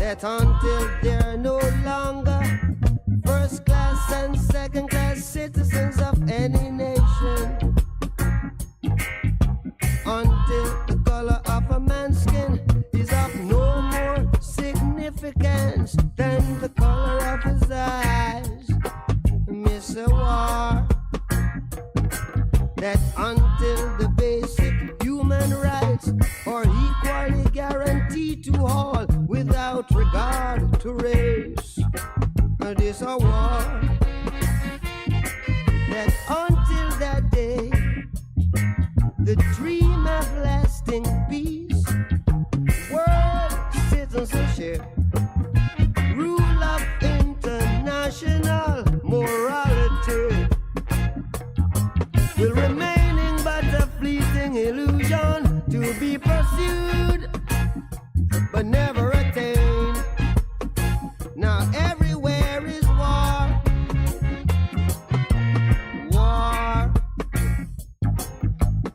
that until they're no longer first class and second class citizens of any nation, until the color of a man's skin is of no more significance than the color of his eyes, miss a war. That until the basic human rights are equally guaranteed to all without regard to race, this a war. That until that day, the dream of lasting peace, world citizenship, rule of international morality will remaining but a fleeting illusion to be pursued but never attained. Now everywhere is war, war,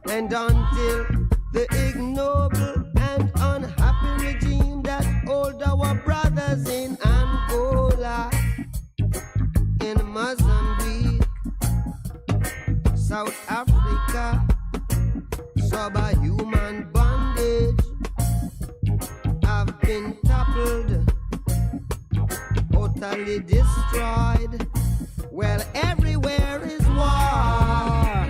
and until the ignoble and unhappy regime that hold our brothers in Angola, in Mozambique, South Africa, subhuman bondage have been toppled, totally destroyed. Well, everywhere is war.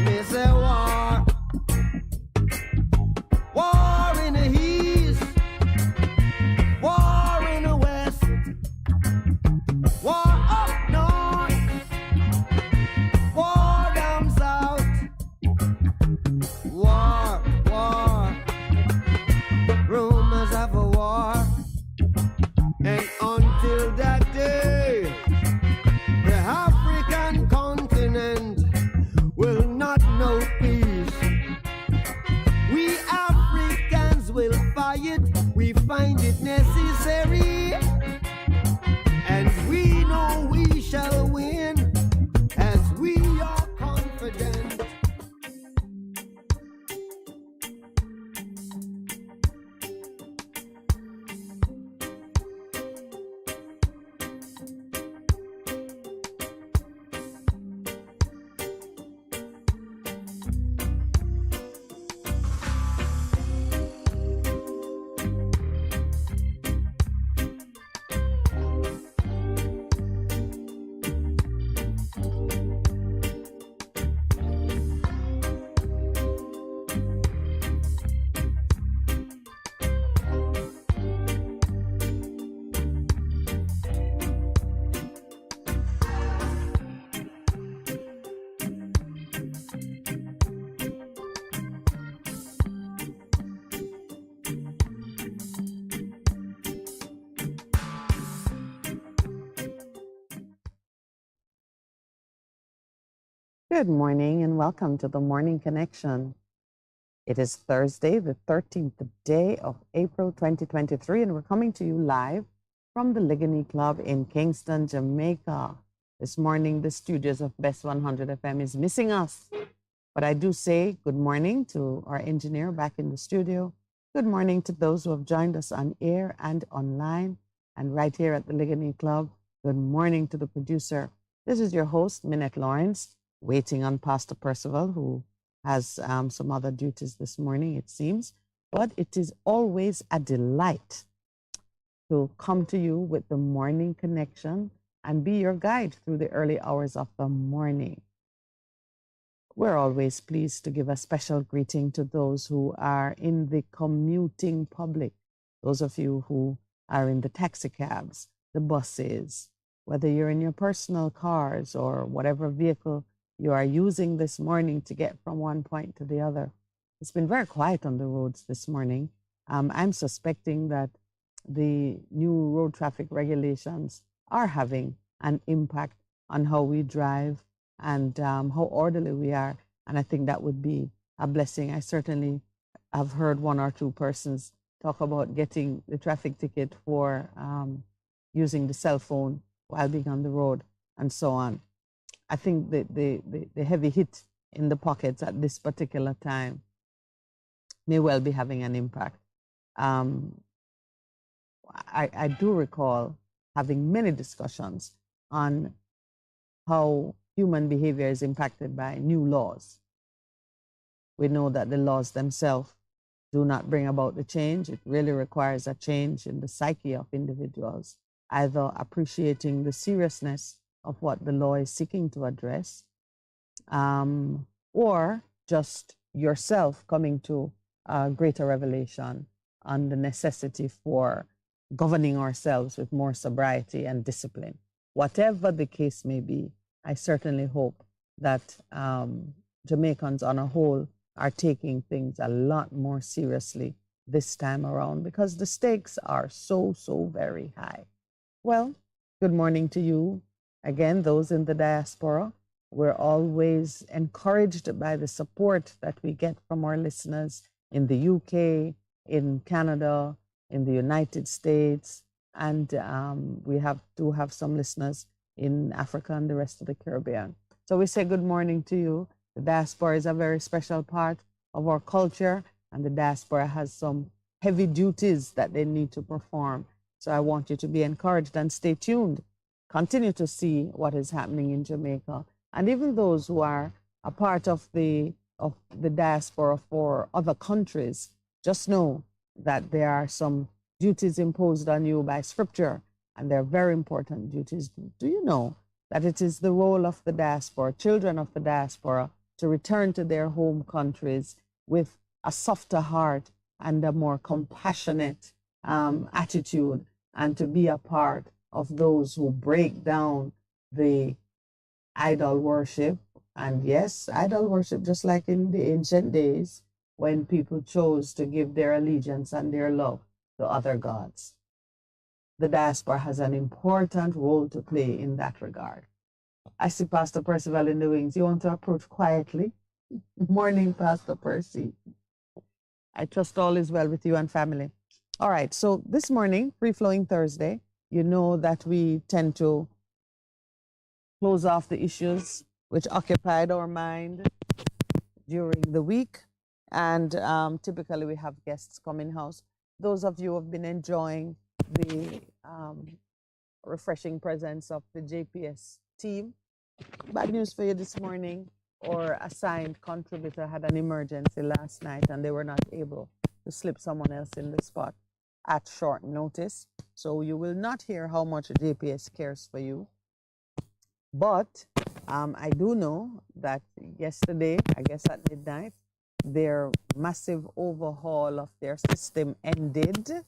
Me say war. War in the east, war in the west, war up north, war down south, war, war, rumors of a war, and until that day, the African continent will not know peace. We Africans will fight, we find it necessary, and we know we shall win, as we are confident. Good morning and welcome to the Morning Connection. It is Thursday, the 13th day of April 2023, and we're coming to you live from the Ligony Club in Kingston, Jamaica. This morning, the studios of Bess100 FM is missing us, but I do say good morning to our engineer back in the studio. Good morning to those who have joined us on air and online and right here at the Ligony Club. Good morning to the producer. This is your host, Minett Lawrence, waiting on Pastor Percival, who has some other duties this morning, it seems. But it is always a delight to come to you with the Morning Connection and be your guide through the early hours of the morning. We're always pleased to give a special greeting to those who are in the commuting public, those of you who are in the taxi cabs, the buses, whether you're in your personal cars or whatever vehicle you are using this morning to get from one point to the other. It's been very quiet on the roads this morning. I'm suspecting that the new road traffic regulations are having an impact on how we drive and how orderly we are. And I think that would be a blessing. I certainly have heard one or two persons talk about getting the traffic ticket for using the cell phone while being on the road and so on. I think the heavy hit in the pockets at this particular time may well be having an impact. I do recall having many discussions on how human behavior is impacted by new laws. We know that the laws themselves do not bring about the change. It really requires a change in the psyche of individuals, either appreciating the seriousness of what the law is seeking to address, or just yourself coming to a greater revelation on the necessity for governing ourselves with more sobriety and discipline. Whatever the case may be, I certainly hope that Jamaicans on a whole are taking things a lot more seriously this time around, because the stakes are so very high. Well, good morning to you. Again, those in the diaspora, we're always encouraged by the support that we get from our listeners in the UK, in Canada, in the United States, and we do have some listeners in Africa and the rest of the Caribbean. So we say good morning to you. The diaspora is a very special part of our culture, and the diaspora has some heavy duties that they need to perform. So I want you to be encouraged and stay tuned. Continue to see what is happening in Jamaica. And even those who are a part of the diaspora for other countries, just know that there are some duties imposed on you by Scripture, and they're very important duties. Do you know that it is the role of the diaspora, children of the diaspora, to return to their home countries with a softer heart and a more compassionate attitude, and to be a part of those who break down the idol worship? And yes, idol worship, just like in the ancient days when people chose to give their allegiance and their love to other gods. The diaspora has an important role to play in that regard. I see Pastor Percival in the wings. You want to approach quietly? Morning, Pastor Percy. I trust all is well with you and family. All right, so this morning, Free Flowing Thursday, you know that we tend to close off the issues which occupied our mind during the week. And typically we have guests come in-house. Those of you who have been enjoying the refreshing presence of the JPS team, bad news for you this morning. Or assigned contributor had an emergency last night and they were not able to slip someone else in the spot at short notice. So you will not hear how much JPS cares for you. But I do know that yesterday, I guess at midnight, their massive overhaul of their system ended.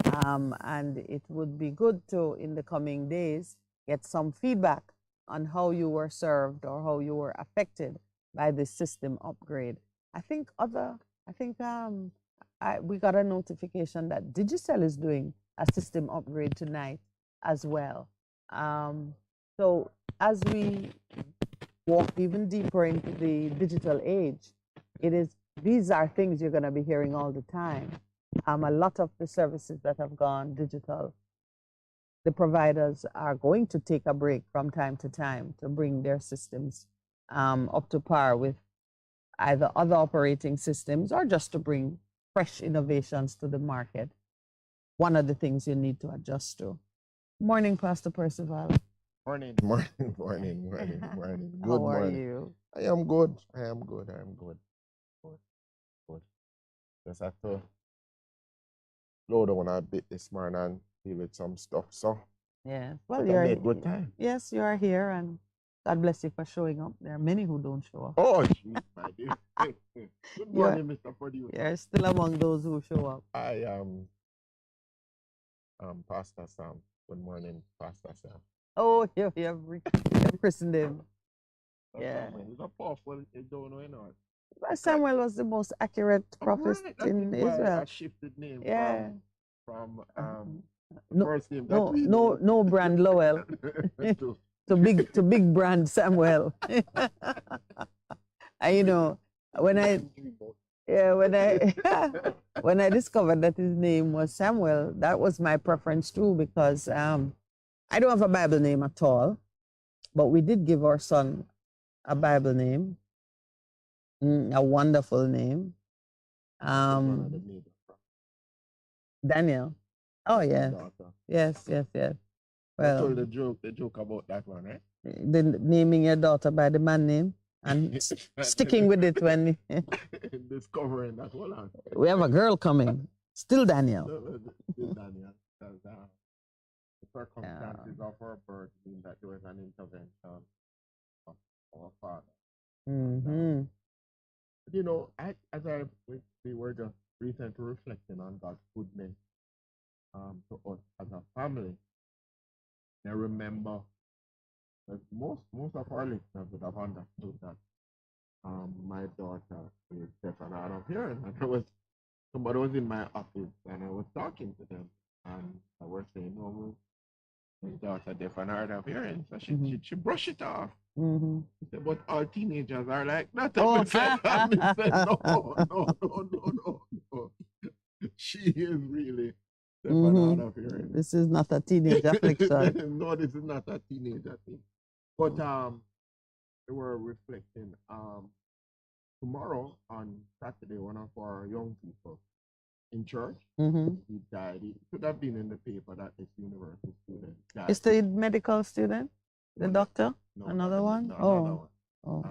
And it would be good to, in the coming days, get some feedback on how you were served or how you were affected by this system upgrade. We got a notification that Digicel is doing a system upgrade tonight as well. So as we walk even deeper into the digital age, these are things you're going to be hearing all the time. A lot of the services that have gone digital, the providers are going to take a break from time to time to bring their systems up to par with either other operating systems or just to bring fresh innovations to the market. One of the things you need to adjust to. Morning, Pastor Percival. Morning. How Good are morning. you? I am good. Good. Just have to slow down a bit this morning and deal with some stuff. So Yeah. Well, I made good time. Yes, you are here, and God bless you for showing up. There are many who don't show up. Oh, geez, my dear. Good morning, Mr. Producer. You're still among those who show up. I am Pastor Sam. Good morning, Pastor Sam. Oh, you have christened him. Yeah. He's a powerful, you don't know. But Samuel was the most accurate prophet in Israel. I shifted name from first name. No Brand Lowell to big Brand Samuel. And you know, when I when I discovered that his name was Samuel, that was my preference too, because I don't have a Bible name at all, but we did give our son a Bible name, a wonderful name, Daniel. Oh, his yes. daughter. Yes, yes, yes. I Well, told the joke about that one, right? naming your daughter by the man name and sticking with it when Discovering that, hold on. we have a girl coming. Still Daniel. Still Daniel. Because the circumstances of her birth mean that there was an intervention of our father. Mm-hmm. You know, we were just recently reflecting on God's goodness to us as a family. I remember that most of our listeners would have understood that my daughter is deaf and hard of hearing. And somebody was in my office and I was talking to them and I was saying, no, my daughter deaf and hard of hearing. So she brushed it off. Mm-hmm. She said, but all teenagers are like that. Oh. I said, no. She is really deaf and hard of hearing. This is not a teenage affliction. No, this is not a teenager thing. But we were reflecting. Tomorrow on Saturday, one of our young people in church, he died. It could have been in the paper that this university student died. Is the medical student? The doctor? No, another one? Another one. Oh.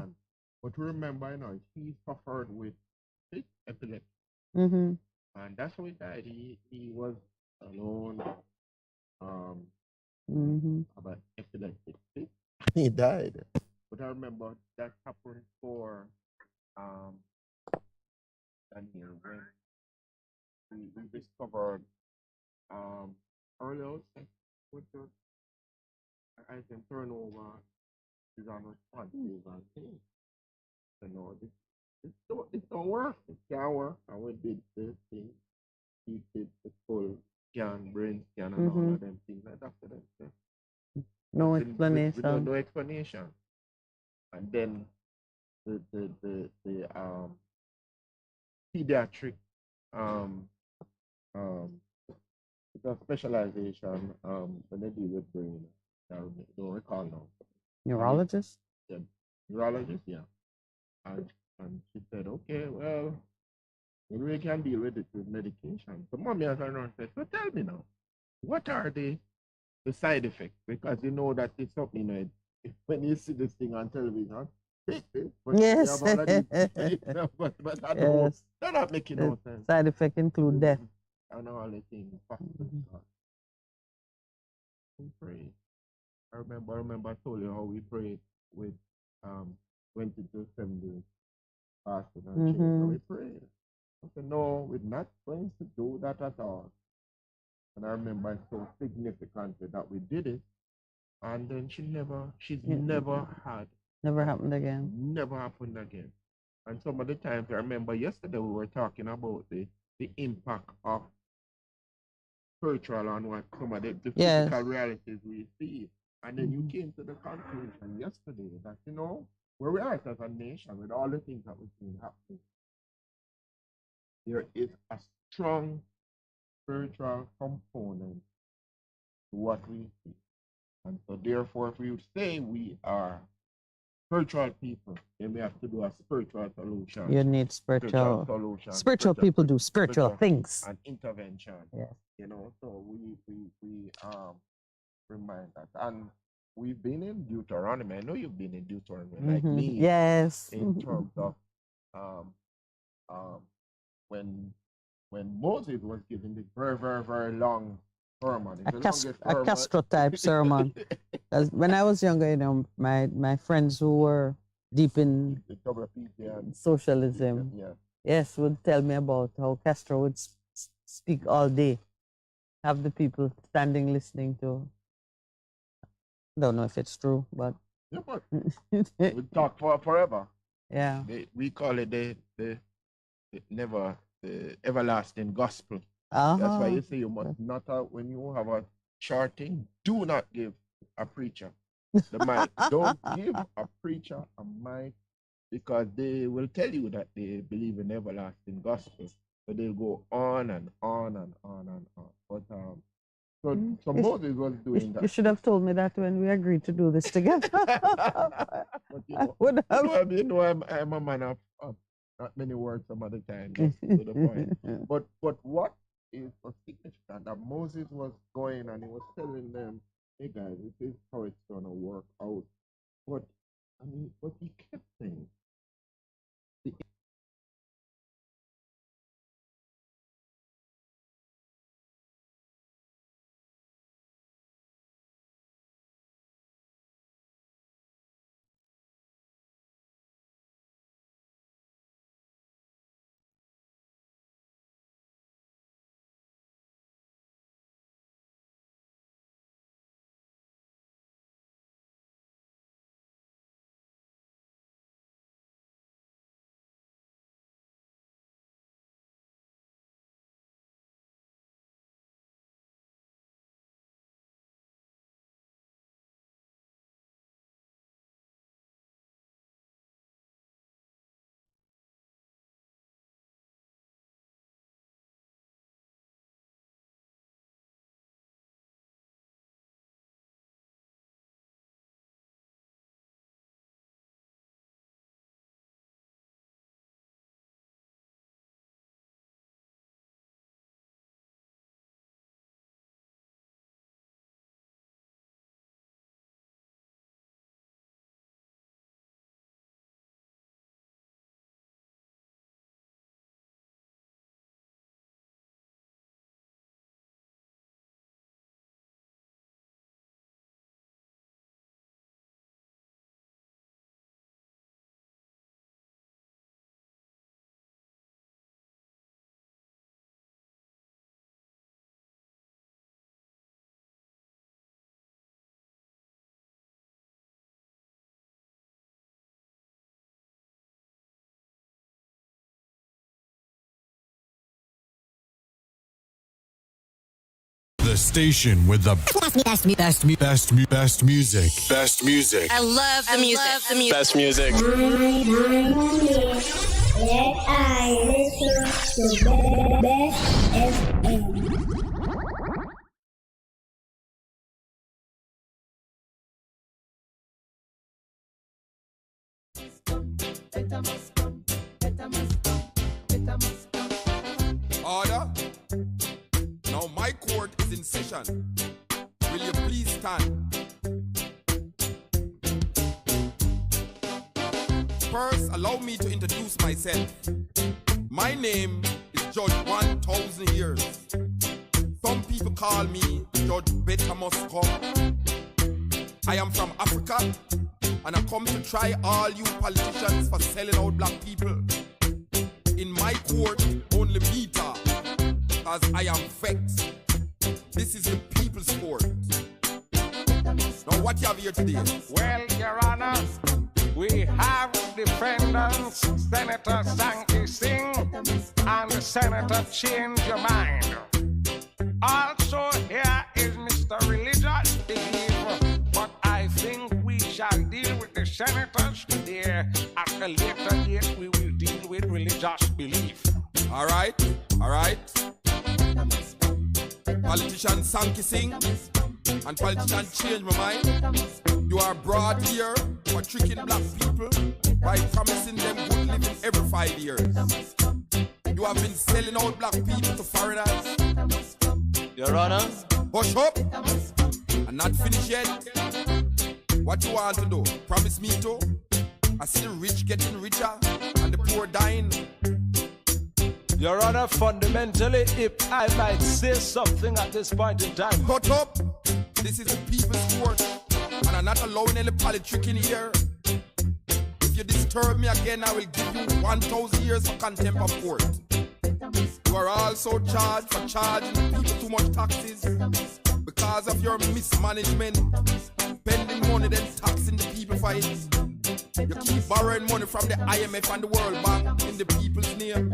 But remember, he suffered with epilepsy. And that's how he died. He was alone. About epileptic fit. He died. But I remember that happened for Daniel when we discovered early onset with the eyes and turnover is unresponsive and things. This don't work. It can't work. And we did the thing. He did the full brain scan and all of them things like that. No explanation. Without no explanation. And then the pediatric the specialization when they deal with brain. I don't recall now. Neurologist? Yeah, neurologist, yeah. And she said, okay, well, we can deal with it with medication. So mommy as a nurse said, so tell me now, what are the side effects? Because you know that it's something, when you see this thing on television, take this. But yes. but I know yes. They're not making no sense. Side effects include death. And all the things. We prayed. I remember I told you how we prayed with 22 Assembly fasting and change. And we prayed. I said, no, we're not going to do that at all. And I remember it's so significantly that we did it. And then she's never had. Never happened again. Never happened again. And some of the times, I remember yesterday we were talking about the impact of spiritual on what some of the physical realities we see. And then you came to the conclusion yesterday that, where we are as a nation with all the things that we've seen happening, there is a strong spiritual component to what we see. And so therefore, if we say we are spiritual people, then we have to do a spiritual solution. You need spiritual solution. Spiritual people do spiritual things. And intervention. Yes. So we remind that. And we've been in Deuteronomy. I know you've been in Deuteronomy like me. Yes. In terms of when Moses was giving this very, very, very long sermon. A Castro type sermon. When I was younger, my friends who were deep in socialism, yes, would tell me about how Castro would speak all day, have the people standing listening to. Don't know if it's true, but we talk for forever. Yeah, we call it the everlasting gospel. That's why you say you must not when you have a short thing, do not give a preacher the mic. Don't give a preacher a mic because they will tell you that they believe in everlasting gospel. So they'll go on and on and on and on. But so Moses was doing that. You should have told me that when we agreed to do this together. But I'm a man of not many words some other time, just to the point. But what is so significant that Moses was going and he was telling them, hey guys, this is how it's gonna work out. But but he kept saying, The station with the best music. Best music. I love the music. Best music. Let I listen to Bess FM. Order. Now my court is in session. Will you please stand? First, allow me to introduce myself. My name is Judge 1000 Years. Some people call me Judge Better Must Come. I am from Africa, and I come to try all you politicians for selling out black people. In my court, only me talk, as I am vexed. This is the people's court. Now what you have here today? Well, Your Honor, we have defendants, Senator Sankey Singh and the Senator Change Your Mind. Also here is Mr. Religious Belief, but I think we shall deal with the senators today. At a later date, we will deal with religious belief. All right. Politician Sankey Singh and politician Change My Mind. You are brought here for tricking black people by promising them good living every 5 years. You have been selling out black people to foreigners. Your Honor. Hush up. And not finished yet. What you want to do? Promise me to? I see the rich getting richer and the poor dying. Your Honor, fundamentally, if I might say something at this point in time. Shut up! This is the people's court, and I'm not allowing any politicking here. If you disturb me again, I will give you 1,000 years for contempt of court. You are also charged for charging people too much taxes because of your mismanagement, spending money then taxing the people for it. You keep borrowing money from the IMF and the World Bank in the people's name,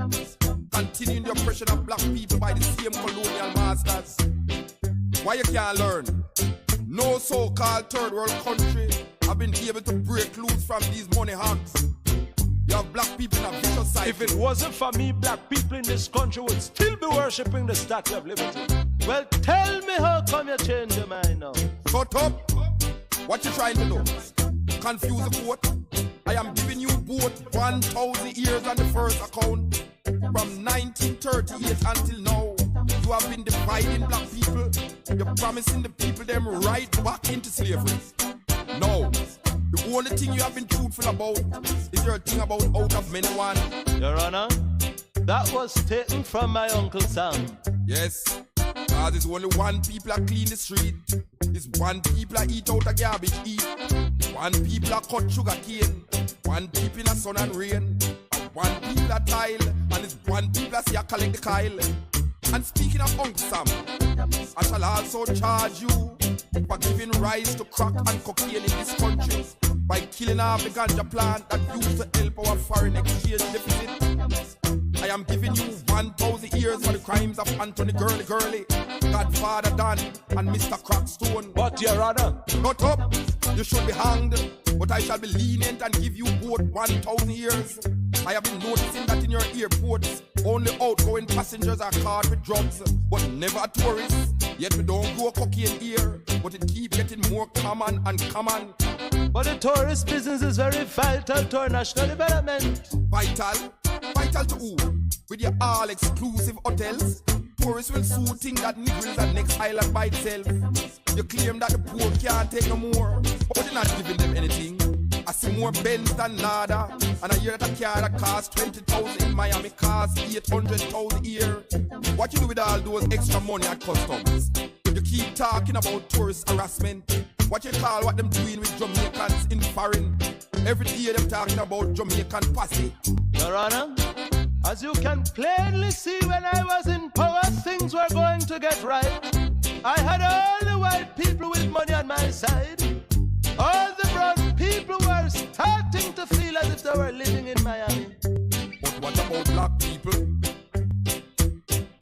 continuing the oppression of black people by the same colonial masters. Why you can't learn? No so-called third world country have been able to break loose from these money hogs. You have black people in a vicious cycle. If it wasn't for me, black people in this country would still be worshipping the Statue of Liberty. Well, tell me how come you change your mind now? Shut up! What you trying to do? Confuse the court? I am giving you both 1,000 years on the first account from 1938 until now. you have been dividing black people. You're promising the people them right back into slavery. No, the only thing you have been truthful about is your thing about out of many one. Your Honor, that was taken from my Uncle Sam. Yes, cause it's only one people that clean the street. It's one people that eat out a garbage heap. One people that cut sugar cane. One people in a sun and rain. And one people that tile. And it's one people that see a collect the kyle. And speaking of Uncle Sam, I shall also charge you for giving rise to crack and cocaine in this country by killing off the ganja plant that used to help our foreign exchange deficit. I am giving you 1,000 years for the crimes of Anthony Gurley, Godfather Dan, and Mr. Crackstone. But, Your Honor, not up, you should be hanged, but I shall be lenient and give you both 1,000 years. I have been noticing that in your airports, only outgoing passengers are caught with drugs, but never tourists. Yet we don't grow cocaine here, but it keeps getting more common and common. But the tourist business is very vital to our national development. Vital? Vital to who? With your all-exclusive hotels? Tourists will soon think that Negroes are next island by itself. You claim that the poor can't take no more, but you're not giving them anything. I see more Benz than nada, and I hear that a car that costs 20,000 in Miami costs 800,000 here. What you do with all those extra money at customs? You keep talking about tourist harassment. What you call what them doing with Jamaicans in foreign? Every day them talking about Jamaican posse. Your Honor, as you can plainly see, when I was in power, things were going to get right. I had all the white people with money on my side. All the brown people were starting to feel as if they were living in Miami. But what about black people?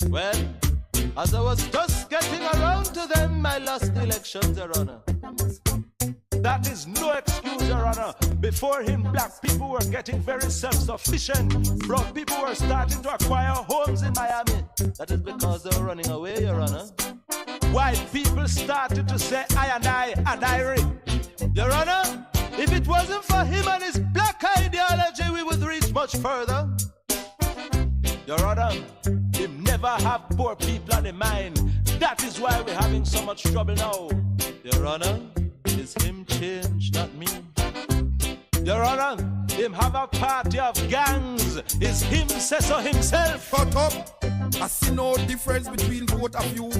Well, as I was just getting around to them, I lost the elections, Your Honor. That is no excuse, Your Honor. Before him, black people were getting very self-sufficient. Brown people were starting to acquire homes in Miami. That is because they were running away, Your Honor. White people started to say, I read. Your Honor, if it wasn't for him and his black ideology, we would reach much further. Your Honor, him never have poor people on his mind. That is why we're having so much trouble now. Your Honor, is him change, not me. Your Honor, him have a party of gangs. Is him say so himself. Shut up. I see no difference between both of you.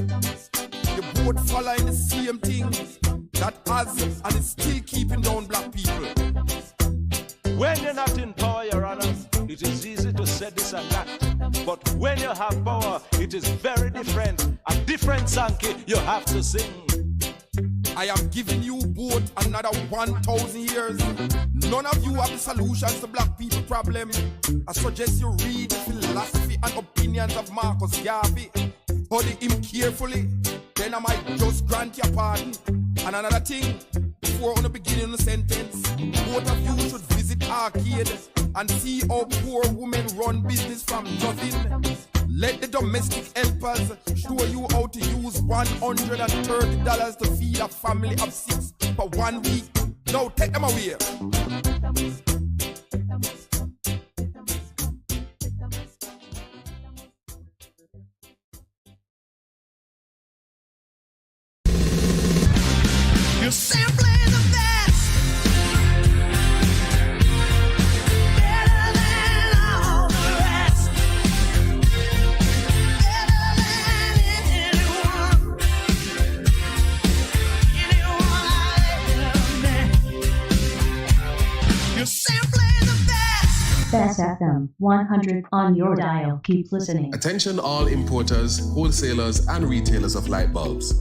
You both following the same things that has and is still keeping down black people. When you're not in power, Your Honor, it is easy to say this and that. But when you have power, it is very different. A different song you have to sing. I am giving you both another 1,000 years. None of you have the solutions to black people problem. I suggest you read the philosophy and opinions of Marcus Garvey. Study him carefully, then I might just grant your pardon. And another thing, before on the beginning of the sentence, both of you should visit Arcade and see how poor women run business from nothing. Let the domestic helpers show you how to use $130 to feed a family of 6 for 1 week. Now take them away. You're simply the best. Better than all the rest. Better than anyone. Anyone I've met. You're simply the best. Bess FM-100 on your dial. Keep listening. Attention all importers, wholesalers, and retailers of light bulbs.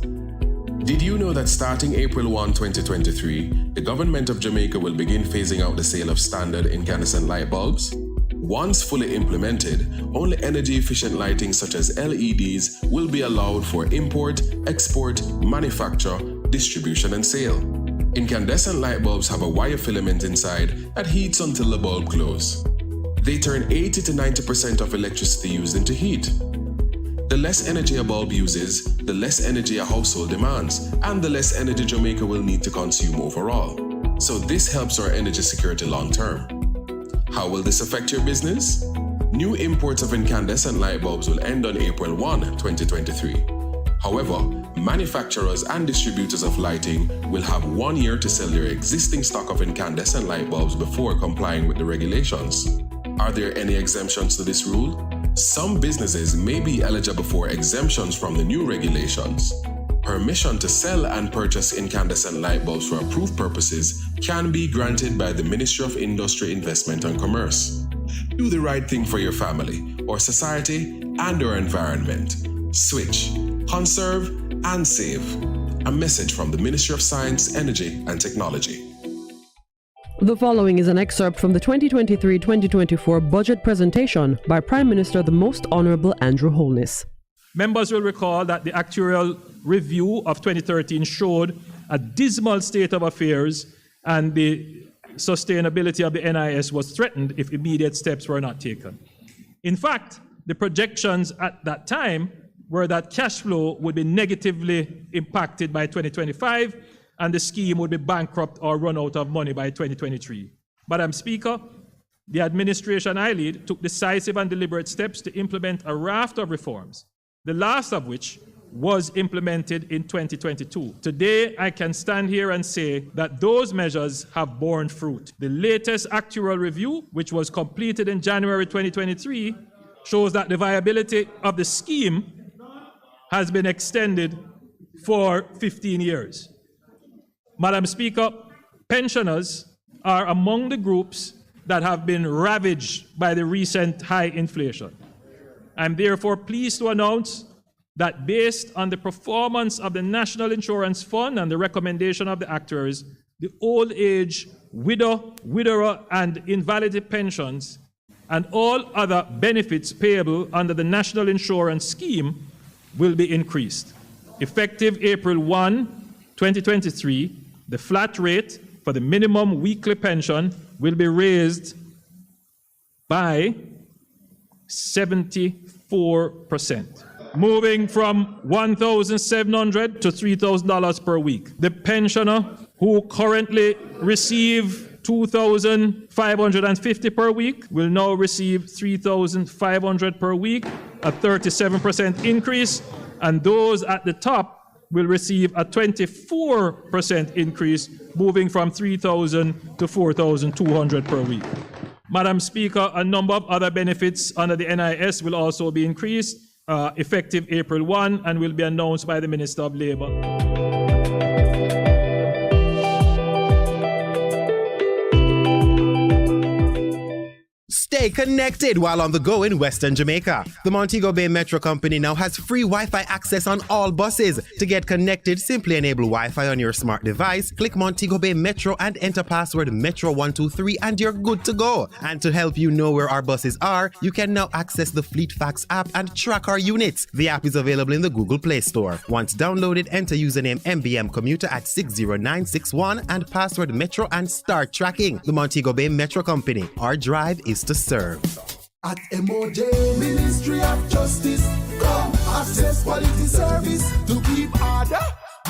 Did you know that starting April 1, 2023, the government of Jamaica will begin phasing out the sale of standard incandescent light bulbs? Once fully implemented, only energy-efficient lighting such as LEDs will be allowed for import, export, manufacture, distribution, and sale. Incandescent light bulbs have a wire filament inside that heats until the bulb glows. They turn 80 to 90% of electricity used into heat. The less energy a bulb uses, the less energy a household demands, and the less energy Jamaica will need to consume overall. So this helps our energy security long term. How will this affect your business? New imports of incandescent light bulbs will end on April 1, 2023. However, manufacturers and distributors of lighting will have 1 year to sell their existing stock of incandescent light bulbs before complying with the regulations. Are there any exemptions to this rule? Some businesses may be eligible for exemptions from the new regulations. Permission to sell and purchase incandescent light bulbs for approved purposes can be granted by the Ministry of Industry, Investment and Commerce. Do the right thing for your family, or society, and or environment. Switch, conserve, and save. A message from the Ministry of Science, Energy and Technology. The following is an excerpt from the 2023-2024 budget presentation by Prime Minister the Most Honorable Andrew Holness. Members will recall that the actuarial review of 2013 showed a dismal state of affairs and the sustainability of the NIS was threatened if immediate steps were not taken. In fact, the projections at that time were that cash flow would be negatively impacted by 2025 and the scheme would be bankrupt or run out of money by 2023. Madam Speaker, the administration I lead took decisive and deliberate steps to implement a raft of reforms, the last of which was implemented in 2022. Today, I can stand here and say that those measures have borne fruit. The latest actuarial review, which was completed in January 2023, shows that the viability of the scheme has been extended for 15 years. Madam Speaker, pensioners are among the groups that have been ravaged by the recent high inflation. I'm therefore pleased to announce that based on the performance of the National Insurance Fund and the recommendation of the actuaries, the old age, widower, and invalidity pensions and all other benefits payable under the National Insurance Scheme will be increased. Effective April 1, 2023, the flat rate for the minimum weekly pension will be raised by 74%. Moving from $1,700 to $3,000 per week. The pensioner who currently receive $2,550 per week will now receive $3,500 per week, a 37% increase, and those at the top will receive a 24% increase, moving from $3,000 to $4,200 per week. Madam Speaker, a number of other benefits under the NIS will also be increased, effective April 1 and will be announced by the Minister of Labour. Stay connected while on the go in Western Jamaica. The Montego Bay Metro Company now has free Wi-Fi access on all buses. To get connected, simply enable Wi-Fi on your smart device, click Montego Bay Metro and enter password Metro123 and you're good to go. And to help you know where our buses are, you can now access the Fleet Facts app and track our units. The app is available in the Google Play Store. Once downloaded, enter username MBM Commuter at 60961 and password Metro and start tracking. The Montego Bay Metro Company. Our drive is to serve. At MOJ, Ministry of Justice, come access quality service to keep order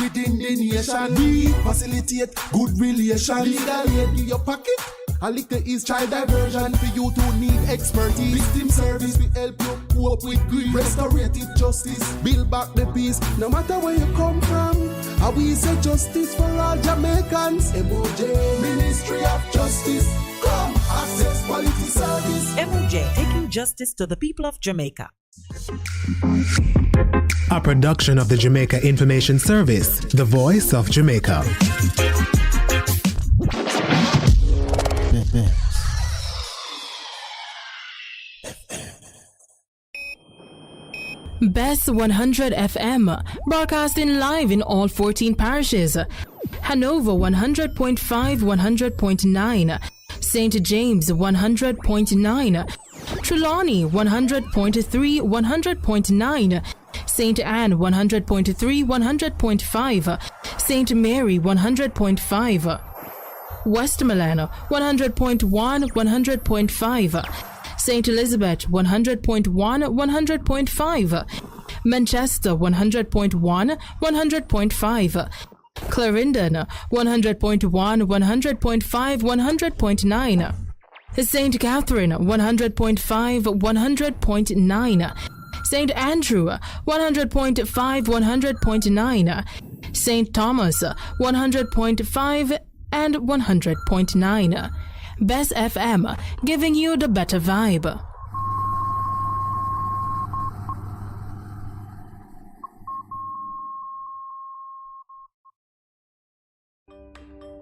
within the nation. We facilitate good relation. Legal aid in your pocket. A little is child diversion for you to need expertise. Victim service, we help you cope with grief. Restorative justice, build back the peace. No matter where you come from, how we say justice for all Jamaicans. MOJ, Ministry of Justice, come access quality service. MOJ, taking justice to the people of Jamaica. A production of the Jamaica Information Service, the voice of Jamaica. Bess100 FM, broadcasting live in all 14 parishes. Hanover 100.5, 100.9. St. James 100.9. Trelawney 100.3, 100.9. St. Anne 100.3, 100.5. St. Mary 100.5. Westmoreland 100.1, 100.5. St. Elizabeth 100.1, 100.5. Manchester 100.1, 100.5. Clarendon 100.1, 100.5, 100.9. St. Catherine 100.5 100.9, St. Andrew 100.5 100.9, St. Thomas 100.5 and 100.9. Bess FM, giving you the better vibe.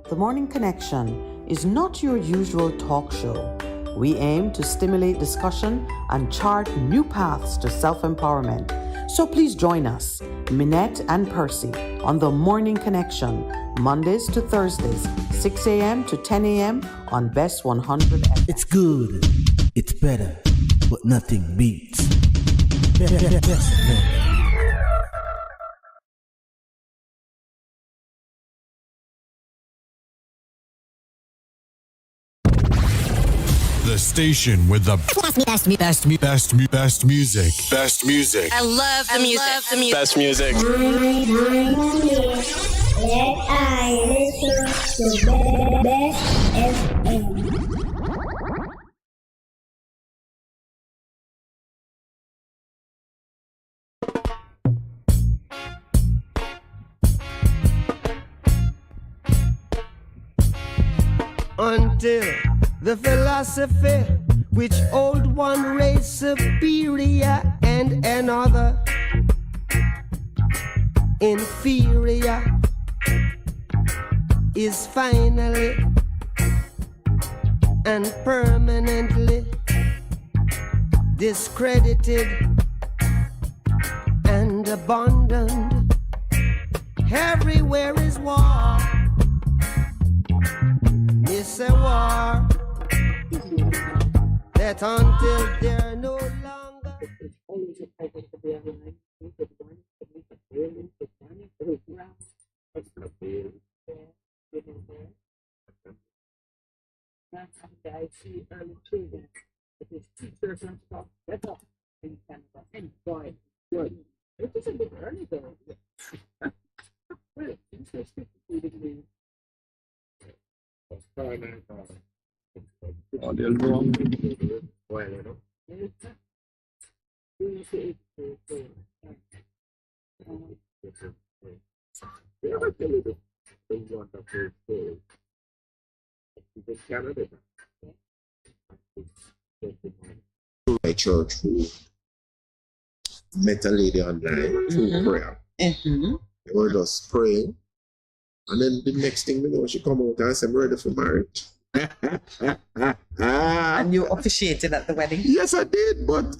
The Morning Connection is not your usual talk show. We aim to stimulate discussion and chart new paths to self-empowerment. So please join us, Minett and Percy, on The Morning Connection, Mondays to Thursdays, 6 a.m. to 10 a.m. on Bess100. It's good, it's better, but nothing beats. The station with the best music. Best music. I love the music. Best music. Let I listen to Bess FM. Until the philosophy which old one race superior and another inferior is finally and permanently discredited and abandoned. Everywhere is war. It's a war that until they're no longer. I see early children. It is teachers and stuff better in Canada. And boy, good. It is a bit early though. Well, interesting to degree. Oh, they're long. Well, you know. My church who met a lady online through prayer. They were just praying. And then the next thing we know, she come out and said, I'm ready for marriage. And you officiated at the wedding? Yes, I did. But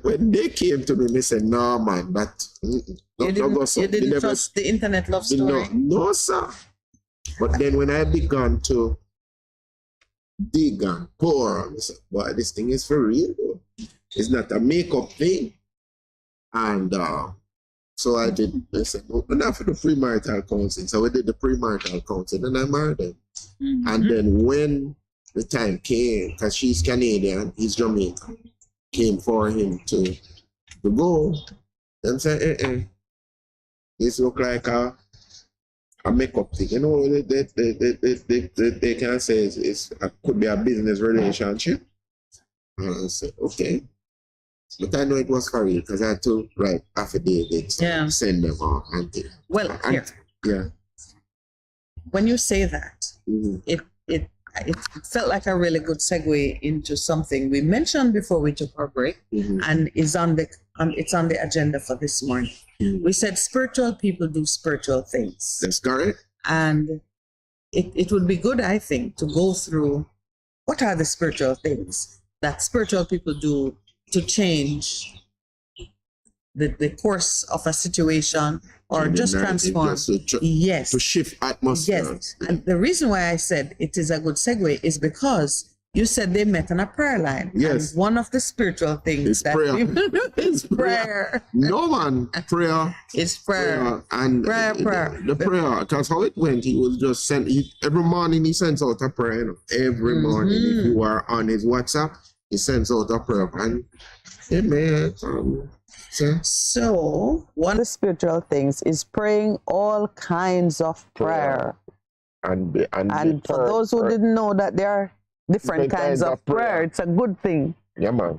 when they came to me, they said, no, man, that... You didn't trust the internet love story? No, sir. But then when I began to dig and pour, I said, boy, this thing is for real, though. It's not a makeup thing. And so I did, I said, no, not for the premarital counseling. So we did the premarital counseling and I married him. And then when the time came, because she's Canadian, he's Jamaican, came for him to go, them say, this look like a makeup thing. You know, they can say it could be a business relationship. And I said, okay. But I know it was for real because I had to write affidavits, send them on and things. Well, here. Yeah. When you say that, it felt like a really good segue into something we mentioned before we took our break, and it's on the agenda for this morning. We said spiritual people do spiritual things. That's correct. And it would be good, I think, to go through what are the spiritual things that spiritual people do to change the course of a situation or just transform. To shift atmosphere. Yes. And the reason why I said it is a good segue is because you said they met on a prayer line. Yes. And one of the spiritual things it's prayer. It's prayer. No, man. Prayer. It's prayer. And prayer. The prayer. That's how it went. He was just every morning he sends out a prayer. You know? Every morning. If you are on his WhatsApp, he sends out a prayer. And amen. So one of the spiritual things is praying all kinds of prayer. And for those who didn't know that there are different kinds of prayer. It's a good thing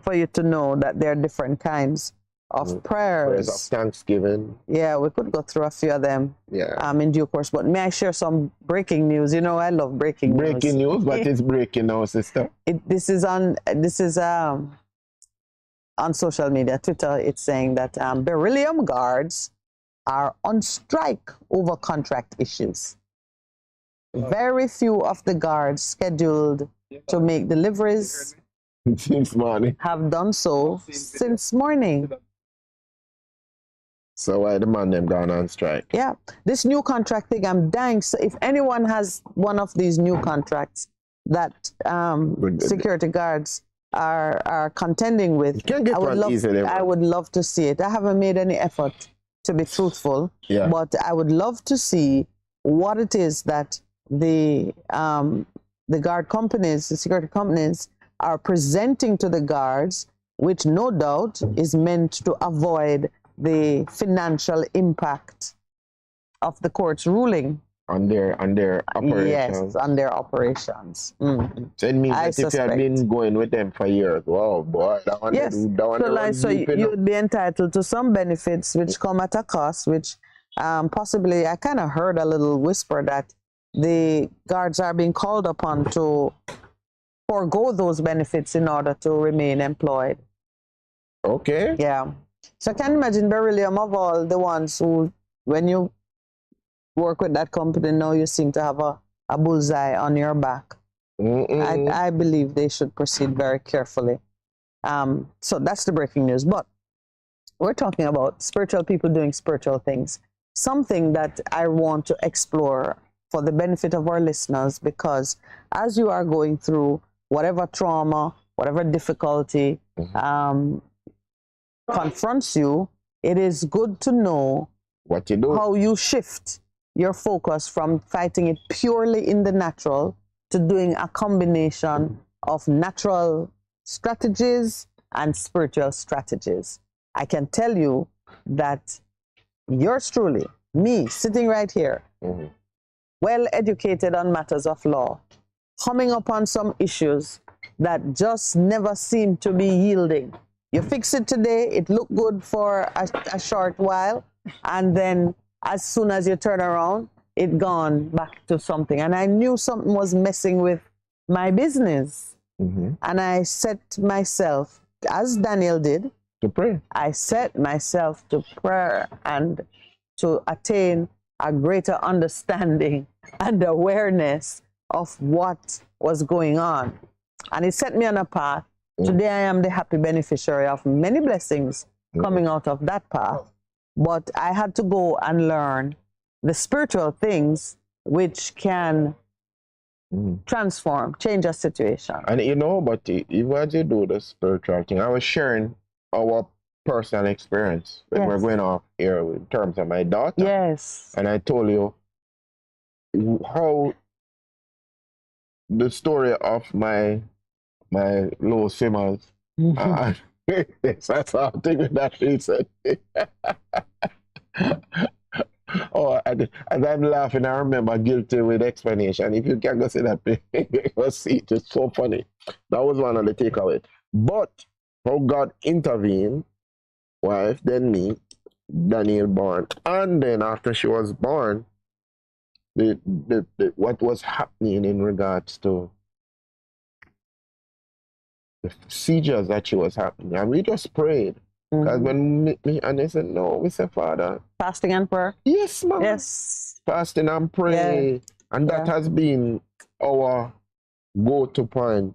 for you to know that there are different kinds of prayers. Prayers of thanksgiving. Yeah, we could go through a few of them in due course. But may I share some breaking news? You know, I love breaking news. Breaking news? What is breaking now, sister? This is on social media, Twitter. It's saying that beryllium guards are on strike over contract issues. Very few of the guards scheduled to make deliveries since morning have done so since morning. So why the man them gone on strike? Yeah, this new contract thing, I'm dying. So if anyone has one of these new contracts that security guards are contending with, I would love to see it. I haven't made any effort to be truthful, but I would love to see what it is that the guard companies, the security companies, are presenting to the guards, which no doubt is meant to avoid the financial impact of the court's ruling on their operations. Yes, on their operations. Mm-hmm. So it means that if you have been going with them for years, wow, boy, so you'd be entitled to some benefits which come at a cost, which possibly, I kind of heard a little whisper that the guards are being called upon to forego those benefits in order to remain employed. Okay. Yeah. So I can imagine beryllium, of all the ones who, when you work with that company, now you seem to have a bullseye on your back. I believe they should proceed very carefully. So that's the breaking news. But we're talking about spiritual people doing spiritual things. Something that I want to explore for the benefit of our listeners, because as you are going through whatever trauma, whatever difficulty confronts you, it is good to know what you do, how you shift your focus from fighting it purely in the natural to doing a combination of natural strategies and spiritual strategies. I can tell you that yours truly, me, sitting right here, well educated on matters of law, coming upon some issues that just never seem to be yielding. You fix it today, it looked good for a short while, and then as soon as you turn around, it gone back to something. And I knew something was messing with my business. And I set myself, as Daniel did, to pray. I set myself to prayer and to attain a greater understanding and awareness of what was going on. And it set me on a path. Today I am the happy beneficiary of many blessings coming out of that path. But I had to go and learn the spiritual things which can transform, change a situation. And you know, but even as you do the spiritual thing, I was sharing our personal experience when we're going off here in terms of my daughter. Yes. And I told you how the story of my low swimmers. That's how I'm thinking that she said. As I'm laughing, I remember guilty with explanation. If you can go see that, you'll see it. It's so funny. That was one of the takeaways. But how God intervened, wife, then me, Daniel born, and then after she was born, what was happening in regards to the seizures that she was happening, and we just prayed. Because when me and they said, no, we said, Father. Fasting and prayer? Yes, ma'am. Yes. Fasting and prayer. Yeah. And that has been our go-to point.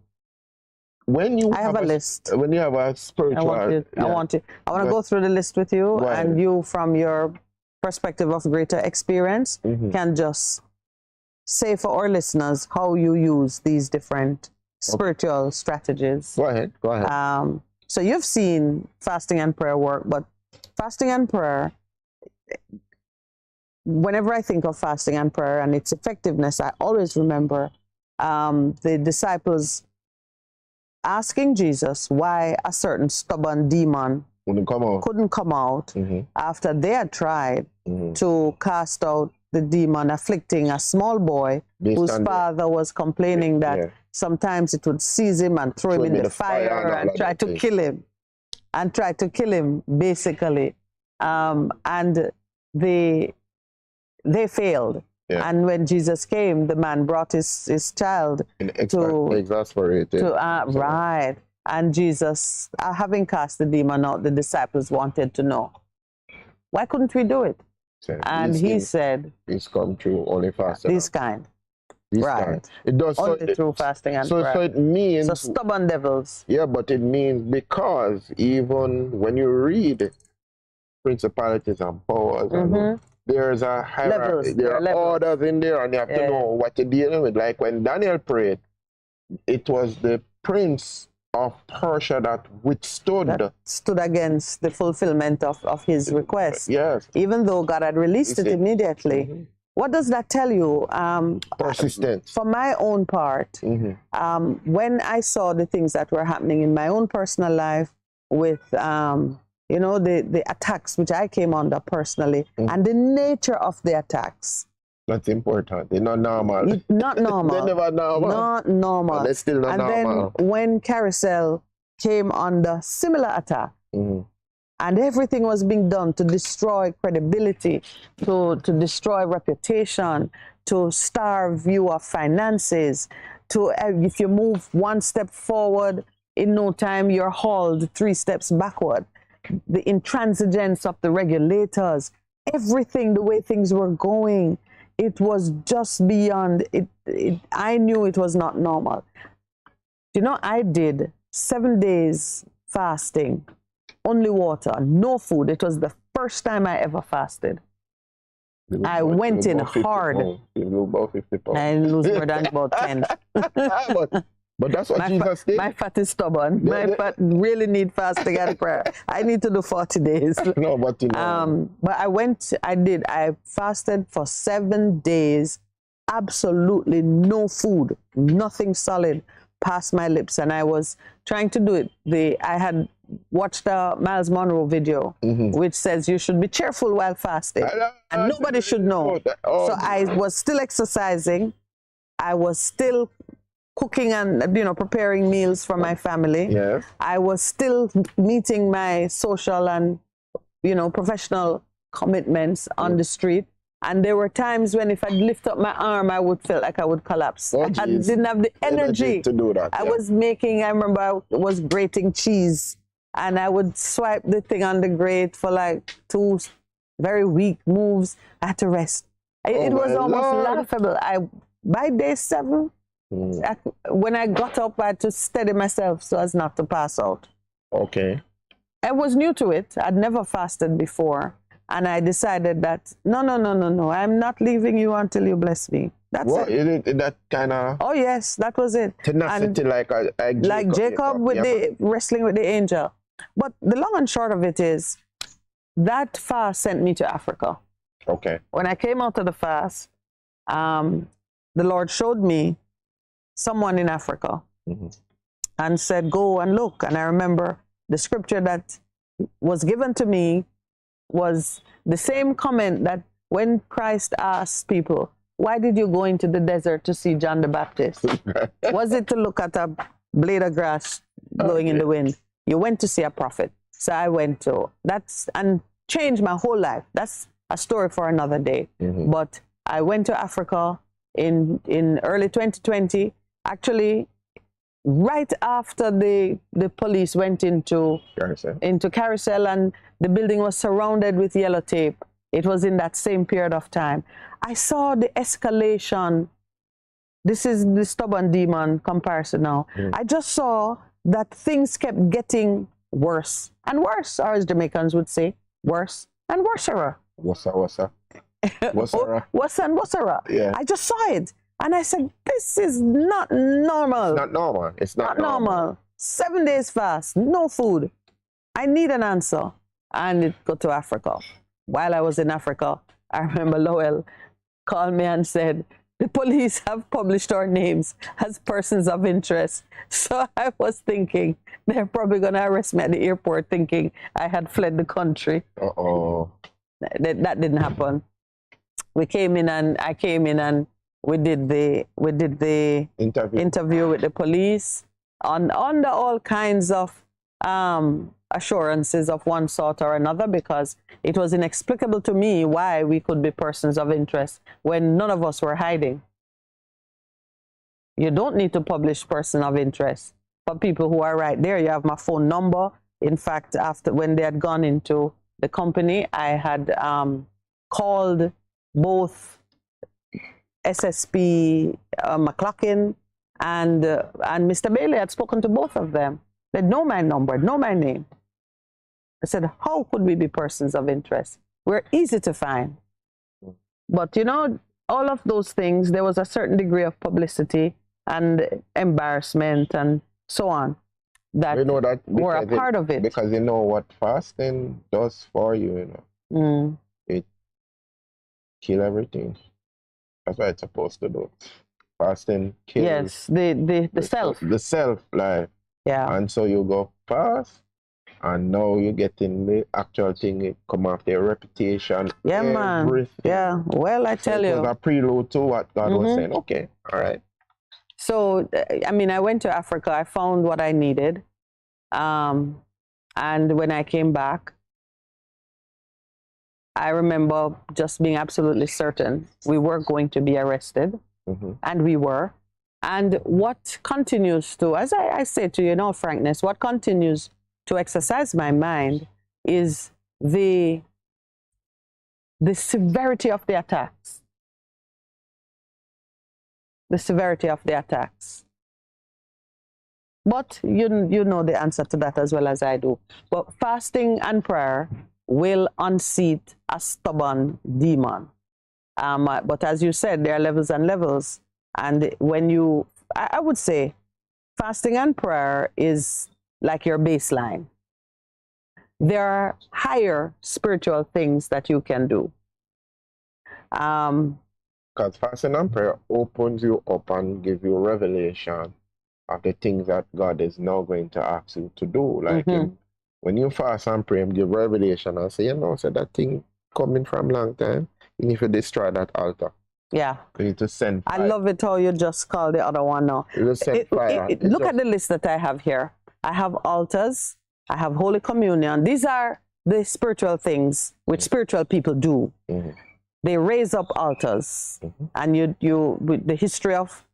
When you have a list. When you have a spiritual... I want to go through the list with you, and you, from your perspective of greater experience, can just say for our listeners how you use these different spiritual strategies. Go ahead. So you've seen fasting and prayer work, but fasting and prayer, whenever I think of fasting and prayer and its effectiveness, I always remember the disciples asking Jesus why a certain stubborn demon couldn't come out after they had tried to cast out the demon afflicting a small boy whose father was complaining that sometimes it would seize him and throw him in the fire and try to kill him. And try to kill him, basically. And they failed. Yeah. And when Jesus came, the man brought his child to exasperate it. Right. And Jesus, having cast the demon out, the disciples wanted to know, why couldn't we do it? And he said, it's come through only fasting. This kind. Right. It does only through fasting and prayer. So it means... So stubborn devils. Yeah, but it means because even when you read principalities and powers, there's a hierarchy, there are orders in there, and you have to know what you're dealing with. Like when Daniel prayed, it was the prince of Persia that stood against the fulfillment of his request. Yes. Even though God had released it immediately. What does that tell you? Persistence. For my own part, when I saw the things that were happening in my own personal life with, you know, the attacks which I came under personally, and the nature of the attacks. That's important. They're not normal. Not normal. They're never normal. Not normal. They're still not normal. And then when Carousel came under similar attack, and everything was being done to destroy credibility, to destroy reputation, to starve you of finances, to if you move one step forward, in no time you're hauled 3 steps backward. The intransigence of the regulators, everything, the way things were going, it was just beyond it. I knew it was not normal. You know, I did 7 days fasting, only water, no food. It was the first time I ever fasted. I went in hard. You lose about 50 pounds. I lose more than about 10. But that's what Jesus did. My fat is stubborn. My fat really need fasting and prayer. I need to do 40 days. No, but you know. But I fasted for 7 days, absolutely no food, nothing solid past my lips. And I was trying to do it. I had watched a Miles Monroe video, which says you should be cheerful while fasting. And nobody should know. So I was still exercising. I was still cooking and, you know, preparing meals for my family. Yes. I was still meeting my social and, you know, professional commitments on the street. And there were times when if I'd lift up my arm, I would feel like I would collapse. I didn't have the energy to do that. I remember I was grating cheese, and I would swipe the thing on the grate for like 2 very weak moves. I had to rest. It was almost laughable. By day 7, when I got up, I had to steady myself so as not to pass out. Okay. I was new to it. I'd never fasted before. And I decided that, no, I'm not leaving you until you bless me. That's it. That kind of... Oh, yes, that was it. Tenacity, and like Jacob with the wrestling with the angel. But the long and short of it is, that fast sent me to Africa. Okay. When I came out of the fast, the Lord showed me someone in Africa and said, go and look. And I remember the scripture that was given to me was the same comment that when Christ asked people, why did you go into the desert to see John the Baptist? Was it to look at a blade of grass blowing in the wind? You went to see a prophet. So I went to and changed my whole life. That's a story for another day. But I went to Africa in early 2020, actually right after the police went into Carousel and the building was surrounded with yellow tape. It was in that same period of time. I saw the escalation. This is the stubborn demon comparison now. I just saw that things kept getting worse and worse, or as Jamaicans would say, worse and worser. Worser. Yeah. I just saw it. And I said, this is not normal. It's not normal. 7 days fast, no food. I need an answer. And it got to Africa. While I was in Africa, I remember Lowell called me and said, the police have published our names as persons of interest. So I was thinking, they're probably going to arrest me at the airport thinking I had fled the country. Uh-oh. That didn't happen. I came in and we did the interview with the police under all kinds of assurances of one sort or another, because it was inexplicable to me why we could be persons of interest when none of us were hiding. You don't need to publish person of interest for people who are right there. You have my phone number. In fact, after when they had gone into the company, I had called both SSP McLaughlin and Mr. Bailey. Had spoken to both of them. They know my number, know my name. I said, how could we be persons of interest? We're easy to find. But you know, all of those things, there was a certain degree of publicity and embarrassment and so on that, were a part of it. Because you know what fasting does for you, It kills everything. That's what it's supposed to do. Fasting kills. Yes, the self. The self life. Yeah. And so you go fast, and now you're getting the actual thing, it come off their reputation. Yeah, man. Yeah. Well, I tell you. It was a prelude to what God was saying. Okay, all right. So, I mean, I went to Africa. I found what I needed. And when I came back, I remember just being absolutely certain we were going to be arrested. And we were. And what continues to, as I say to you in all frankness, what continues to exercise my mind is the severity of the attacks. The severity of the attacks. But you know the answer to that as well as I do. But fasting and prayer will unseat a stubborn demon. But as you said, there are levels and levels. And when you, I would say, fasting and prayer is like your baseline. There are higher spiritual things that you can do. Because fasting and prayer opens you up and gives you revelation of the things that God is now going to ask you to do. Like when you fast and pray and give revelation and say, you know, so that thing coming from long time, you need to destroy that altar. Yeah. You need to send fire. I love it how you just call the other one now. You just send fire. Look at the list that I have here. I have altars. I have Holy Communion. These are the spiritual things which spiritual people do. They raise up altars. And you with the history of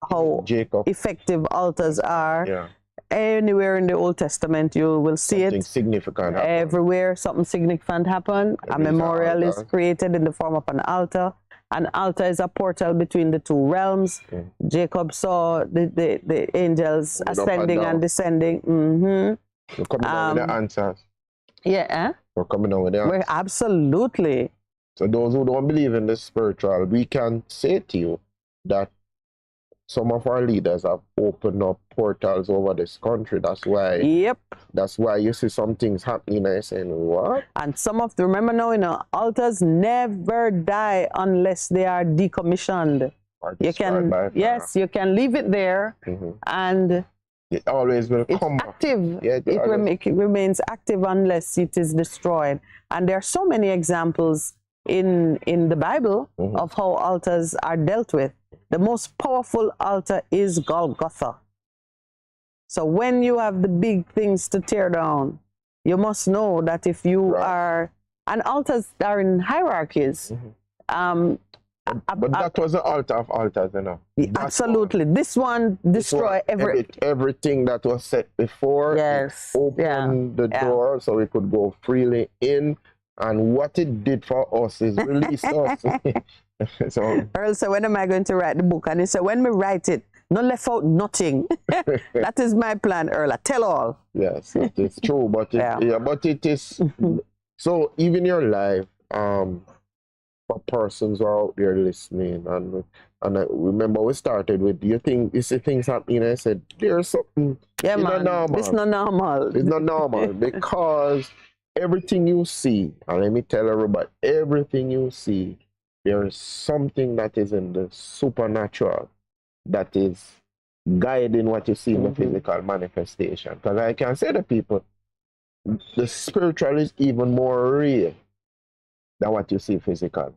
how effective altars are. Yeah. Anywhere in the Old Testament, you will see something it. Significant happen. Everywhere something significant happen. A memorial is created in the form of an altar. An altar is a portal between the two realms. Jacob saw the angels ascending and descending. We're coming down with the answers. Yeah. We're coming down with the answers. Absolutely. So those who don't believe in the spiritual, we can say to you that some of our leaders have opened up portals over this country. That's why. Yep. That's why you see some things happening and saying, what? And some of the, remember now, altars never die unless they are decommissioned. You can, yes, you can leave it there and it always will come active. Yeah, it remains active unless it is destroyed. And there are so many examples in the Bible of how altars are dealt with. The most powerful altar is Golgotha. So when you have the big things to tear down, you must know that if you are, and altars are in hierarchies. But that was the altar of altars, you know. Absolutely. This one destroy everything that was set before. Yes. Open the door so we could go freely in. And what it did for us is release us. So Earl said, when am I going to write the book? And he said, when we write it, not left out nothing. That is my plan, Earl. I tell all. Yes, it is true. But but it is so even your life, for persons who are out there listening, and I remember we started with, do you think you see things happening? I said, there's something. Yeah, man. It's not normal. It's not normal because everything you see, and let me tell everybody, everything you see, there is something that is in the supernatural that is guiding what you see in the physical manifestation. Because I can say to people, the spiritual is even more real than what you see physical.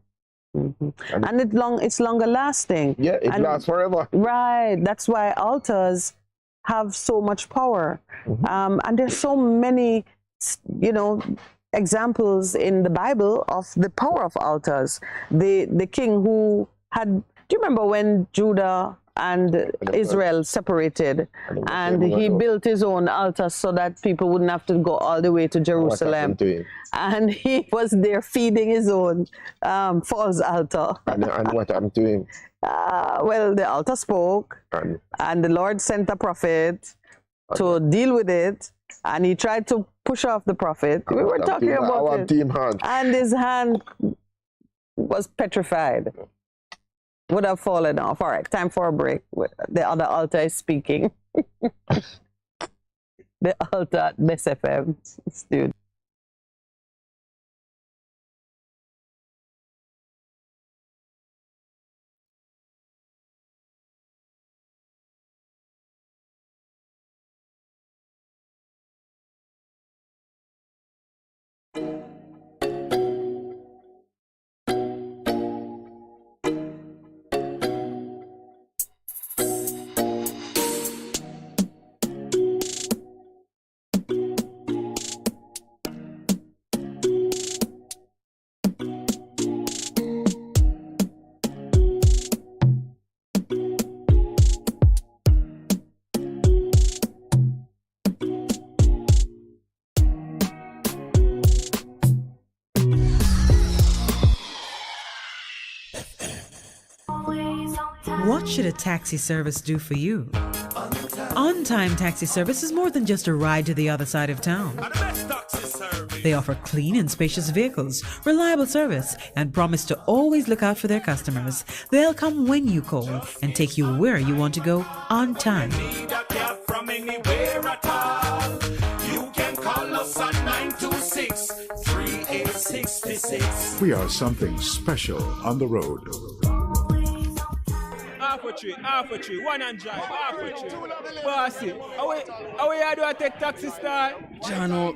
And it's longer lasting. Yeah, it lasts forever. Right. That's why altars have so much power. And there's so many, examples in the Bible of the power of altars. The king who had, do you remember when Judah and Israel separated, and he built his own altar so that people wouldn't have to go all the way to Jerusalem, and he was there feeding his own false altar. And what I'm doing? Well, the altar spoke, and the Lord sent a prophet to deal with it, and he tried to push off the prophet. We were talking about it, and his hand was petrified. Would have fallen off. All right, time for a break. The other altar is speaking. The altar at Bess FM studio. What should a taxi service do for you? On-Time Taxi Service is more than just a ride to the other side of town. They offer clean and spacious vehicles, reliable service, and promise to always look out for their customers. They'll come when you call and take you where you want to go on time. From anywhere at all. You can call us on 926-3866. We are something special on the road. Half a tree, one and drive, half a tree. Bossy, how you do I take taxi star? Jano,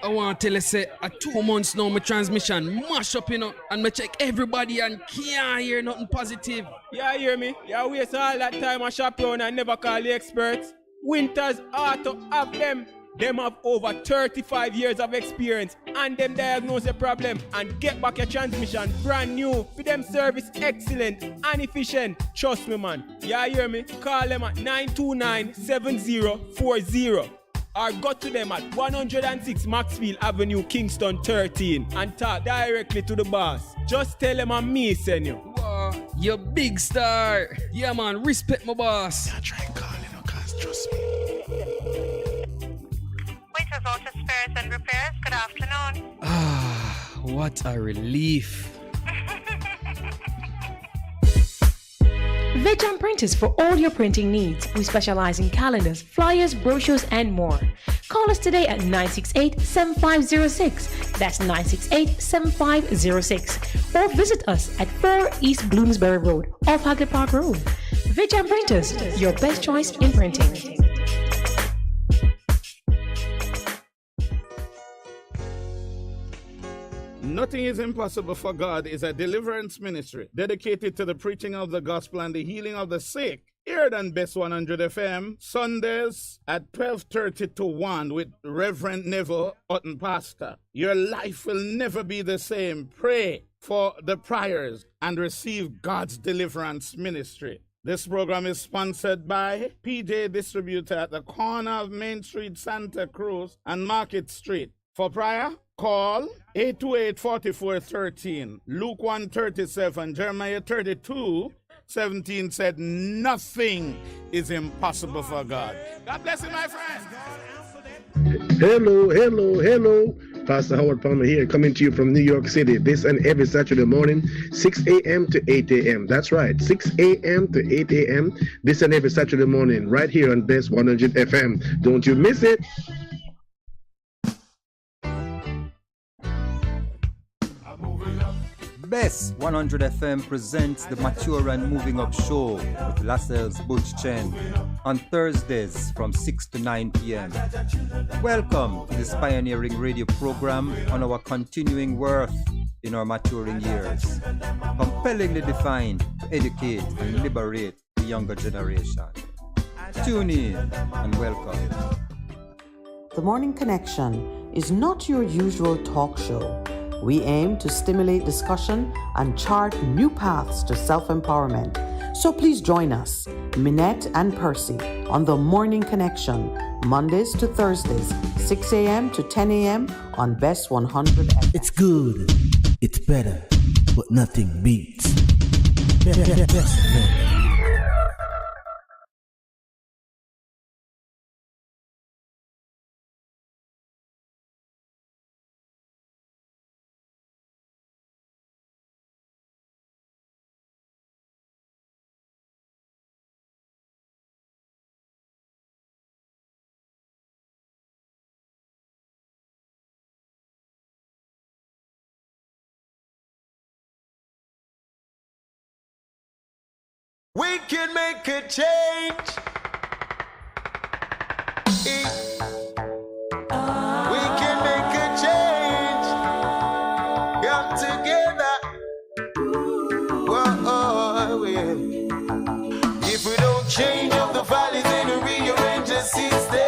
I want to tell you, say, 2 months now, my transmission mash up, and I check everybody and can't hear nothing positive. Yeah, hear me? You waste all that time I shop around and never call the experts. Winters Auto have them. Them have over 35 years of experience and them diagnose the problem and get back your transmission brand new. For them service excellent and efficient. Trust me, man. Yeah, hear me? Call them at 929-7040 or go to them at 106 Maxfield Avenue, Kingston 13 and talk directly to the boss. Just tell them I'm me, send you. Wow, you big star. Yeah, man, respect my boss. Yeah, try calling, cause trust me. Winters Auto Spares and Repairs, good afternoon. Ah, what a relief. Veg & Printers for all your printing needs. We specialize in calendars, flyers, brochures, and more. Call us today at 968-7506. That's 968-7506. Or visit us at 4 East Bloomsbury Road, off Hagley Park Road. Veg & Printers, your best choice in printing. Nothing is Impossible for God is a deliverance ministry dedicated to the preaching of the gospel and the healing of the sick. Heard on Bess100 FM, Sundays at 12:30 to 1 with Reverend Neville Otten Pastor. Your life will never be the same. Pray for the prayers and receive God's deliverance ministry. This program is sponsored by PJ Distributor at the corner of Main Street, Santa Cruz and Market Street. For prayer, call 828-4413. Luke 1:37, Jeremiah 32:17 said, nothing is impossible for God. God bless you, my friend. Hello. Pastor Howard Palmer here, coming to you from New York City, this and every Saturday morning, 6 a.m. to 8 a.m. That's right, 6 a.m. to 8 a.m. this and every Saturday morning, right here on Bess100 FM. Don't you miss it. Bess100 FM presents the Mature and Moving Up Show with Lascelles Butch Chen on Thursdays from 6 to 9 p.m. Welcome to this pioneering radio program on our continuing worth in our maturing years, compellingly defined to educate and liberate the younger generation. Tune in and welcome. The Morning Connection is not your usual talk show. We aim to stimulate discussion and chart new paths to self-empowerment. So please join us, Minett and Percy, on The Morning Connection, Mondays to Thursdays, 6 a.m. to 10 a.m. on Bess100 FM. It's good, it's better, but nothing beats. We can make a change. We can make a change. Come together. Whoa, yeah. If we don't change up the valleys and rearrange the system,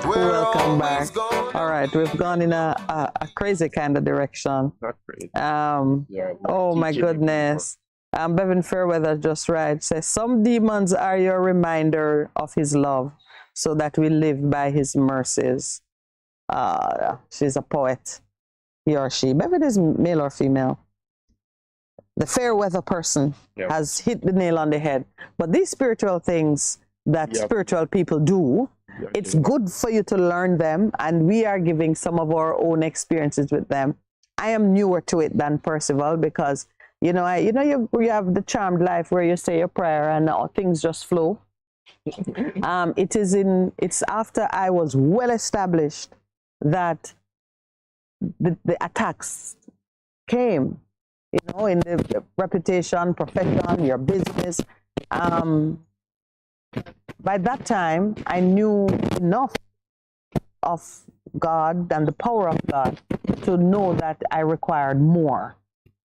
Welcome back. All right, we've gone in a crazy kind of direction. Not crazy. Oh my goodness. Bevan Fairweather just right says, some demons are your reminder of his love so that we live by his mercies. She's a poet, he or she. Bevan is male or female? The Fairweather person has hit the nail on the head. But these spiritual things that spiritual people do, it's good for you to learn them, and we are giving some of our own experiences with them. I am newer to it than Percival because you have the charmed life where you say your prayer and things just flow. It's after I was well established that the attacks came, in the reputation, profession, your business. By that time, I knew enough of God and the power of God to know that I required more.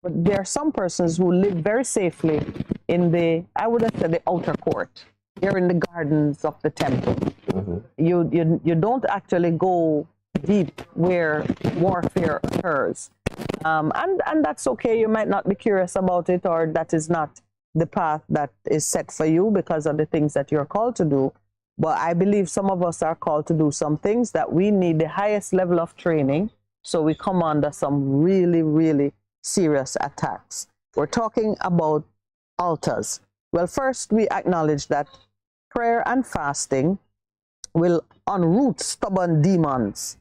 But there are some persons who live very safely in I wouldn't say the outer court. You're in the gardens of the temple. Mm-hmm. You don't actually go deep where warfare occurs. And that's okay. You might not be curious about it, or that is not the path that is set for you because of the things that you're called to do. But I believe some of us are called to do some things that we need the highest level of training, so we come under some really, really serious attacks. We're talking about altars. Well, first we acknowledge that prayer and fasting will unroot stubborn demons.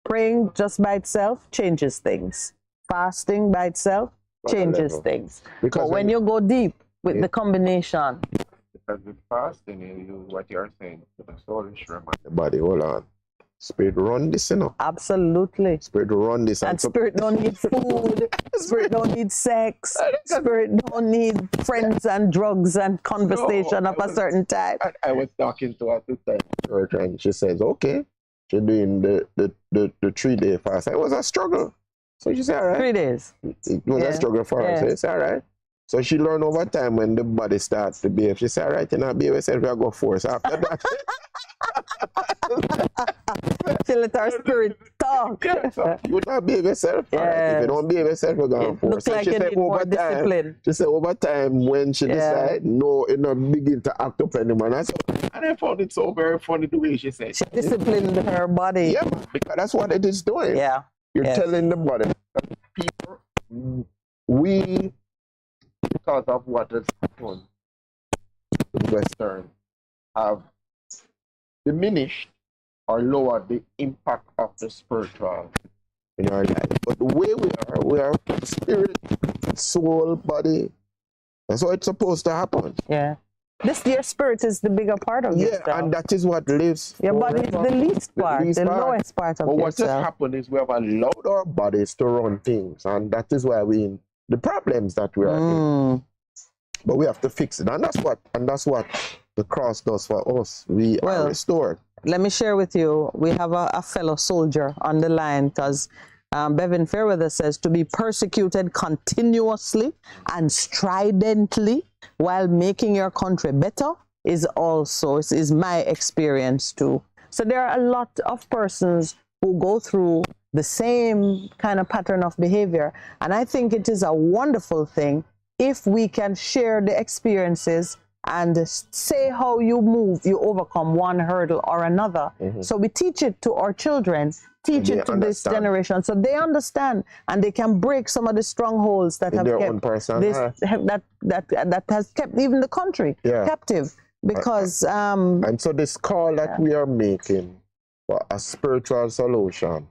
Praying just by itself changes things. Fasting by itself changes things. But when you go deep with the combination. Because with fasting, what you're saying, the soul is remind the body, hold on. Spirit run this, Absolutely. Spirit run this. And spirit don't need food. Spirit don't need sex. Spirit don't need friends and drugs and conversation of a certain type. I was talking to her today, and she says, okay, she's doing the 3-day fast. It was a struggle. So she said, all right. 3 days. It was a struggle for her. So it's all right. So she learned over time when the body starts to behave. She said, all right, behave herself, we'll go force after that. She let her spirit talk. You not behave yourself. Yes. Right. If you don't behave yourself, you're going to force. So like she said over time, when she decided, no, it not begin to act up anymore. And I found it so very funny the way she said. She disciplined her body. Yeah, because that's what it is doing. Yeah. You're telling the body. People, we, because of what has happened in Western, have diminished or lowered the impact of the spiritual in our life. But the way we are spirit, soul, body. That's how it's supposed to happen. Yeah. Your spirit is the bigger part of yourself. Yeah, and that is what lives. Your body is the least part, the lowest part of yourself. But what has happened is we have allowed our bodies to run things, and that is why we're in the problems that we are in. But we have to fix it, and that's what the cross does for us. We are restored. let me share with you, we have a fellow soldier on the line, because Bevan Fairweather says to be persecuted continuously and stridently while making your country better is my experience too. So there are a lot of persons who go through the same kind of pattern of behavior. And I think it is a wonderful thing if we can share the experiences and say how you overcome one hurdle or another. So we teach it to our children, teach it to this generation, so they understand and they can break some of the strongholds that have kept that has kept even the country captive. Because and so this call that we are making for a spiritual solution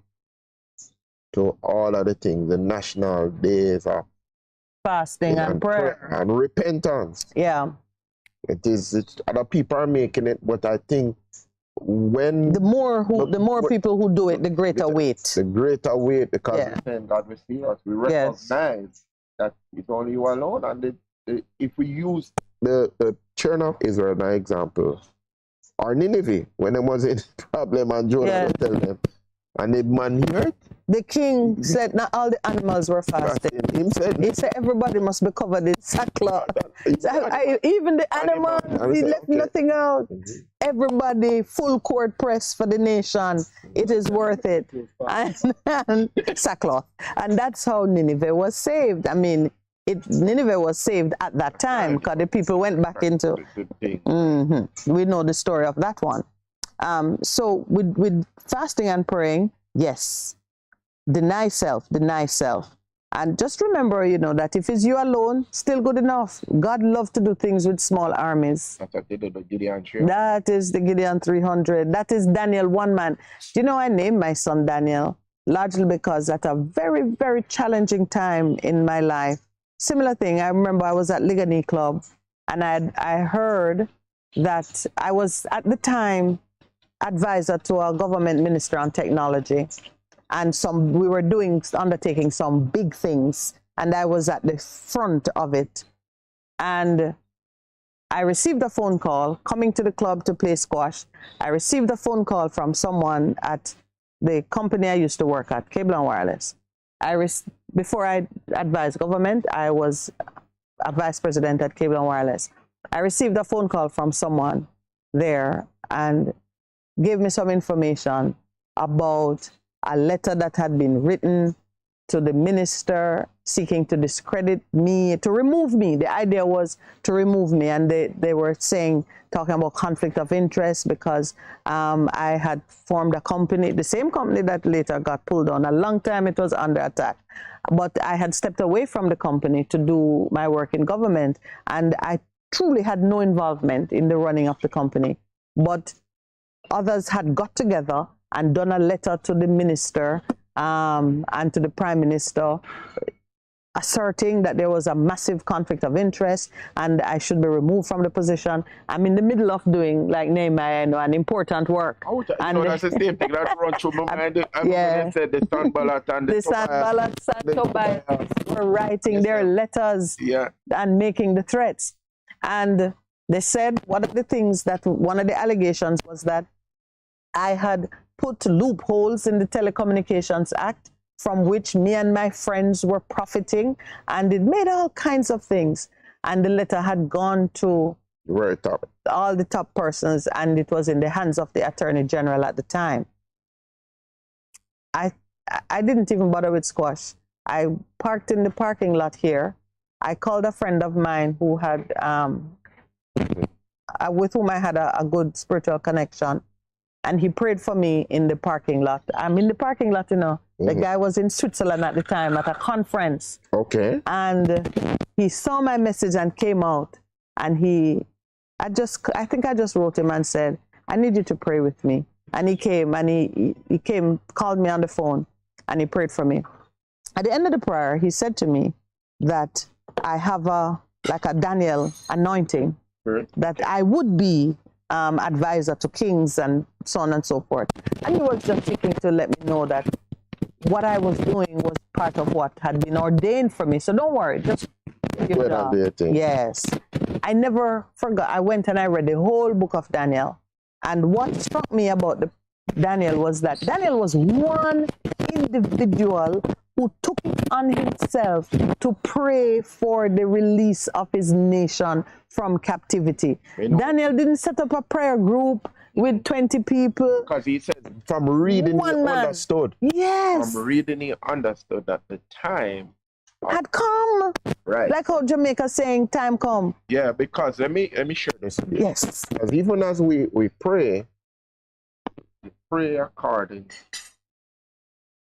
to all of the things, the national days of fasting and prayer and repentance. Yeah. Other people are making it, but I think when the more people who do it, the greater weight. The greater weight, because God will see us. We recognize that it's only you alone, and if we use the children of Israel as an example, or Nineveh, when they was in problem and Jonah would tell them, and the man heard. The king said not all the animals were fasting. He said everybody must be covered in sackcloth. Even the animals, he left nothing out. Everybody full court press for the nation. It is worth it. And sackcloth. And that's how Nineveh was saved. I mean, Nineveh was saved at that time because the people went back into. We know the story of that one. So with fasting and praying, yes, deny self. And just remember, that if it's you alone, still good enough. God loves to do things with small armies. That's what they did with Gideon 300. That is the Gideon 300. That is Daniel, one man. I named my son Daniel largely because at a very, very challenging time in my life, similar thing, I remember I was at Ligani Club and I heard that I was at the time advisor to a government minister on technology, and we were undertaking some big things, and I was at the front of it. And I received a phone call coming to the club to play squash. I received a phone call from someone at the company I used to work at, Cable and Wireless. Before I advised government, I was a vice president at Cable and Wireless. I received a phone call from someone there and gave me some information about a letter that had been written to the minister seeking to discredit me, to remove me. The idea was to remove me, and they were talking about conflict of interest because I had formed a company, the same company that later got pulled on. A long time it was under attack. But I had stepped away from the company to do my work in government, and I truly had no involvement in the running of the company. But others had got together and done a letter to the minister and to the prime minister asserting that there was a massive conflict of interest and I should be removed from the position. I'm in the middle of doing, like Nehemiah, an important work. That's the same thing that run through my mind. I said the Sanballat and the Sanballat and Tobias were writing their letters and making the threats. And they said one of the allegations was that I had put loopholes in the Telecommunications Act from which me and my friends were profiting, and it made all kinds of things. And the letter had gone to all the top persons, and it was in the hands of the Attorney General at the time. I didn't even bother with squash. I parked in the parking lot here. I called a friend of mine who had, with whom I had a good spiritual connection. And he prayed for me in the parking lot. I'm in the parking lot, The guy was in Switzerland at the time at a conference. Okay. And he saw my message and came out. And I think I just wrote him and said, I need you to pray with me. And he came and he called me on the phone and he prayed for me. At the end of the prayer, he said to me that I have a Daniel anointing, that I would be advisor to kings and so on and so forth. And he was just seeking to let me know that what I was doing was part of what had been ordained for me. So don't worry, just yes. I never forgot. I went and I read the whole book of Daniel, And what struck me about Daniel was that Daniel was one individual who took it on himself to pray for the release of his nation from captivity. Daniel didn't set up a prayer group with 20 people. Because he said, from reading, he understood. Yes. From reading, he understood that the time had come. Right. Like how Jamaica saying, time come. Yeah, because let me share this with you. Yes. Because even as we pray, we pray according to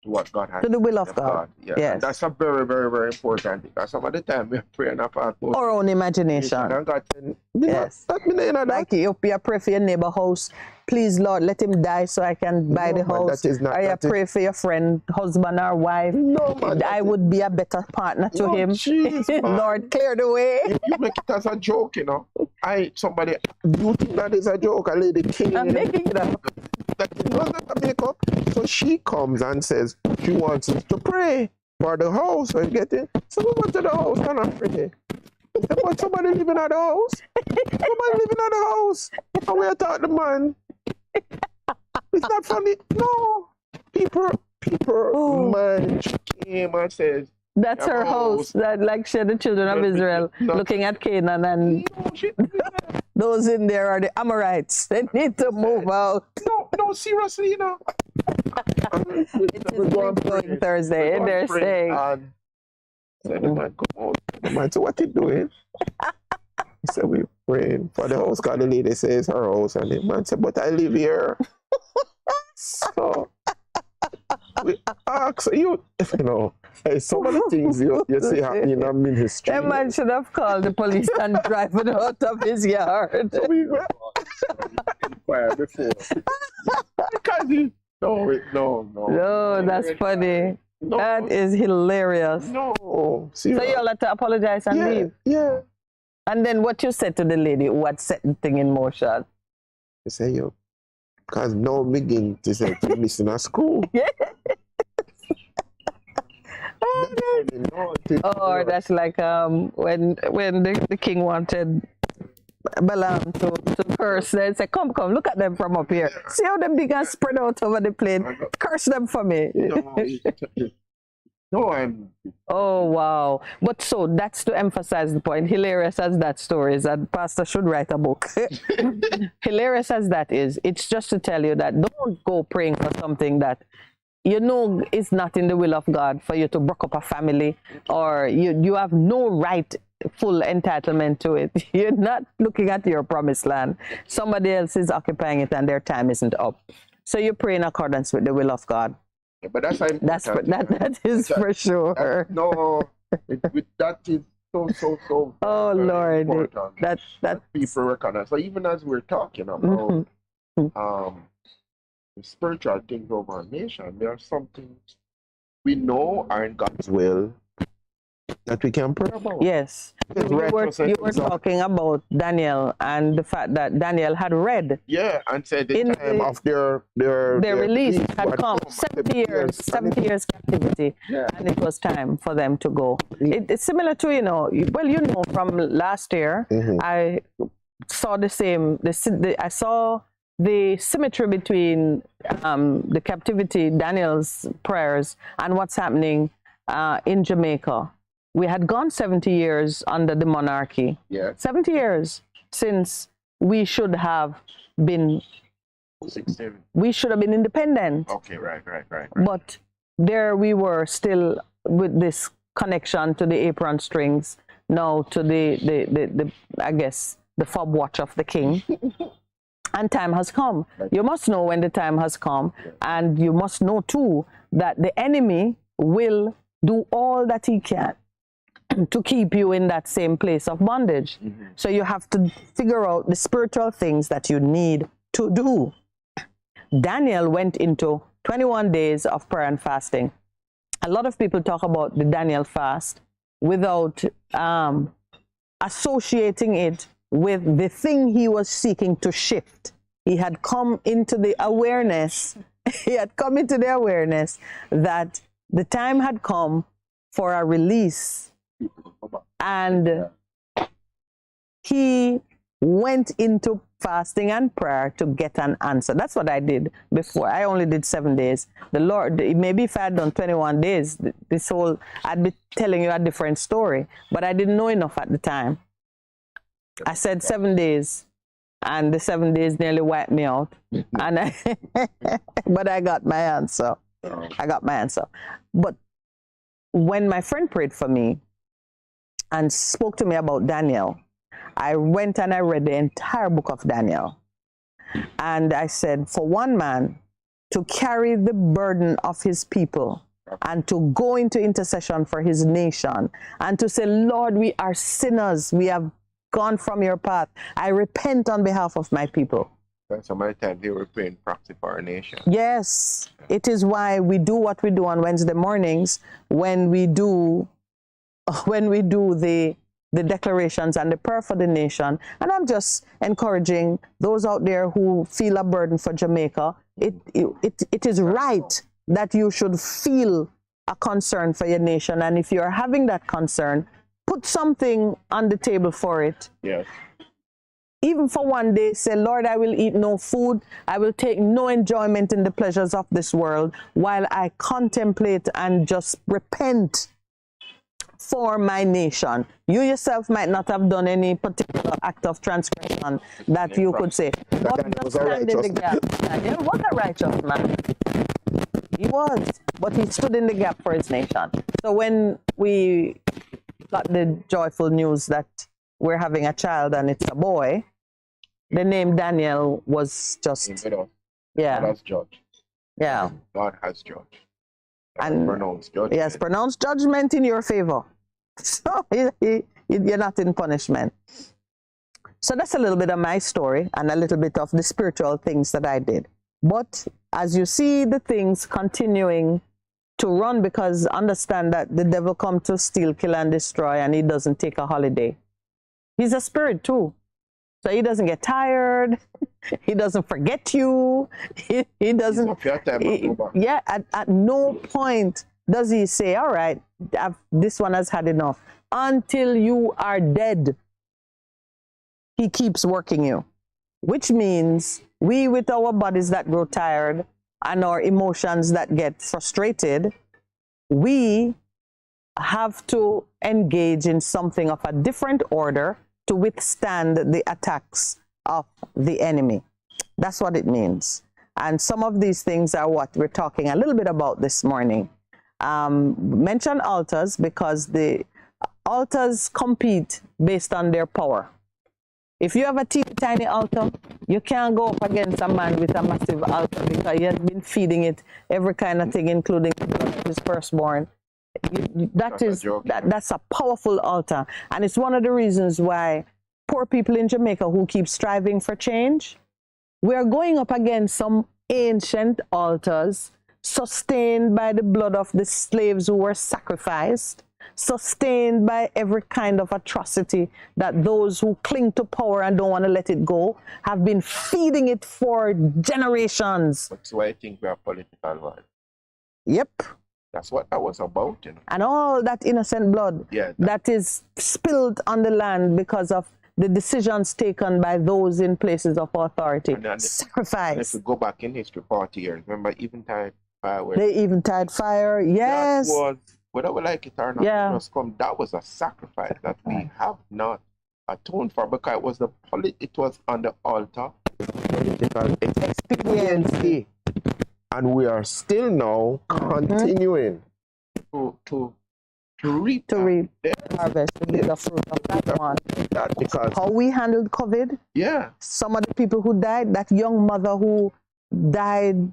what God has. To the will of God. Yeah. Yes. And that's a very, very, very important thing. Because some of the time we pray and about our own imagination. And God said, yes. Like you pray for your neighbor house. Please, Lord, let him die so I can buy the house. Or you pray for your friend, husband or wife. No, man, I would be a better partner to him. Geez, Lord, clear the way. You make it as a joke, you know. You think that is a joke, a lady king. I'm making it up. That was not a makeup. So she comes and says she wants us to pray for the house and get it. So we went to the house and I pray. But somebody living at the house. Somebody living at the house. And we thought the man. It's not funny. No. People, man, she came and says, that's her house. That like she the children of Israel looking at Canaan and those in there are the Amorites. They need to move out. No, seriously, you know. It's going Thursday and they're saying. Said, man, come on. Man, so what you doing? He said, we praying for the house. Because the lady says her house. And the man said, but I live here. So we ask you know, hey, some of the things you see happening in a ministry. That man should have called the police and driven out of his yard. So we inquire before. Because no, that's funny. No. That is hilarious. No. So you all had to apologize and leave? Yeah. And then what you said to the lady who had set the thing in motion? I say, yo, because now begin to say to listen at school. Yeah. Or that's like when the king wanted Balaam to curse them, say, come, look at them from up here. See how them big and spread out over the plane. Curse them for me. Oh, wow. But so that's to emphasize the point. Hilarious as that story is, that pastor should write a book. Hilarious as that is, it's just to tell you that don't go praying for something that you know is not in the will of God for you to break up a family, or you have no right, full entitlement to it. You're not looking at your promised land. Somebody else is occupying it and their time isn't up. So you pray in accordance with the will of God. Yeah, but that is for sure. That is so. Oh Lord, that people recognize. So even as we're talking about the spiritual things over our nation, there are some things we know are in God's will that we can pray about. Yes. You were talking about Daniel and the fact that Daniel had read. Yeah, and said the time of their release had come. 70 years captivity. Yeah. And it was time for them to go. It's similar to, from last year, I saw the same, I saw the symmetry between the captivity, Daniel's prayers, and what's happening in Jamaica. We had gone 70 years under the monarchy. Yeah. 70 years since we should have been 16. We should have been independent. Okay, right. But there we were still with this connection to the apron strings, now to the I guess the fob watch of the king. And time has come. You must know when the time has come, and you must know too that the enemy will do all that he can to keep you in that same place of bondage. So you have to figure out the spiritual things that you need to do. Daniel went into 21 days of prayer and fasting. A lot of people talk about the Daniel fast without associating it with the thing he was seeking to shift. He had come into the awareness, that the time had come for a release. And he went into fasting and prayer to get an answer. That's what I did before. I only did 7 days. The Lord, maybe if I had done 21 days, this whole, I'd be telling you a different story. But I didn't know enough at the time. I said 7 days, and the 7 days nearly wiped me out. And but I got my answer. I got my answer. But when my friend prayed for me and spoke to me about Daniel, I went and I read the entire book of Daniel. And I said, for one man to carry the burden of his people and to go into intercession for his nation and to say, Lord, we are sinners. We have gone from your path. I repent on behalf of my people. Some of the time they were praying proxy for our nation. Yes, it is why we do what we do on Wednesday mornings when we do the declarations and the prayer for the nation. And I'm just encouraging those out there who feel a burden for Jamaica. It is right that you should feel a concern for your nation. And if you're having that concern, put something on the table for it. Yes. Even for one day, say, Lord, I will eat no food. I will take no enjoyment in the pleasures of this world while I contemplate and just repent for my nation. You yourself might not have done any particular act of transgression that you could say. But just stand in the gap. Daniel was a righteous man. He was. But he stood in the gap for his nation. So when we got the joyful news that we're having a child and it's a boy, the name Daniel was just, yeah. God has judged. Yeah. God has judged. And pronounced judgment. Yes, pronounced judgment in your favor. So you're not in punishment. So that's a little bit of my story and a little bit of the spiritual things that I did. But as you see the things continuing to run, because understand that the devil come to steal, kill, and destroy, and he doesn't take a holiday. He's a spirit too. So he doesn't get tired. He doesn't forget you. He doesn't. At no point does he say, all right, this one has had enough. Until you are dead, he keeps working you. Which means we, with our bodies that grow tired and our emotions that get frustrated, we have to engage in something of a different order to withstand the attacks of the enemy. That's what it means. And some of these things are what we're talking a little bit about this morning. Mention altars because the altars compete based on their power. If you have a teeny tiny altar, you can't go up against a man with a massive altar because he has been feeding it every kind of thing, including his firstborn. That's a powerful altar, and it's one of the reasons why poor people in Jamaica who keep striving for change, we are going up against some ancient altars sustained by the blood of the slaves who were sacrificed, sustained by every kind of atrocity that those who cling to power and don't want to let it go have been feeding it for generations. That's why I think we are political wise. Yep. That's what that was about, you know. And all that innocent blood that is spilled on the land because of the decisions taken by those in places of authority. Sacrifice. And if we go back in history 40 years, remember Eventide fire? The Eventide fire, yes. That was, whether we like it or not, yeah. That was a sacrifice that we have not atoned for because it was on the altar. Political expediency. And we are still now continuing to reap the harvest, the fruit of that one. Because how we handled COVID. Yeah. Some of the people who died, that young mother who died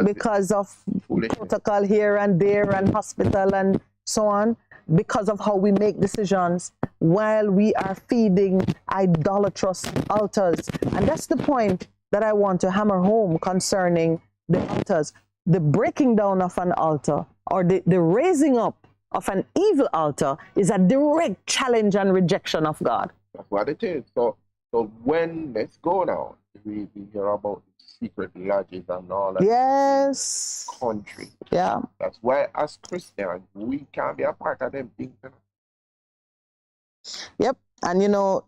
because of protocol here and there and hospital and so on, because of how we make decisions while we are feeding idolatrous altars. And that's the point that I want to hammer home concerning the altars. The breaking down of an altar or the raising up of an evil altar is a direct challenge and rejection of God. That's what it is. So when, let's go now, we hear about secret lodges and all that. Yes. Country. Yeah. That's why as Christians, we can't be a part of them things. Yep. And you know,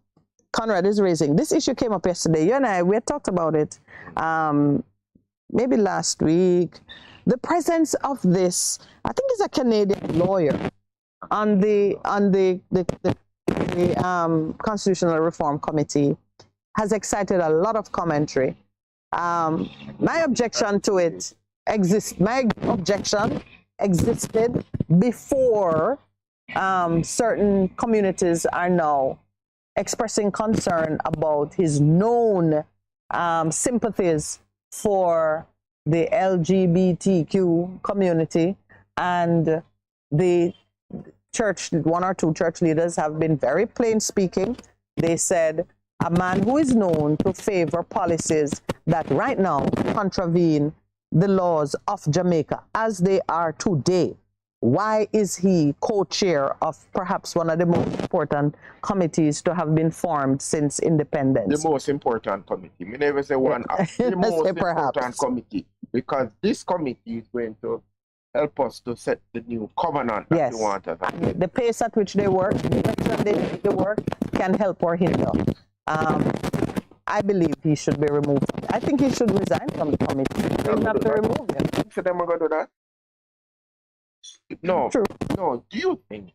Conrad is raising. This issue came up yesterday. You and I, we had talked about it maybe last week. The presence of this, I think it's a Canadian lawyer on the Constitutional Reform Committee has excited a lot of commentary. My objection to it existed before certain communities are now expressing concern about his known sympathies for the LGBTQ community, and the church, one or two church leaders have been very plain speaking. They said a man who is known to favor policies that right now contravene the laws of Jamaica as they are today, why is he co-chair of perhaps one of the most important committees to have been formed since independence? The most important committee. We never say one. The most important committee, because this committee is going to help us to set the new covenant that we want. The pace at which they work, the direction they make the work, can help or hinder. I believe he should be removed. I think he should resign from the committee. They have to remove him. So them are going to do that? No. True. No. Do you think?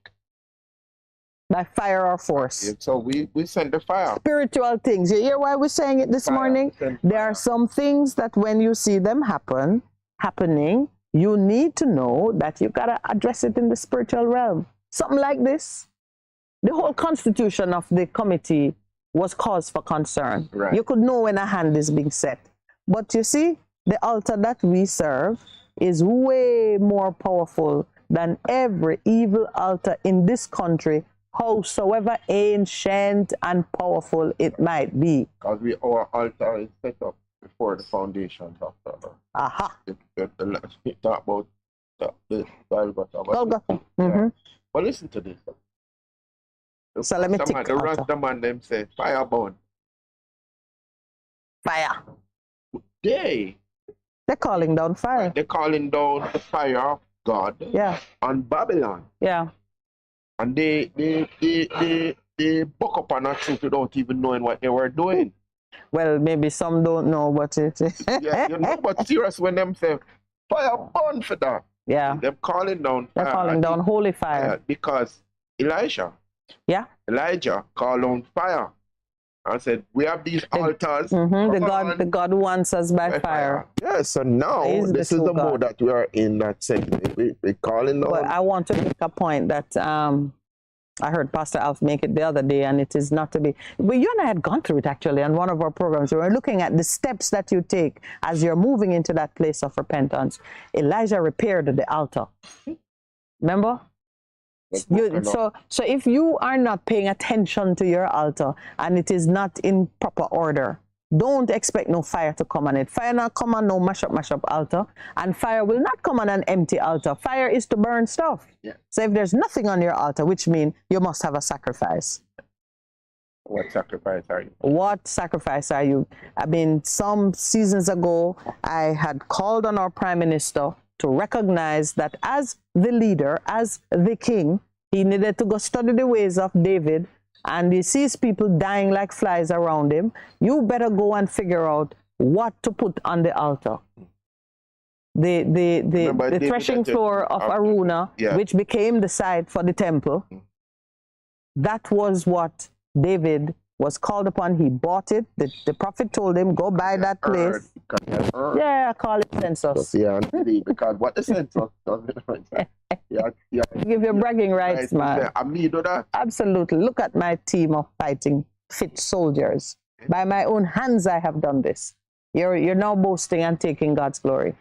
By fire or force. So we send the fire. Spiritual things. You hear why we're saying it this morning? There are some things that when you see them happening, you need to know that you got to address it in the spiritual realm. Something like this. The whole constitution of the committee was cause for concern. Right. You could know when a hand is being set. But you see, the altar that we serve is way more powerful than every evil altar in this country, howsoever ancient and powerful it might be. Because our altar is set up before the foundations of the earth. Aha. We talk about the Golgotha. Golgotha. Yeah. But listen to this. The Semitic the Rastaman them say fire burn. Fire. They're calling down fire. They're calling down the fire of God on Babylon. Yeah. And they buck up on that truth without even knowing what they were doing. Well, maybe some don't know what it is. Yeah, you know, but serious when them say fire burn for that. Yeah. They're calling down fire. They're calling down holy fire. Because Elijah called on fire and said, we have these altars. The God who answers by fire. Yeah, so now this is the mode that we are in, that segment. We're calling on. Well, I want to make a point that I heard Pastor Alf make it the other day, and it is not to be. But you and I had gone through it actually on one of our programs. We were looking at the steps that you take as you're moving into that place of repentance. Elijah repaired the altar. Remember? So if you are not paying attention to your altar and it is not in proper order, don't expect no fire to come on it. Fire not come on no mash up altar, and fire will not come on an empty altar. Fire is to burn stuff. Yeah. So if there's nothing on your altar, which means you must have a sacrifice. What sacrifice are you? What sacrifice are you? I mean, some seasons ago, I had called on our Prime Minister to recognize that as the leader, as the king, he needed to go study the ways of David, and he sees people dying like flies around him. You better go and figure out what to put on the altar. The threshing floor of Aruna, which became the site for the temple, that was what David was called upon. He bought it. The prophet told him, go buy that place. Yeah, call it census. Yeah, because what the census does, give you bragging rights, man. Me do that. Absolutely. Look at my team of fighting fit soldiers. By my own hands, I have done this. You're now boasting and taking God's glory,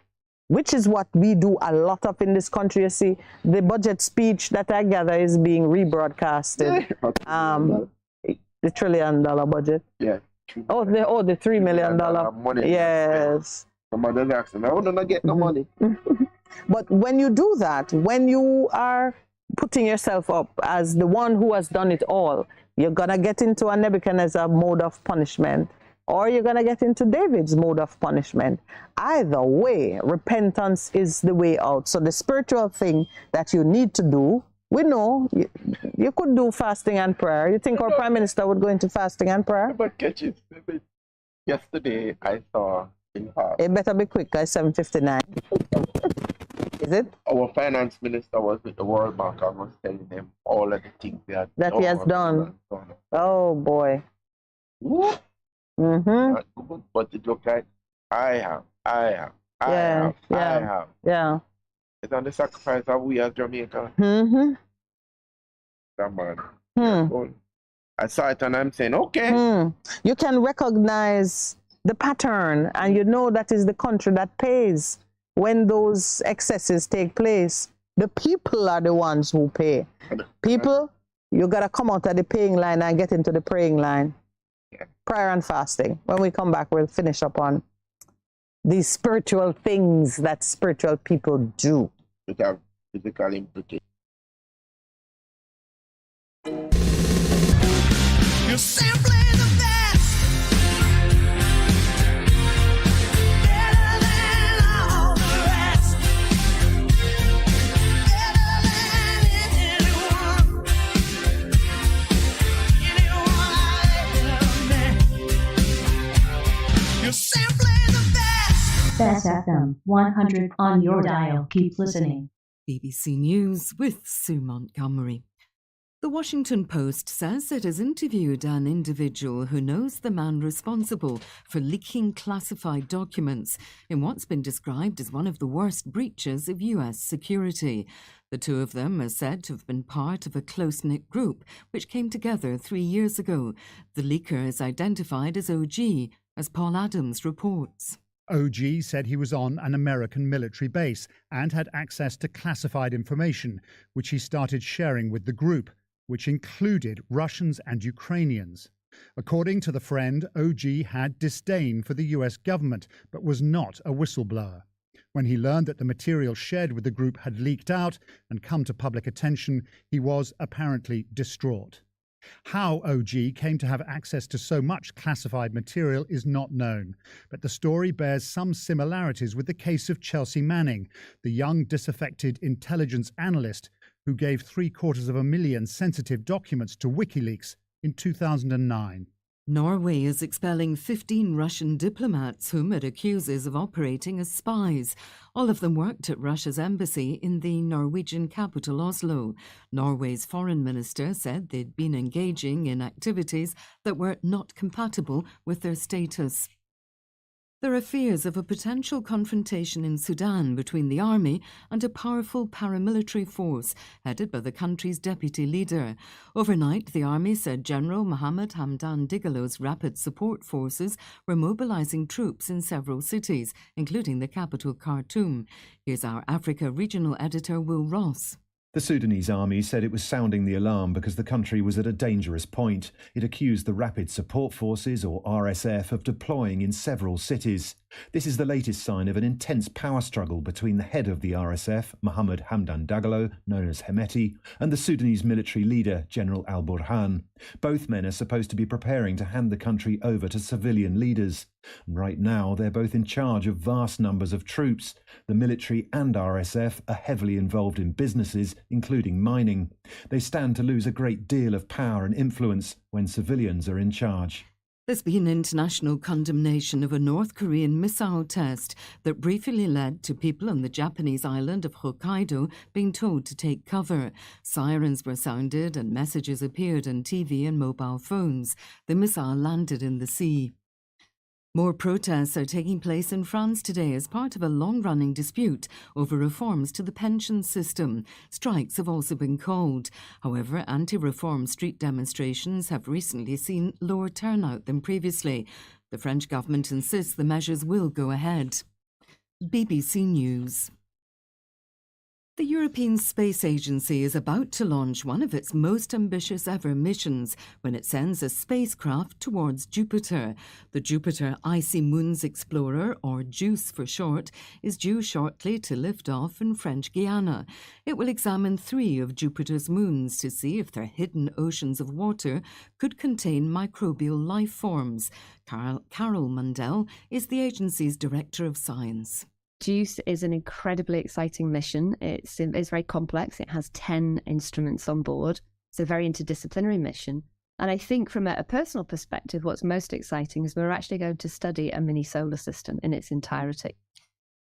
which is what we do a lot of in this country. You see, the budget speech that I gather is being rebroadcasted. The $1 trillion budget. Yeah. The $3 million money. Yes. Somebody asks me, I want to get the money. But when you do that, when you are putting yourself up as the one who has done it all, you're gonna get into a Nebuchadnezzar mode of punishment, or you're gonna get into David's mode of punishment. Either way, repentance is the way out. So the spiritual thing that you need to do, We know you could do fasting and prayer. You think our Prime Minister would go into fasting and prayer? But catch it. Yesterday I saw in part. It better be quick, guys. 7:59. Is it? Our finance minister was with the World Bank and was telling them all of the things that he has done. Oh boy. Mm-hmm. But it looked like I have. Yeah. It's on the sacrifice of we as Jamaica. Mm-hmm. That man. I saw it and I'm saying, okay. You can recognize the pattern and you know that is the country that pays when those excesses take place. The people are the ones who pay. People, you got to come out of the paying line and get into the praying line. Prayer and fasting. When we come back, we'll finish up on these spiritual things that spiritual people do. It have physical implications. You're simply the best. Better than all the rest. Better than anyone. Anyone I ever met. You're simply the best. Bess FM 100 on your dial. Keep listening. BBC News with Sue Montgomery. The Washington Post says it has interviewed an individual who knows the man responsible for leaking classified documents in what's been described as one of the worst breaches of US security. The two of them are said to have been part of a close-knit group which came together 3 years ago. The leaker is identified as OG, as Paul Adams reports. OG said he was on an American military base and had access to classified information, which he started sharing with the group, which included Russians and Ukrainians. According to the friend, OG had disdain for the US government, but was not a whistleblower. When he learned that the material shared with the group had leaked out and come to public attention, he was apparently distraught. How OG came to have access to so much classified material is not known, but the story bears some similarities with the case of Chelsea Manning, the young disaffected intelligence analyst who gave 750,000 sensitive documents to WikiLeaks in 2009. Norway is expelling 15 Russian diplomats whom it accuses of operating as spies. All of them worked at Russia's embassy in the Norwegian capital Oslo. Norway's foreign minister said they'd been engaging in activities that were not compatible with their status. There are fears of a potential confrontation in Sudan between the army and a powerful paramilitary force headed by the country's deputy leader. Overnight, the army said General Mohammed Hamdan Dagalo's rapid support forces were mobilizing troops in several cities, including the capital Khartoum. Here's our Africa regional editor, Will Ross. The Sudanese army said it was sounding the alarm because the country was at a dangerous point. It accused the Rapid Support Forces, or RSF, of deploying in several cities. This is the latest sign of an intense power struggle between the head of the RSF, Mohammed Hamdan Dagalo, known as Hemeti, and the Sudanese military leader, General al-Burhan. Both men are supposed to be preparing to hand the country over to civilian leaders. Right now, they're both in charge of vast numbers of troops. The military and RSF are heavily involved in businesses, including mining. They stand to lose a great deal of power and influence when civilians are in charge. There's been international condemnation of a North Korean missile test that briefly led to people on the Japanese island of Hokkaido being told to take cover. Sirens were sounded and messages appeared on TV and mobile phones. The missile landed in the sea. More protests are taking place in France today as part of a long-running dispute over reforms to the pension system. Strikes have also been called. However, anti-reform street demonstrations have recently seen lower turnout than previously. The French government insists the measures will go ahead. BBC News. The European Space Agency is about to launch one of its most ambitious ever missions when it sends a spacecraft towards Jupiter. The Jupiter Icy Moons Explorer, or JUICE for short, is due shortly to lift off in French Guiana. It will examine 3 of Jupiter's moons to see if their hidden oceans of water could contain microbial life forms. Carol Mundell is the agency's Director of Science. JUICE is an incredibly exciting mission. It's very complex. It has 10 instruments on board. It's a very interdisciplinary mission. And I think from a personal perspective, what's most exciting is we're actually going to study a mini solar system in its entirety.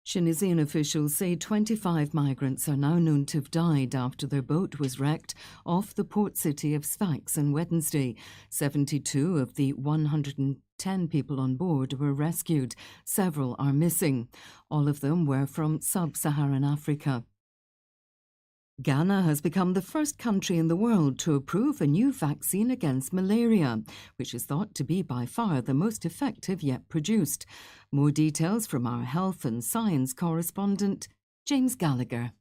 Tunisian officials say 25 migrants are now known to have died after their boat was wrecked off the port city of Sfax on Wednesday. 72 of the 110 people on board were rescued. Several are missing. All of them were from sub-Saharan Africa. Ghana has become the first country in the world to approve a new vaccine against malaria, which is thought to be by far the most effective yet produced. More details from our health and science correspondent, James Gallagher.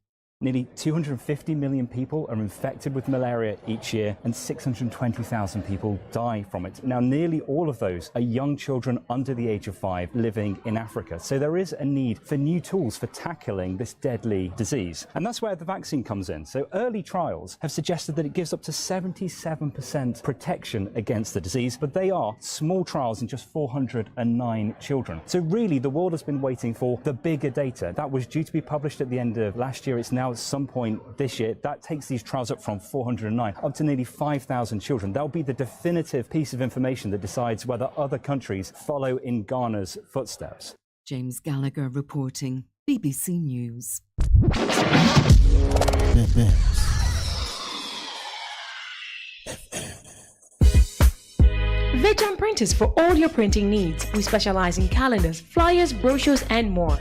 Nearly 250 million people are infected with malaria each year and 620,000 people die from it. Now, nearly all of those are young children under the age of 5 living in Africa. So there is a need for new tools for tackling this deadly disease. And that's where the vaccine comes in. So early trials have suggested that it gives up to 77% protection against the disease, but they are small trials in just 409 children. So really, the world has been waiting for the bigger data. That was due to be published at the end of last year. It's now at some point this year. That takes these trials up from 409 up to nearly 5,000 children. That'll be the definitive piece of information that decides whether other countries follow in Ghana's footsteps. James Gallagher reporting, BBC News. Vejan Printers for all your printing needs. We specialize in calendars, flyers, brochures, and more.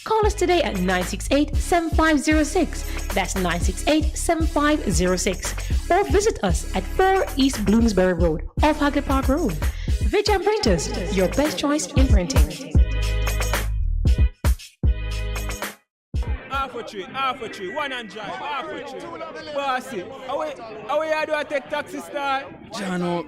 Call us today at 968-7506. That's 968-7506. Or visit us at 4 East Bloomsbury Road, off Hagley Park Road. Vejan Printers, your best choice in printing. Half a tree, one and drive, half a tree. Bossy, how you do I take taxi star? Jano,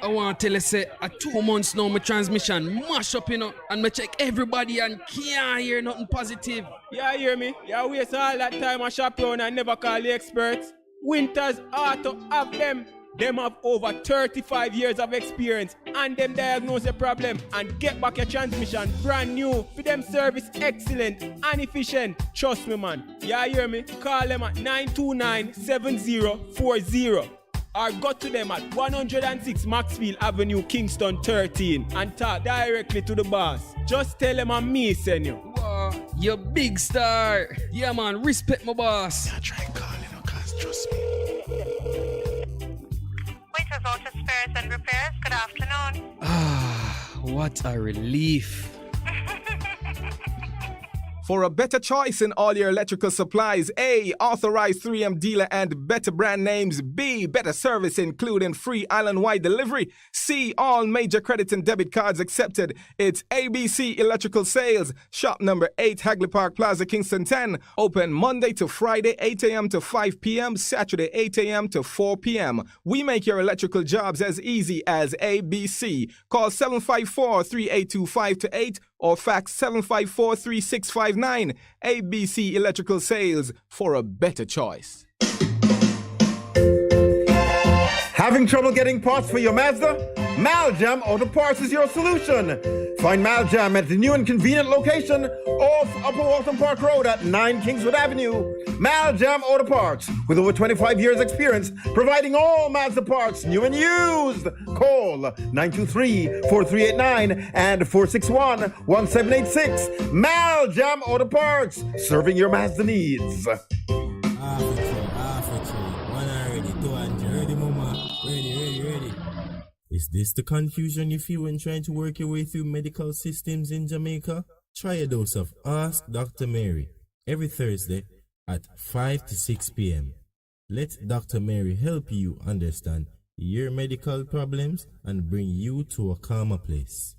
I want to tell you, say, 2 months now, my transmission mash up, and I check everybody and can't hear nothing positive. Yeah, hear me? You waste all that time I shop around and never call the experts. Winters Auto have them. Them have over 35 years of experience and them diagnose a problem and get back your transmission brand new. For them service excellent and efficient. Trust me, man. You hear me? Call them at 929-7040 or go to them at 106 Maxfield Avenue, Kingston 13 and talk directly to the boss. Just tell them I'm me, senior. Wow, you big star. Yeah, man, respect my boss. Yeah, try calling her, cause trust me. Waiters Auto Spares and Repairs, good afternoon. What a relief. For a better choice in all your electrical supplies, A, authorized 3M dealer and better brand names. B, better service including free island-wide delivery. C, all major credit and debit cards accepted. It's ABC Electrical Sales. Shop number 8, Hagley Park Plaza, Kingston 10. Open Monday to Friday, 8 a.m. to 5 p.m. Saturday, 8 a.m. to 4 p.m. We make your electrical jobs as easy as ABC. Call 754-3825-8 or fax 754-3659. ABC Electrical Sales, for a better choice. Having trouble getting parts for your Mazda? Maljam Auto Parts is your solution. Find Maljam at the new and convenient location off Upper Walton Park Road at 9 Kingswood Avenue. Maljam Auto Parts, with over 25 years experience, providing all Mazda parts, new and used. Call 923-4389 and 461-1786. Maljam Auto Parts, serving your Mazda needs. Ready. Is this the confusion you feel when trying to work your way through medical systems in Jamaica? Try a dose of Ask Dr. Mary every Thursday at 5 to 6 p.m. Let Dr. Mary help you understand your medical problems and bring you to a calmer place.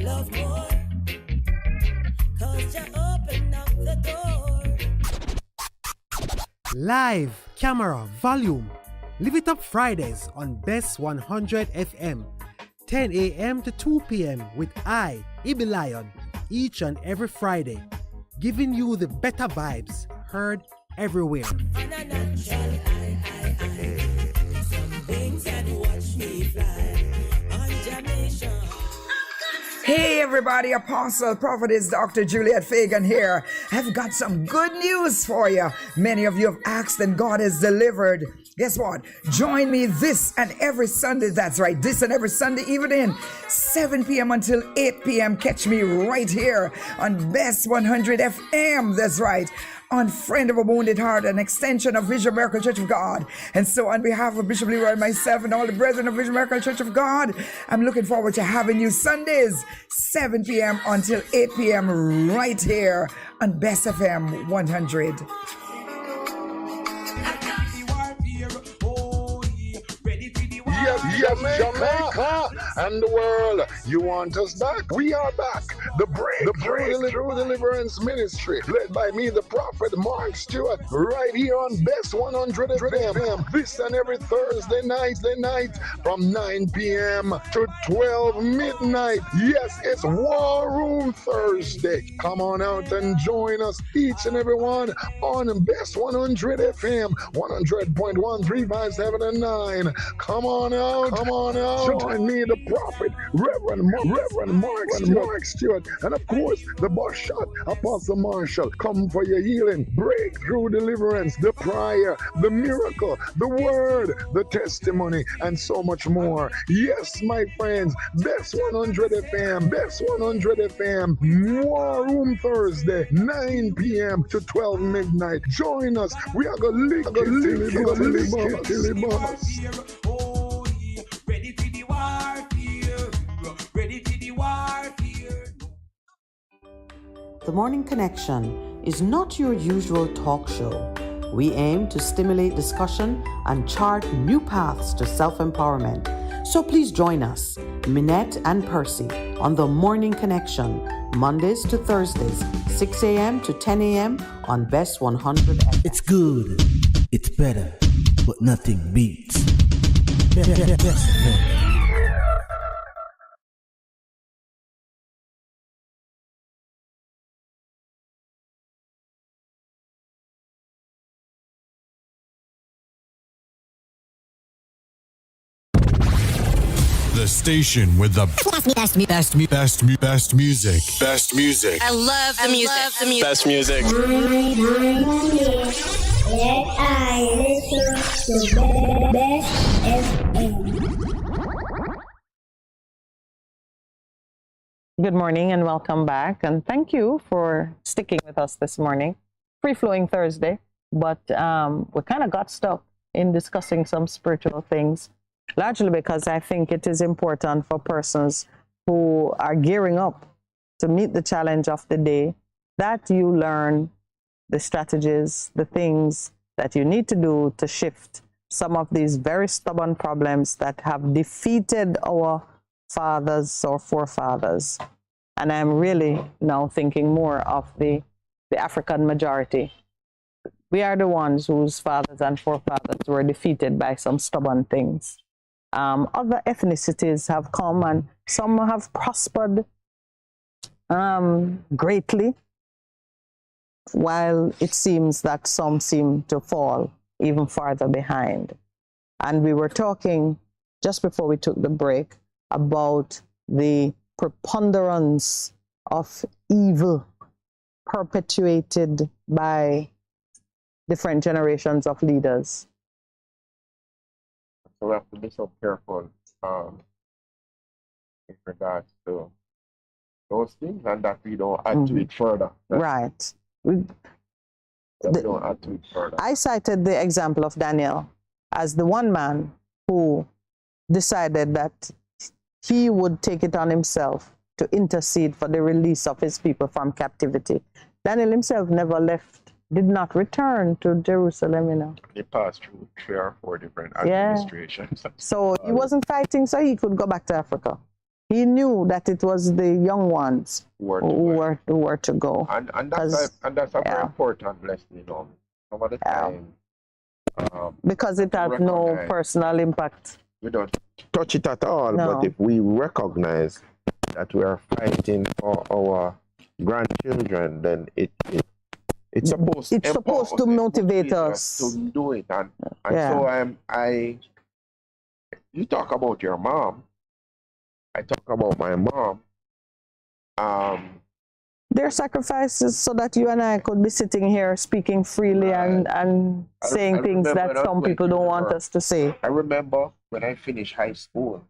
Love more, 'cause you open up the door. Live, camera, volume. Live it up Fridays on Bess100 FM. 10 a.m. to 2 p.m. with I, Ibi Lion, each and every Friday, giving you the better vibes heard everywhere. Some wings and watch me fly on Jamaica. Hey everybody, Apostle Prophetess Dr. Juliet Fagan here. I've got some good news for you. Many of you have asked and God has delivered. Guess what? Join me this and every Sunday. That's right, this and every Sunday evening, 7 p.m. until 8 p.m. Catch me right here on Bess100 FM. That's right. On Friend of a Wounded Heart, an extension of Vision Miracle Church of God. And so on behalf of Bishop Leroy, myself, and all the brethren of Vision Miracle Church of God, I'm looking forward to having you Sundays, 7 p.m. until 8 p.m. right here on Bess FM 100. Yes, Jamaica and the world. You want us back? We are back. The Breakthrough Deliverance Ministry, led by me, the prophet Mark Stewart, right here on Bess100 FM. This and every Thursday night from 9 p.m. to 12 midnight. Yes, it's War Room Thursday. Come on out and join us, each and every one, on Bess100 FM, 100.1, 3, 5, 7, and 9. Come on out. Join me, the prophet, Reverend Mark Stewart, and of course, the boss shot, Apostle Marshall. Come for your healing, breakthrough, deliverance, the prayer, the miracle, the word, the testimony, and so much more. Yes, my friends, Bess100 FM, War Room Thursday, 9 p.m. to 12 midnight. Join us. We are going to lick it. The Morning Connection is not your usual talk show. We aim to stimulate discussion and chart new paths to self-empowerment. So please join us, Minett and Percy, on The Morning Connection, Mondays to Thursdays, 6 a.m. to 10 a.m. on Bess100. It's good, it's better, but nothing beats Bess FM. The station with the best music. Best music. I love the music. Best music. Let I listen to Bess FM. Good morning and welcome back. And thank you for sticking with us this morning. Free-flowing Thursday, but we kind of got stuck in discussing some spiritual things. Largely because I think it is important for persons who are gearing up to meet the challenge of the day that you learn the strategies, the things that you need to do to shift some of these very stubborn problems that have defeated our fathers or forefathers. And I'm really now thinking more of the African majority. We are the ones whose fathers and forefathers were defeated by some stubborn things. Other ethnicities have come and some have prospered greatly, while it seems that some seem to fall even farther behind. And we were talking just before we took the break about the preponderance of evil perpetuated by different generations of leaders. So we have to be so careful in regards to those things, and that we don't add to it further. Right. We don't add to it further. I cited the example of Daniel as the one man who decided that he would take it on himself to intercede for the release of his people from captivity. Daniel himself never left. Did not return to Jerusalem, you know. He passed through 3 or 4 different administrations. So he wasn't fighting so he could go back to Africa. He knew that it was the young ones who were to go. And that's a very important lesson, you know. Some of the time. Because it has no personal impact we don't touch it at all. No. But if we recognize that we are fighting for our grandchildren, then it's supposed to motivate us to do it. And Yeah. so you talk about your mom, I talk about my mom. Their sacrifices so that you and I could be sitting here speaking freely and saying things that some people don't want us to say. I remember when I finished high school,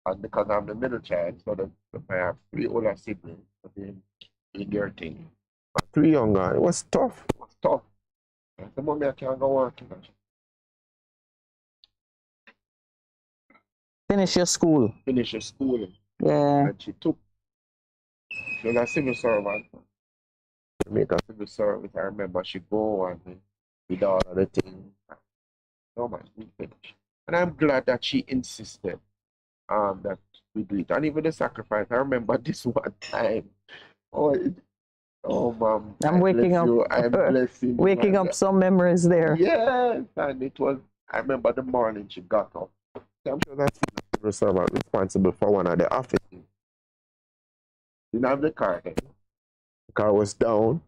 and because I'm the middle child, so I have 3 older siblings, in their thing. But 3 younger, it was tough. It was tough. I said, Mommy, I can't go working. Finish your school. Finish your schooling. Yeah. And she was a civil servant. To make a civil service, I remember she go and did all of the things. So much we finished. And I'm glad that she insisted that we do it. And even the sacrifice, I remember this one time. Oh, Mom. I'm waking up. I'm blessing waking up some memories there. Yes, and it was, I remember the morning she got up. I'm sure that's the civil servant responsible for one of the offices. Didn't have the car then. The car was down,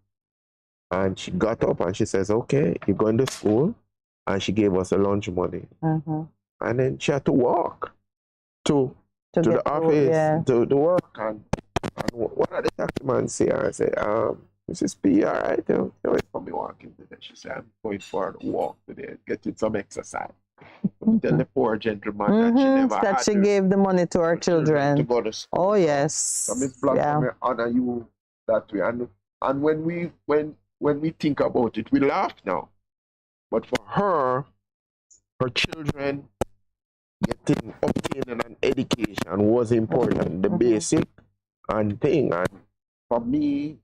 and she got up and she says, okay, you're going to school. And she gave us the lunch money. And then she had to walk to the office, to work. And one of the taxi man say, I said, Mrs. P, all right? You know, it's for me walking today. She said, I'm going for a walk today, getting some exercise. Tell the poor gentleman that she never had she gave the money to her children to go to school. Oh, yes. So Miss Black, I honor you that way. And when we think about it, we laugh now. But for her children obtaining an education was important, the basic and thing. And for me,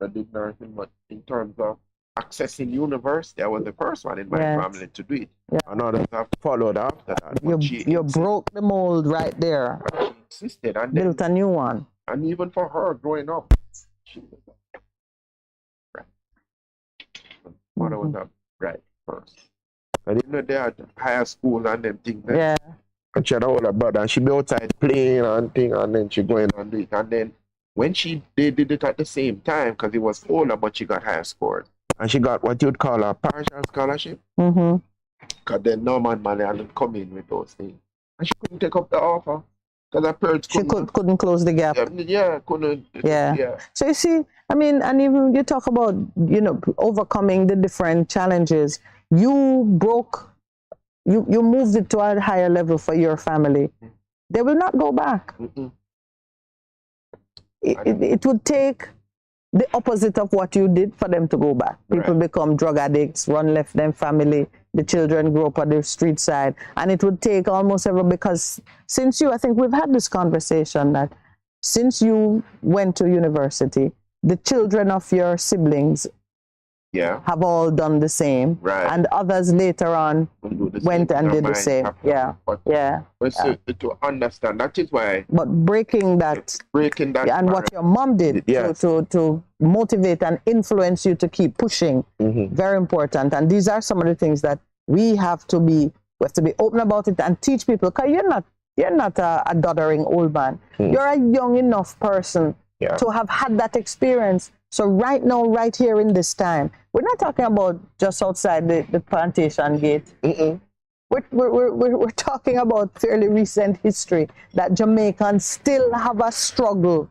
I did nursing, but in terms of accessing university, I was the first one in my family to do it. And others have followed after that. You broke the mold right there. She insisted and built a new one. And even for her growing up, she was right. Mother was a right first. I didn't know they had higher school and them things. Yeah. And she had a older brother, and she be outside playing and thing, and then she going and do it. And then when they did it at the same time, because he was older, but she got higher scores. And she got what you'd call a partial scholarship. Because then Norman Malley hadn't come in with those things. And she couldn't take up the offer. Because her parents couldn't close the gap. Couldn't. Yeah. So you see, I mean, and even you talk about, overcoming the different challenges. You moved it to a higher level for your family. They will not go back. It would take the opposite of what you did for them to go back. People become drug addicts, run left them family, the children grow up on the street side. And it would take almost ever, because I think we've had this conversation that since you went to university, the children of your siblings have all done the same. And others later on went and did the same. But to understand, that is why. But breaking that and what your mom did to motivate and influence you to keep pushing, very important. And these are some of the things that we have to be open about it and teach people. Because you're not a doddering old man. You're a young enough person to have had that experience. So right now, right here in this time, we're not talking about just outside the plantation gate. We're talking about fairly recent history that Jamaicans still have a struggle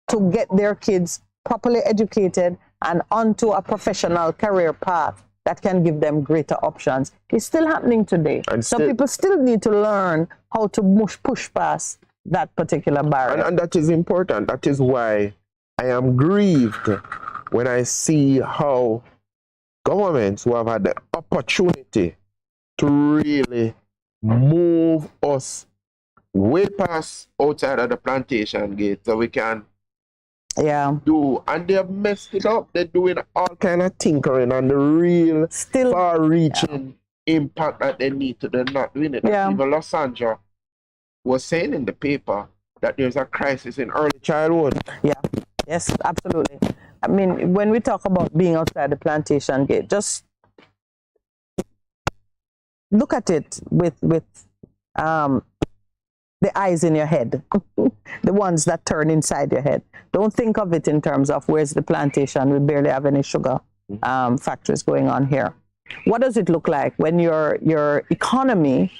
to get their kids properly educated and onto a professional career path that can give them greater options. It's still happening today. And some people still need to learn how to push past that particular barrier. And that is important. That is why I am grieved when I see how governments who have had the opportunity to really move us way past outside of the plantation gate so we can do, and they have messed it up. They're doing all kind of tinkering and the real far-reaching impact that they need to. They're not doing it. Even Losandra was saying in the paper that there's a crisis in early childhood. Yes, absolutely. I mean, when we talk about being outside the plantation gate, just look at it with the eyes in your head, the ones that turn inside your head. Don't think of it in terms of where's the plantation. We barely have any sugar factories going on here. What does it look like when your economy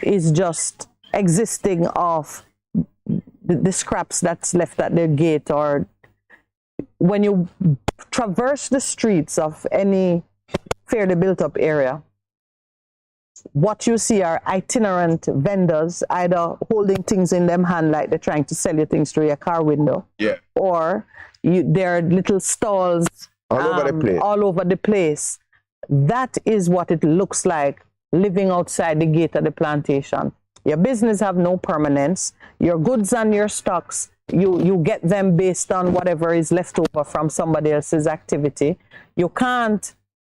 is just existing off the scraps that's left at their gate, or when you traverse the streets of any fairly built up area, what you see are itinerant vendors, either holding things in them hand like they're trying to sell you things through your car window, or there are little stalls all over the place. That is what it looks like living outside the gate of the plantation. Your business have no permanence. Your goods and your stocks, you get them based on whatever is left over from somebody else's activity. You can't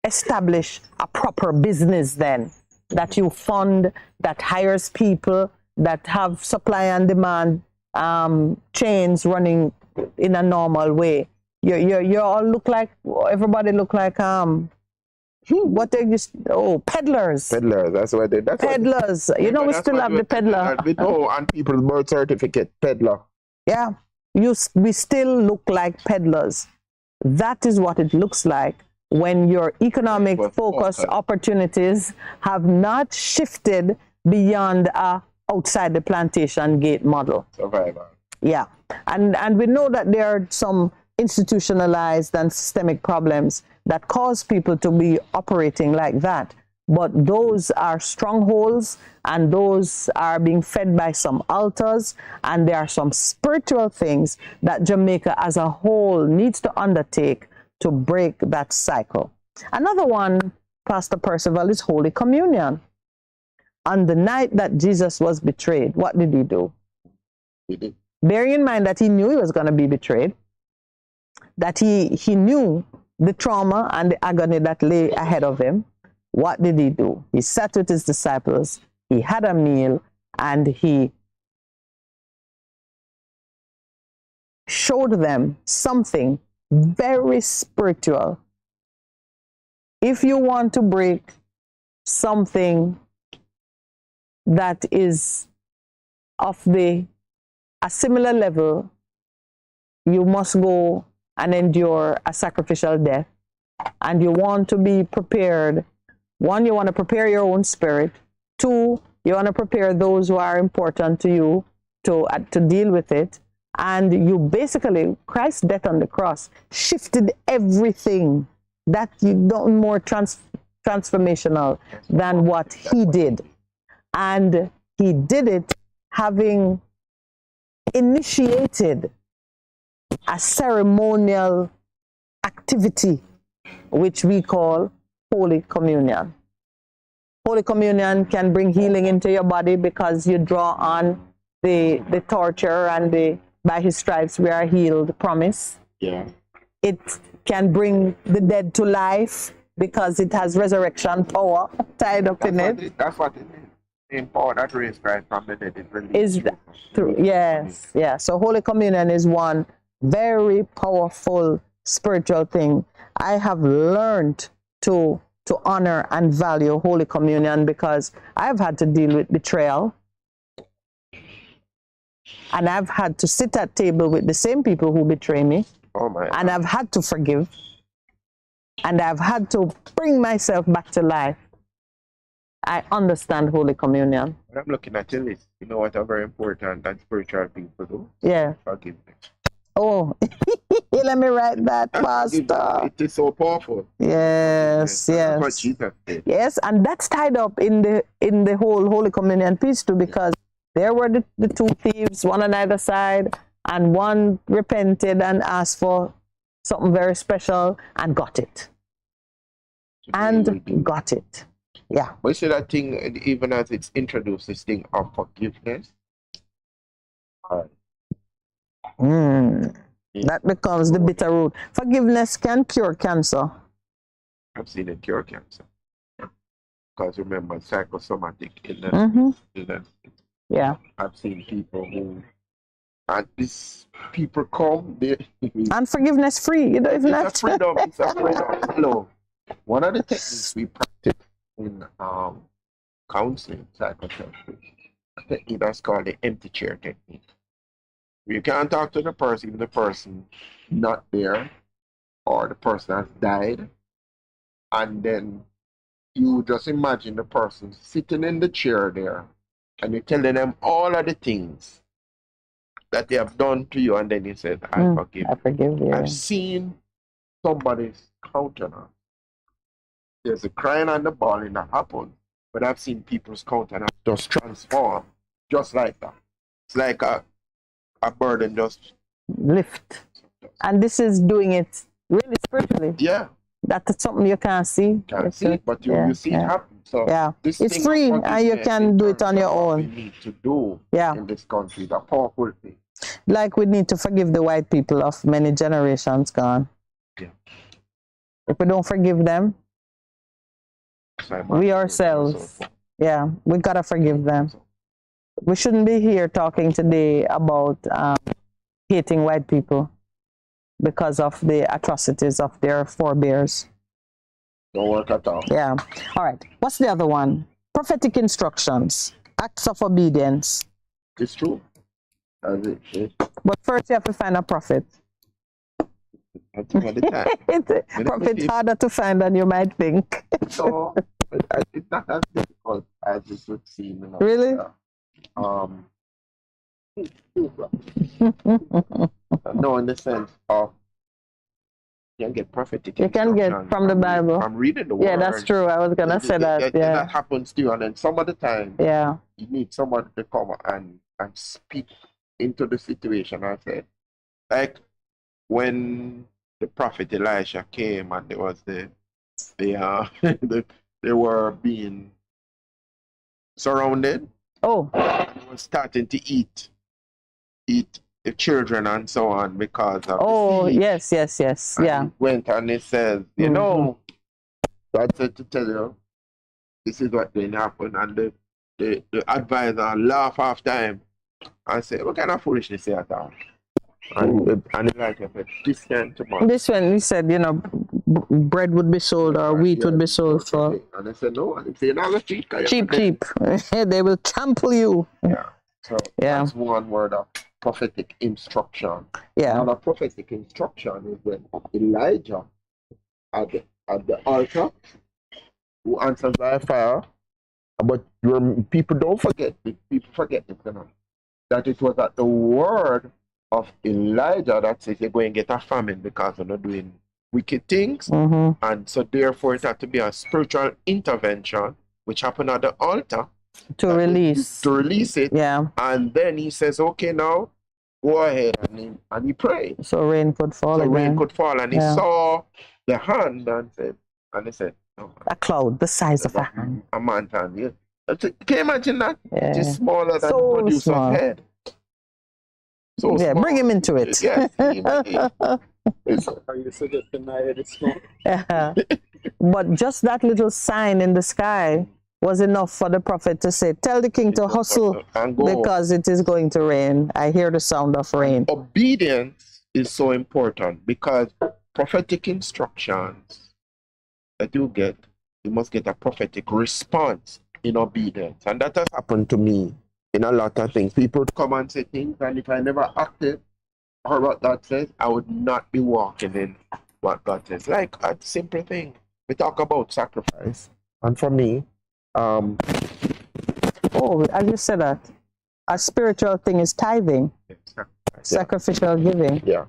establish a proper business then that you fund, that hires people, that have supply and demand chains running in a normal way. You all look like, everybody look like what they used, peddlers. Peddlers, that's what they, that's peddlers. What, you know, we still have the peddler. And people's birth certificate, peddler. Yeah, we still look like peddlers. That is what it looks like when your economic focus opportunities have not shifted beyond outside the plantation gate model. Survivor. Yeah, and we know that there are some institutionalized and systemic problems that cause people to be operating like that. But those are strongholds, and those are being fed by some altars, and there are some spiritual things that Jamaica as a whole needs to undertake to break that cycle. Another one, Pastor Percival, is Holy Communion. On the night that Jesus was betrayed, what did he do? Bearing in mind that he knew he was going to be betrayed, that he knew the trauma and the agony that lay ahead of him, what did he do? He sat with his disciples, he had a meal, and he showed them something very spiritual. If you want to break something that is of a similar level, you must go and endure a sacrificial death. And you want to be prepared. One, you want to prepare your own spirit. Two, you want to prepare those who are important to you to deal with it. And you basically, Christ's death on the cross shifted everything. That you don't more transformational than what he did. And he did it having initiated a ceremonial activity which we call Holy Communion. Holy Communion can bring healing into your body because you draw on the torture and by his stripes we are healed promise. Yeah. It can bring the dead to life because it has resurrection power tied up in it. That's what it is. In power that raised Christ from the dead is true. Yes, yeah. So Holy Communion is one very powerful spiritual thing. I have learned to honor and value Holy Communion because I've had to deal with betrayal. And I've had to sit at table with the same people who betray me. Oh my God. And I've had to forgive. And I've had to bring myself back to life. I understand Holy Communion. I'm looking at your list. You know what are very important that spiritual people do? Yeah. Forgiveness. Oh, let me write that, Pastor. It is so powerful. Yes, yes. That's what Jesus did. Yes, and that's tied up in the whole Holy Communion piece too, because there were the two thieves, one on either side, and one repented and asked for something very special and got it. And got it. Yeah. But you see that thing, even as it's introduced, this thing of forgiveness. That becomes the bitter root. Forgiveness can cure cancer. I've seen it cure cancer. Because remember, psychosomatic illness. Yeah. I've seen people who, and these people come, and forgiveness free. You don't even have to. It's a freedom. Hello. One of the techniques we practice in counseling, psychotherapy, technique that's called the empty chair technique. You can't talk to the person, even the person not there, or the person has died, and then you just imagine the person sitting in the chair there, and you're telling them all of the things that they have done to you, and then you said, I forgive you. I forgive you. I've seen somebody's countenance. There's a crying and the bawling that happens, but I've seen people's countenance just transform, just like that. It's like a burden just lift. And this is doing it really spiritually. Yeah. That's something you can't see. Can't see it, but you see it happen. So this it's thing free, of and you can do it on your own. We need to do in this country, the powerful thing. Like we need to forgive the white people of many generations gone. Yeah. If we don't forgive them, we ourselves, we gotta forgive them. We shouldn't be here talking today about hating white people because of the atrocities of their forebears. Don't work at all. Yeah. All right. What's the other one? Prophetic instructions, acts of obedience. It's true. But first you have to find a prophet. Prophet harder to find than you might think. So it's not as difficult as it would seem. Really? No, in the sense of you can get prophetic. You can get from the Bible. I'm reading the word. Yeah, that's true. I was gonna say that. Yeah, that happens to you, and then some of the time, you need someone to come and speak into the situation. I said, like when the prophet Elijah came, and there was they were being surrounded. Oh, they were starting to eat the children and so on because of the siege. yes. And yeah. he went and he says, you know, God said to tell you, this is what going to happen. And the advisor laugh half time and say, what kind of foolishness is that? And like said, this time tomorrow. This one, he said, you know, bread would be sold or wheat would be sold for. And I said, no, and they never cheap. Cheap. They will trample you. Yeah. So that's one word of prophetic instruction. Yeah. Another prophetic instruction is when Elijah at the altar who answers by fire. But people don't forget, people forget this, you know, that it was at the word of Elijah that says you're going to get a famine because you're not doing wicked things. And so therefore it had to be a spiritual intervention which happened at the altar to release it. Yeah. And then he says, okay, now go ahead, and he prayed. So rain could fall. Rain could fall, and he saw the hand and he said, oh, a cloud the size of a hand. A man's hand. Yeah. Can you imagine that? Yeah. It's smaller than the producer's head. So yeah, small. Bring him into it. Yes, Are you suggesting my head is small? But just that little sign in the sky was enough for the prophet to say, tell the king to hustle because it is going to rain. I hear the sound of rain. Obedience is so important because prophetic instructions that you get, you must get a prophetic response in obedience. And that has happened to me in a lot of things. People would come and say things, and if I never acted or what God says, I would not be walking in what God says. Like a simple thing. We talk about sacrifice. And for me, as you said that, a spiritual thing is tithing, sacrificial giving. Yeah.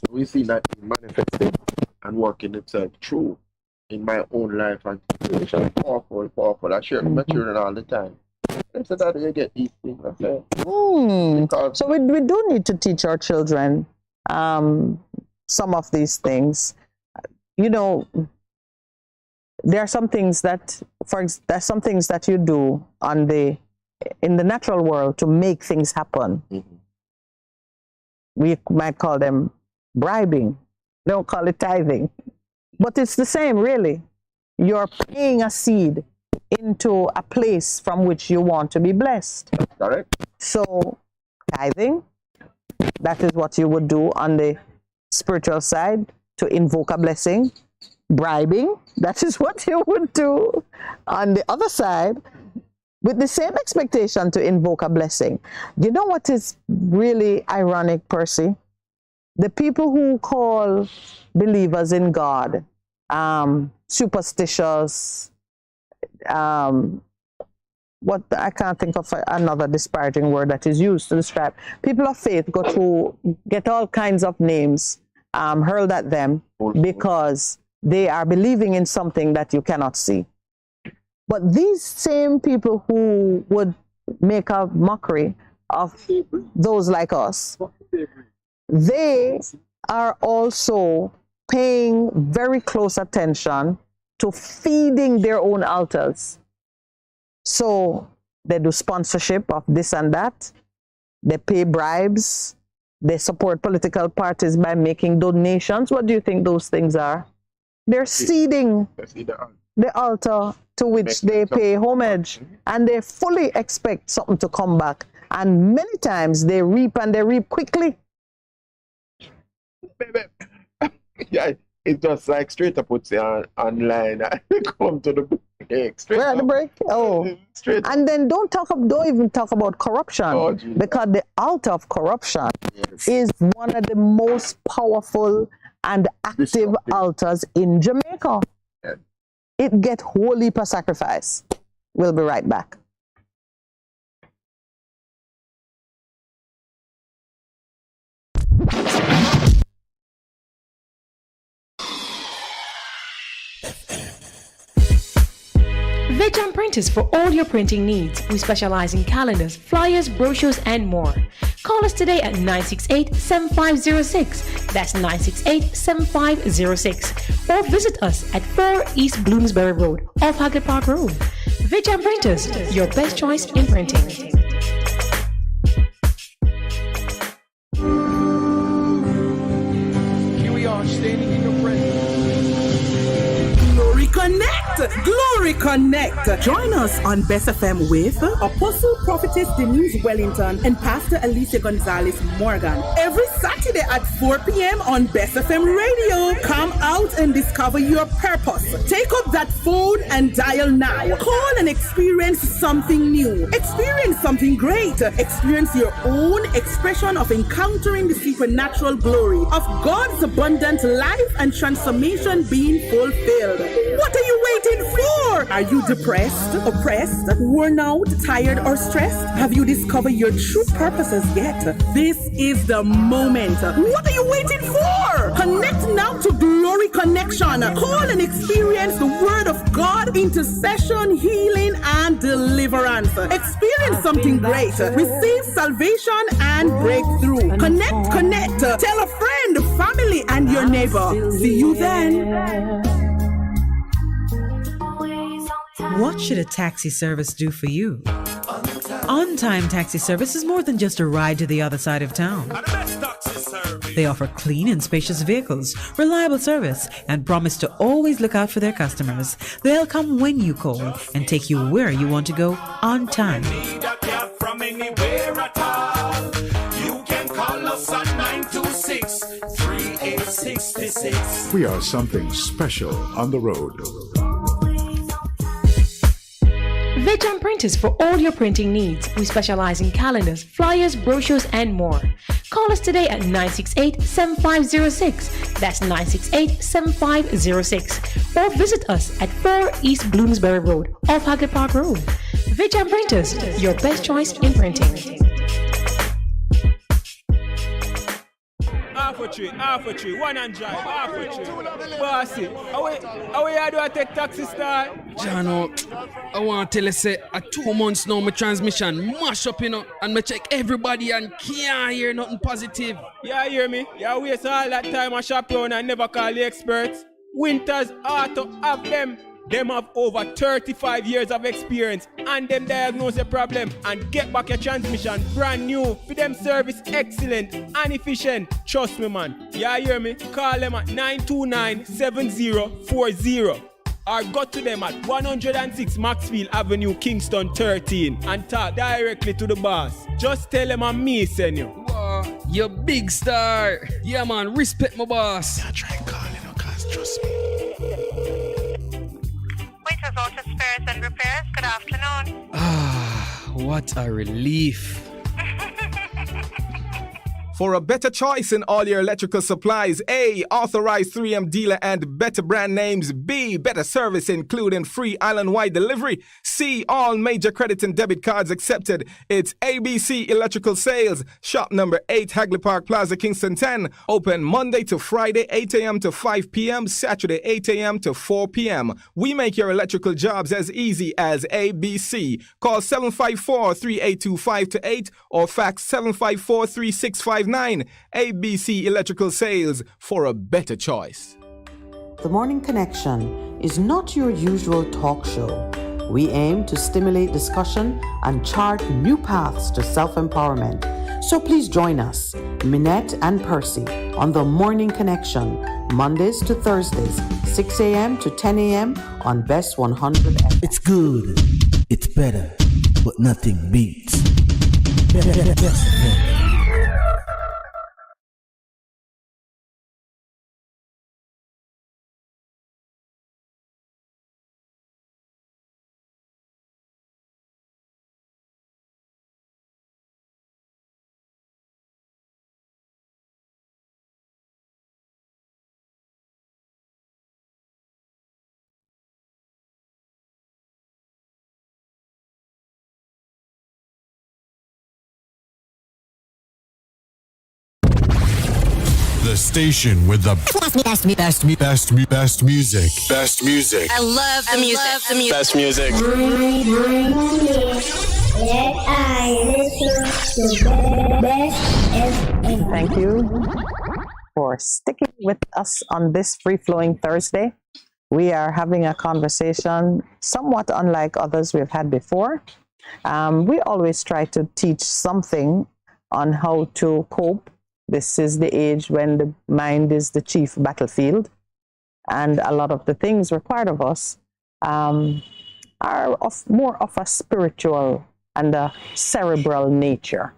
We see that manifesting and working itself through in my own life and situation. Powerful. I share with my children all the time. I said that you get these things. I say. So we do need to teach our children some of these things. You know, there are some things that you do in the natural world to make things happen. We might call them bribing. Don't call it tithing. But it's the same, really. You're paying a seed into a place from which you want to be blessed. Correct. So, tithing, that is what you would do on the spiritual side to invoke a blessing. Bribing, that is what you would do on the other side with the same expectation to invoke a blessing. You know what is really ironic, Percy? The people who call believers in God superstitious, I can't think of another disparaging word that is used to describe. People of faith get all kinds of names hurled at them because they are believing in something that you cannot see. But these same people who would make a mockery of those like us, they are also paying very close attention to feeding their own altars. So they do sponsorship of this and that. They pay bribes. They support political parties by making donations. What do you think those things are? They're seeding the altar to which they pay homage, and they fully expect something to come back. And many times they reap, and they reap quickly. Yeah, it's just like straight up puts it online. Come to the break. We're at the break. Oh, straight. And then don't even talk about corruption, because the altar of corruption is one of the most powerful and active altars in Jamaica. Yeah. It gets whole heap of sacrifice. We'll be right back. Veg Printers for all your printing needs. We specialize in calendars, flyers, brochures, and more. Call us today at 968-7506. That's 968-7506. Or visit us at 4 East Bloomsbury Road, off Hagley Park Road. Veg Printers, your best choice in printing. Here we are, standing in your presence. Glory Connect! Glory Connect! Join us on Bess FM with Apostle Prophetess Denise Wellington and Pastor Alicia Gonzalez Morgan. Every Saturday at 4 p.m. on Bess FM Radio. Come out and discover your purpose. Take up that phone and dial now. Call and experience something new. Experience something great. Experience your own expression of encountering the supernatural glory of God's abundant life and transformation being fulfilled. What are you waiting for? Are you depressed, oppressed, worn out, tired, or stressed? Have you discovered your true purposes yet? This is the moment. What are you waiting for? Connect now to Glory Connection. Call and experience the Word of God, intercession, healing, and deliverance. Experience something great. Receive salvation and breakthrough. Connect. Tell a friend, family, and your neighbor. See you then. What should a taxi service do for you? On-Time Taxi Service is more than just a ride to the other side of town. They offer clean and spacious vehicles, reliable service, and promise to always look out for their customers. They'll come when you call and take you where you want to go on time. From anywhere at all, you can call us on 926-3866. We are something special on the road. Veg Printers for all your printing needs. We specialize in calendars, flyers, brochures, and more. Call us today at 968-7506. That's 968-7506. Or visit us at 4 East Bloomsbury Road, off Hagley Park Road. Veg Printers, your best choice in printing. Half a tree, one and drive, half a tree. Bossy, how do I take taxi star? Jano, I want to tell you, say, 2 months now, my transmission mash up, and I check everybody and can't hear nothing positive. Yeah, hear me? Yeah, waste all that time I shop around and never call the experts. Winters Auto have them. Them have over 35 years of experience and them diagnose the problem and get back your transmission brand new. For them service excellent and efficient. Trust me, man. Yeah, hear me? Call them at 929-7040 or go to them at 106 Maxfield Avenue, Kingston 13 and talk directly to the boss. Just tell them I'm me, send you. Wow, you big star. Yeah, man, respect my boss. Yeah, try calling her, cause trust me. Waiters Auto Spares and Repairs, good afternoon. what a relief. For a better choice in all your electrical supplies, A, authorized 3M dealer and better brand names. B, better service including free island-wide delivery. C, all major credit and debit cards accepted. It's ABC Electrical Sales. Shop number 8, Hagley Park Plaza, Kingston 10. Open Monday to Friday, 8 a.m. to 5 p.m., Saturday, 8 a.m. to 4 p.m. We make your electrical jobs as easy as ABC. Call 754-3825-8 or fax 754-3659. ABC Electrical Sales, for a better choice. The Morning Connection is not your usual talk show. We aim to stimulate discussion and chart new paths to self-empowerment. So please join us, Minett and Percy, on The Morning Connection, Mondays to Thursdays, 6 a.m. to 10 a.m. on Bess100 FM. It's good, it's better, but nothing beats. The station with the best music. Best music. I love the music. Best music. Let I listen to Bess FM. Thank you for sticking with us on this free-flowing Thursday. We are having a conversation somewhat unlike others we've had before. We always try to teach something on how to cope. This is the age when the mind is the chief battlefield, and a lot of the things required of us are more of a spiritual and a cerebral nature.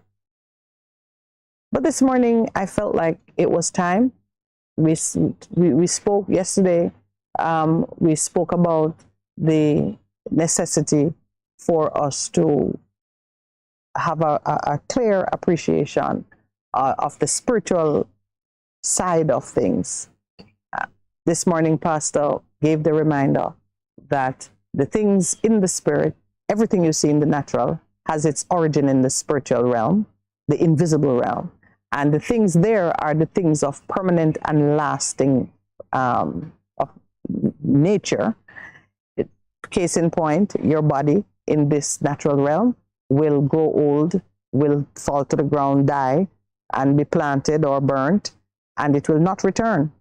But this morning, I felt like it was time. We spoke yesterday. We spoke about the necessity for us to have a clear appreciation of the spiritual side of things. This morning, Pastor gave the reminder that the things in the spirit, everything you see in the natural, has its origin in the spiritual realm, the invisible realm. And the things there are the things of permanent and lasting of nature. Case in point, your body in this natural realm will grow old, will fall to the ground, die, and be planted or burnt, and it will not return.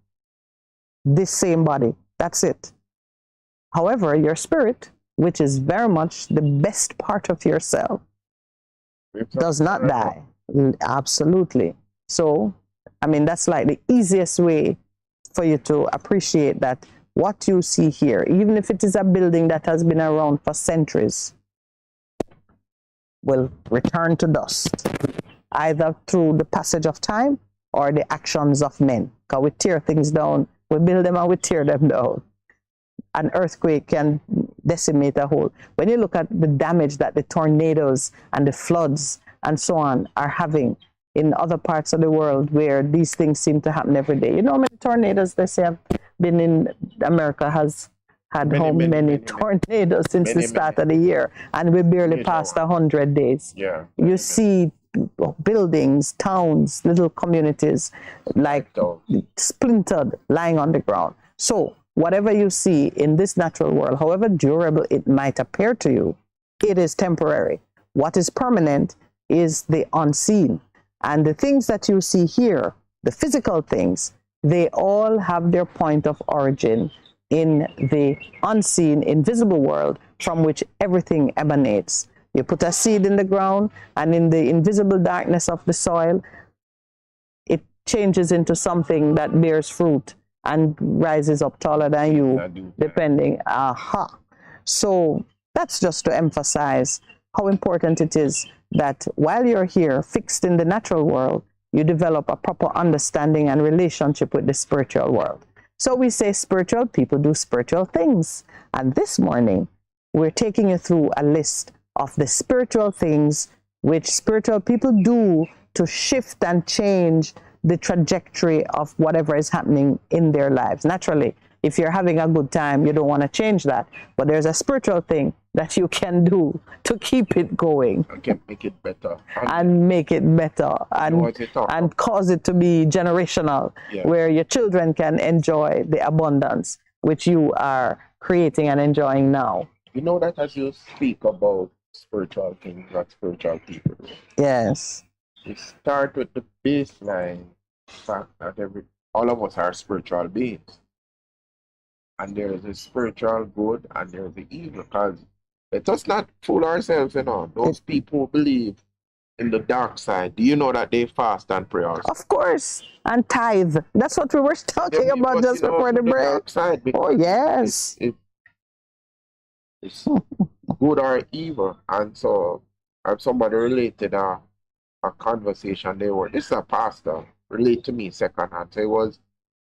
This same body, that's it. However, your spirit, which is very much the best part of yourself, does not die. Absolutely. So, I mean, that's like the easiest way for you to appreciate that what you see here, even if it is a building that has been around for centuries, will return to dust, either through the passage of time or the actions of men. Because we tear things down, we build them and we tear them down. An earthquake can decimate a whole. When you look at the damage that the tornadoes and the floods and so on are having in other parts of the world where these things seem to happen every day. You know how many tornadoes they say have been in America has had many tornadoes since the start of the year, and we barely passed 100 days. Yeah. You see buildings, towns, little communities like splintered, lying on the ground. So whatever you see in this natural world, however durable it might appear to you, it is temporary. What is permanent is the unseen. And the things that you see here, the physical things, they all have their point of origin in the unseen, invisible world from which everything emanates. You put a seed in the ground, and in the invisible darkness of the soil, it changes into something that bears fruit and rises up taller than you, depending. So that's just to emphasize how important it is that while you're here, fixed in the natural world, you develop a proper understanding and relationship with the spiritual world. So we say spiritual people do spiritual things. And this morning, we're taking you through a list of the spiritual things which spiritual people do to shift and change the trajectory of whatever is happening in their lives. Naturally, if you're having a good time, you don't want to change that. But there's a spiritual thing that you can do to keep it going. I can make it better. And make it better. And cause it to be generational, where your children can enjoy the abundance which you are creating and enjoying now. You know that as you speak about spiritual things, not spiritual people. Yes. You start with the baseline fact that all of us are spiritual beings. And there is a spiritual good and there is the evil. Because let us not fool ourselves, Those people who believe in the dark side, do you know that they fast and pray also? Of course. And tithe. That's what we were talking about just before the break. Oh, yes. It's good or evil. And so I have somebody related a conversation this is a pastor, relate to me secondhand. So he was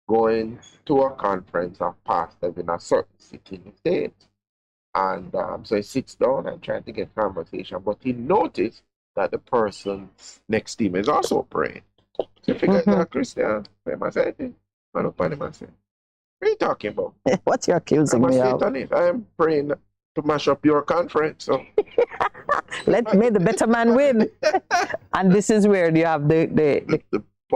going to a conference of pastors in a certain city in the States. And so he sits down and trying to get conversation, but he noticed that the person next to him is also praying. So he figures that Christian, what are you talking about? What you're accusing me of? I am praying to mash up your conference. So may the better man win. And this is where you have the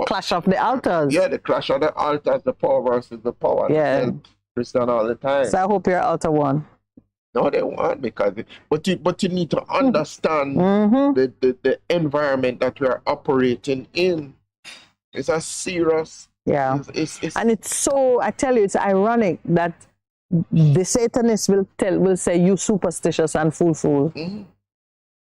clash of the altars. Yeah, the clash of the altars, the power versus the power. Yeah. Christian all the time. So I hope your altar won. No, they won because but you need to understand the environment that we are operating in. It's a serious. Yeah. And it's so, I tell you, it's ironic that the Satanists will say you superstitious and fool.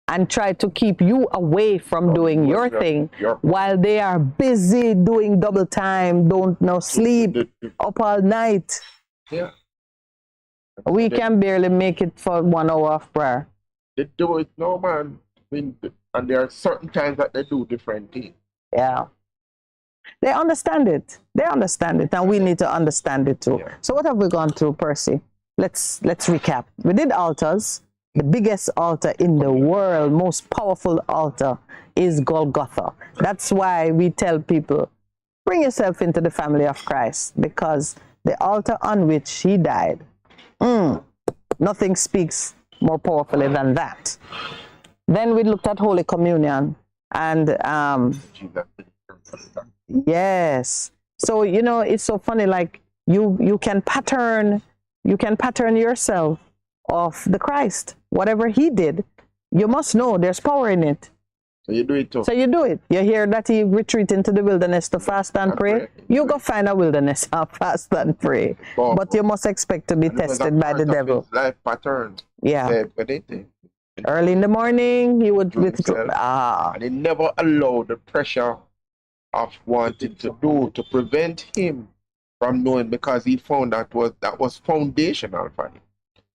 And try to keep you away from doing your thing while they are busy doing double time, don't sleep, up all night. Yeah. We can barely make it for 1 hour of prayer. They do it, no man. And there are certain times that they do different things. Yeah. They understand it. And we need to understand it too. Yeah. So what have we gone through, Percy? Let's recap. We did altars. The biggest altar in the world, most powerful altar, is Golgotha. That's why we tell people, bring yourself into the family of Christ, because the altar on which he died, nothing speaks more powerfully than that. Then we looked at Holy Communion, and yes. So, it's so funny, like you can pattern yourself of the Christ. Whatever he did, you must know there's power in it. So you do it too. So you do it. You hear that he retreat into the wilderness to fast and pray. You go find a wilderness and fast and pray. But you must expect to be tested by the devil. Life pattern. Yeah. Early in the morning, he would withdraw. And he never allowed the pressure of wanting to prevent him from knowing, because he found that was foundational for him.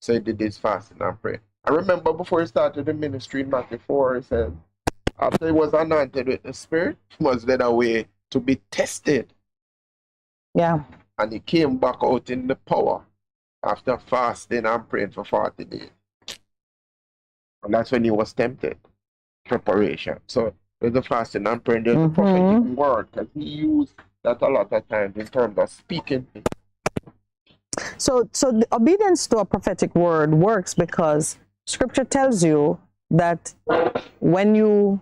So he did his fasting and prayer. I remember before he started the ministry in Matthew 4, he said, after he was anointed with the Spirit, he was led away to be tested. Yeah. And he came back out in the power after fasting and praying for 40 days. And that's when he was tempted. Preparation. So there's the fasting and praying, there's the prophetic word, because he used that a lot of times in terms of speaking. So the obedience to a prophetic word works because Scripture tells you that when you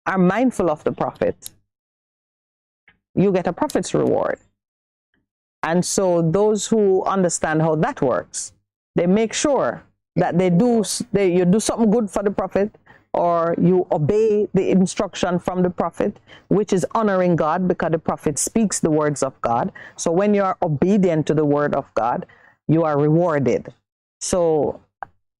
are mindful of the prophet, you get a prophet's reward. And so those who understand how that works, they make sure that you do something good for the prophet, or you obey the instruction from the prophet, which is honoring God, because the prophet speaks the words of God. So when you are obedient to the word of God, you are rewarded. So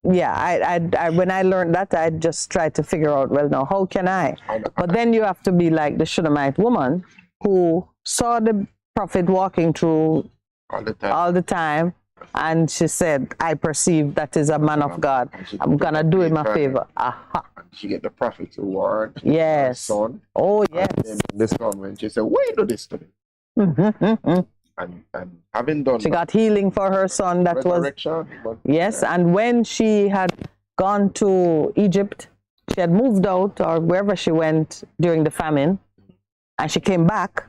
yeah, I when I learned that, I just tried to figure out, well, now how can I? But then you have to be like the Shunammite woman who saw the prophet walking through all the time, and she said, I perceive that is a man of God. I'm going to do him a favor. Aha. She get the prophet's reward. Yes. Son. Oh, yes. And the son, when she said, why do this to me? And having done she got healing for her son. That was, yes. And when she had gone to Egypt. She had moved out or wherever she went during the famine, and she came back.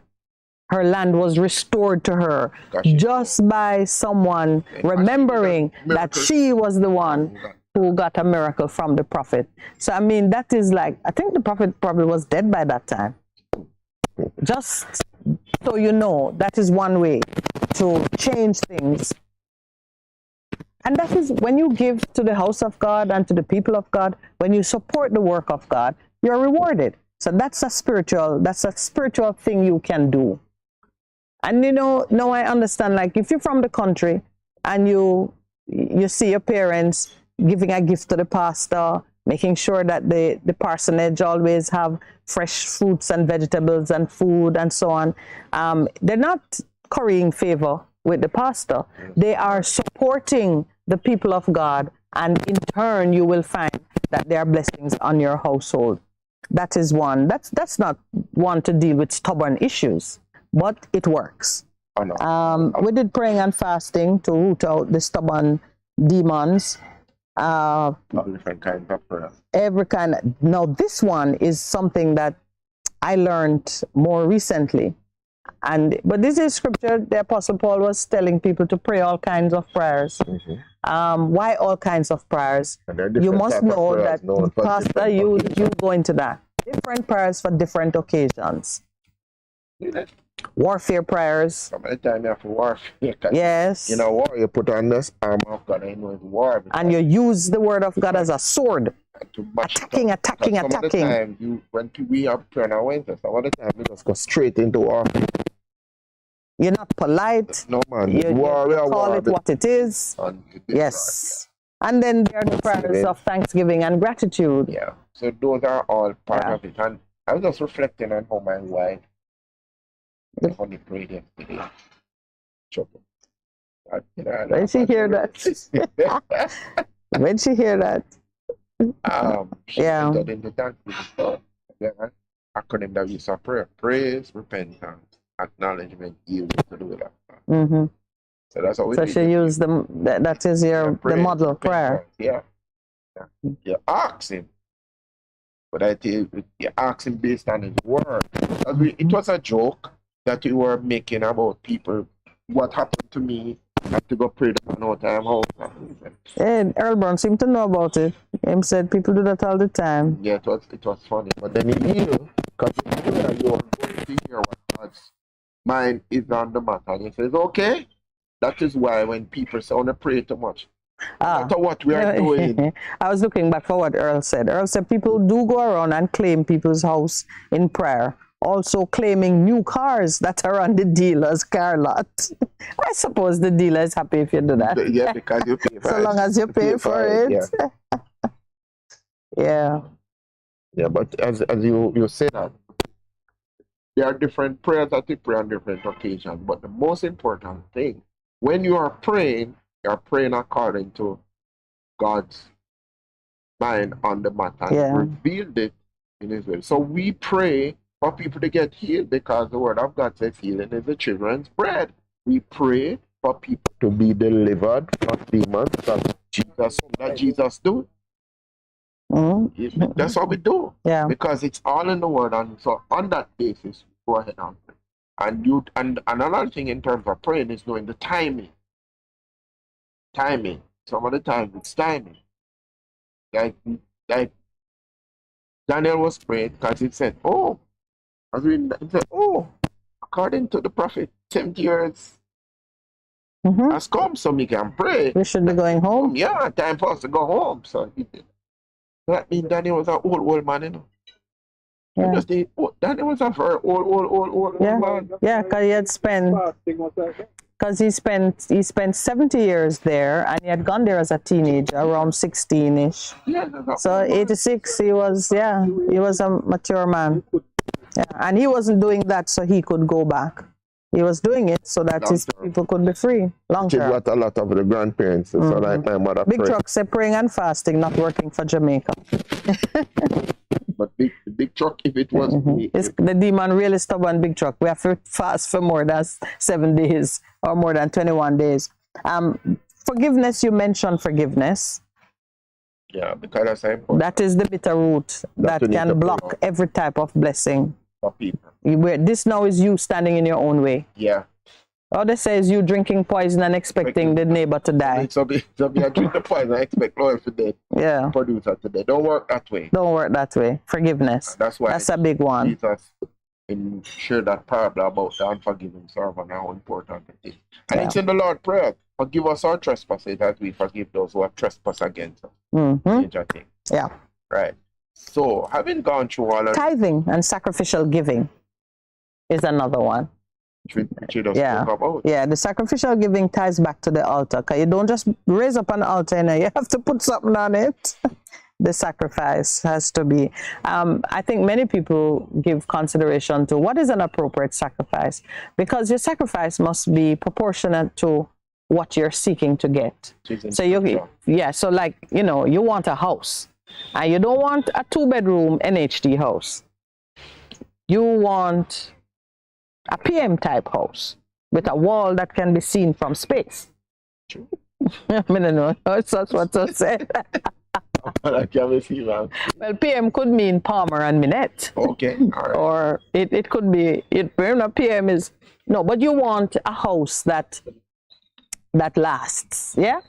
Her land was restored to her just by someone remembering that she was the one who got a miracle from the prophet. So, I mean, that is like, I think the prophet probably was dead by that time. Just so you know, that is one way to change things. And that is when you give to the house of God and to the people of God, when you support the work of God, you're rewarded. So that's a spiritual thing you can do. And you know, now I understand, like if you're from the country and you see your parents giving a gift to the pastor, making sure that the parsonage always have fresh fruits and vegetables and food and so on, they're not currying favor with the pastor. They are supporting the people of God, and in turn you will find that there are blessings on your household. That is one. That's not one to deal with stubborn issues, but it works. We did praying and fasting to root out the stubborn demons. Different kinds of prayer. Every kind. Now this one is something that I learned more recently. But this is scripture. The Apostle Paul was telling people to pray all kinds of prayers. Why all kinds of prayers? You must know that, Pastor, you go into that. Different prayers for different occasions. Warfare prayers. Some of the time you have to warfare. Yes. You know, war, you put on this armor of God, and you know it's war. And you use the word of God as a sword. Attacking. Some of the time, when we have prayer on our Wednesday, some of the time we just go straight into warfare. You're not polite. No, man. You call it what it is. Yes. And then there are the prayers of thanksgiving and gratitude. Yeah. So those are all part of it. And I was just reflecting on how my wife only prayed yesterday. When she hear that. When she hear that. She entered into thanksgiving. Acronym that we saw prayer: praise, repentance, acknowledgement, yield to the will of God. So that's how we So she used that is the model prayer. Yeah. You ask him. But I tell you, you ask him based on his word. It was a joke that we were making about people. What happened to me? I have to go pray to no time house. And Earl Brown seemed to know about it. Him said people do that all the time. Yeah, it was funny. But then he knew, because you are going to hear what God's mind is on the matter. And he says, okay. That is why when people say, I want to pray too much. No matter what we are doing. I was looking back for what Earl said. Earl said people do go around and claim people's house in prayer. Also claiming new cars that are on the dealer's car lot. I suppose the dealer is happy if you do that. Yeah, because you pay for it. So long as you pay for it. Yeah. Yeah, but as you say that, there are different prayers that you pray on different occasions. But the most important thing, when you are praying according to God's mind on the matter. And revealed it in His will. So we pray for people to get healed because the word of God says healing is the children's bread. We pray for people to be delivered from demons that Jesus do. That's what we do. Yeah. Because it's all in the word, and so on that basis, go ahead and pray. And another thing in terms of praying is knowing the timing. Timing. Some of the times it's timing. Like Daniel was praying because it said, according to the prophet, 70 years has come, so we can pray. We should be going home. Yeah, time for us to go home. So he did. That means Daniel was an old man, you know. Yeah. Daniel was a very old man. Yeah, because he had spent. Because he spent 70 years there, and he had gone there as a teenager, around 16-ish. Yeah, so 86, he was a mature man. Yeah, and he wasn't doing that so he could go back. He was doing it so that his people could be free. Long term. Which is what a lot of the grandparents, so like my mother. Big Truck said praying and fasting, not working for Jamaica. But big Truck, if it was the demon really stubborn, Big Truck. We have to fast for more than 7 days or more than 21 days. Forgiveness, you mentioned forgiveness. Yeah, because that's that is the bitter root that can block every type of blessing. For people. This now is you standing in your own way. Yeah. All they say is you drinking poison and expecting the neighbor to die. So be I drink the poison and expect Lord to dead. Yeah. Producer today. Don't work that way. Don't work that way. Forgiveness. That's why. That's a big one. Jesus share that parable about the unforgiving servant and how important it is. And it's in the Lord Prayer. Forgive us our trespasses as we forgive those who have trespassed against us. Major thing. Yeah. Right. So, having gone through all of tithing and sacrificial giving is another one. Which you just spoke about. Yeah, the sacrificial giving ties back to the altar. Because you don't just raise up an altar, you have to put something on it. The sacrifice has to be. I think many people give consideration to what is an appropriate sacrifice, because your sacrifice must be proportionate to what you're seeking to get. So so like, you want a house and you don't want a 2-bedroom NHD house. You want a PM type house with a wall that can be seen from space. I mean, no, that's what I said. Well, PM could mean Palmer and Minett. Okay, all right. Or it could be, PM is, but you want a house that lasts, yeah?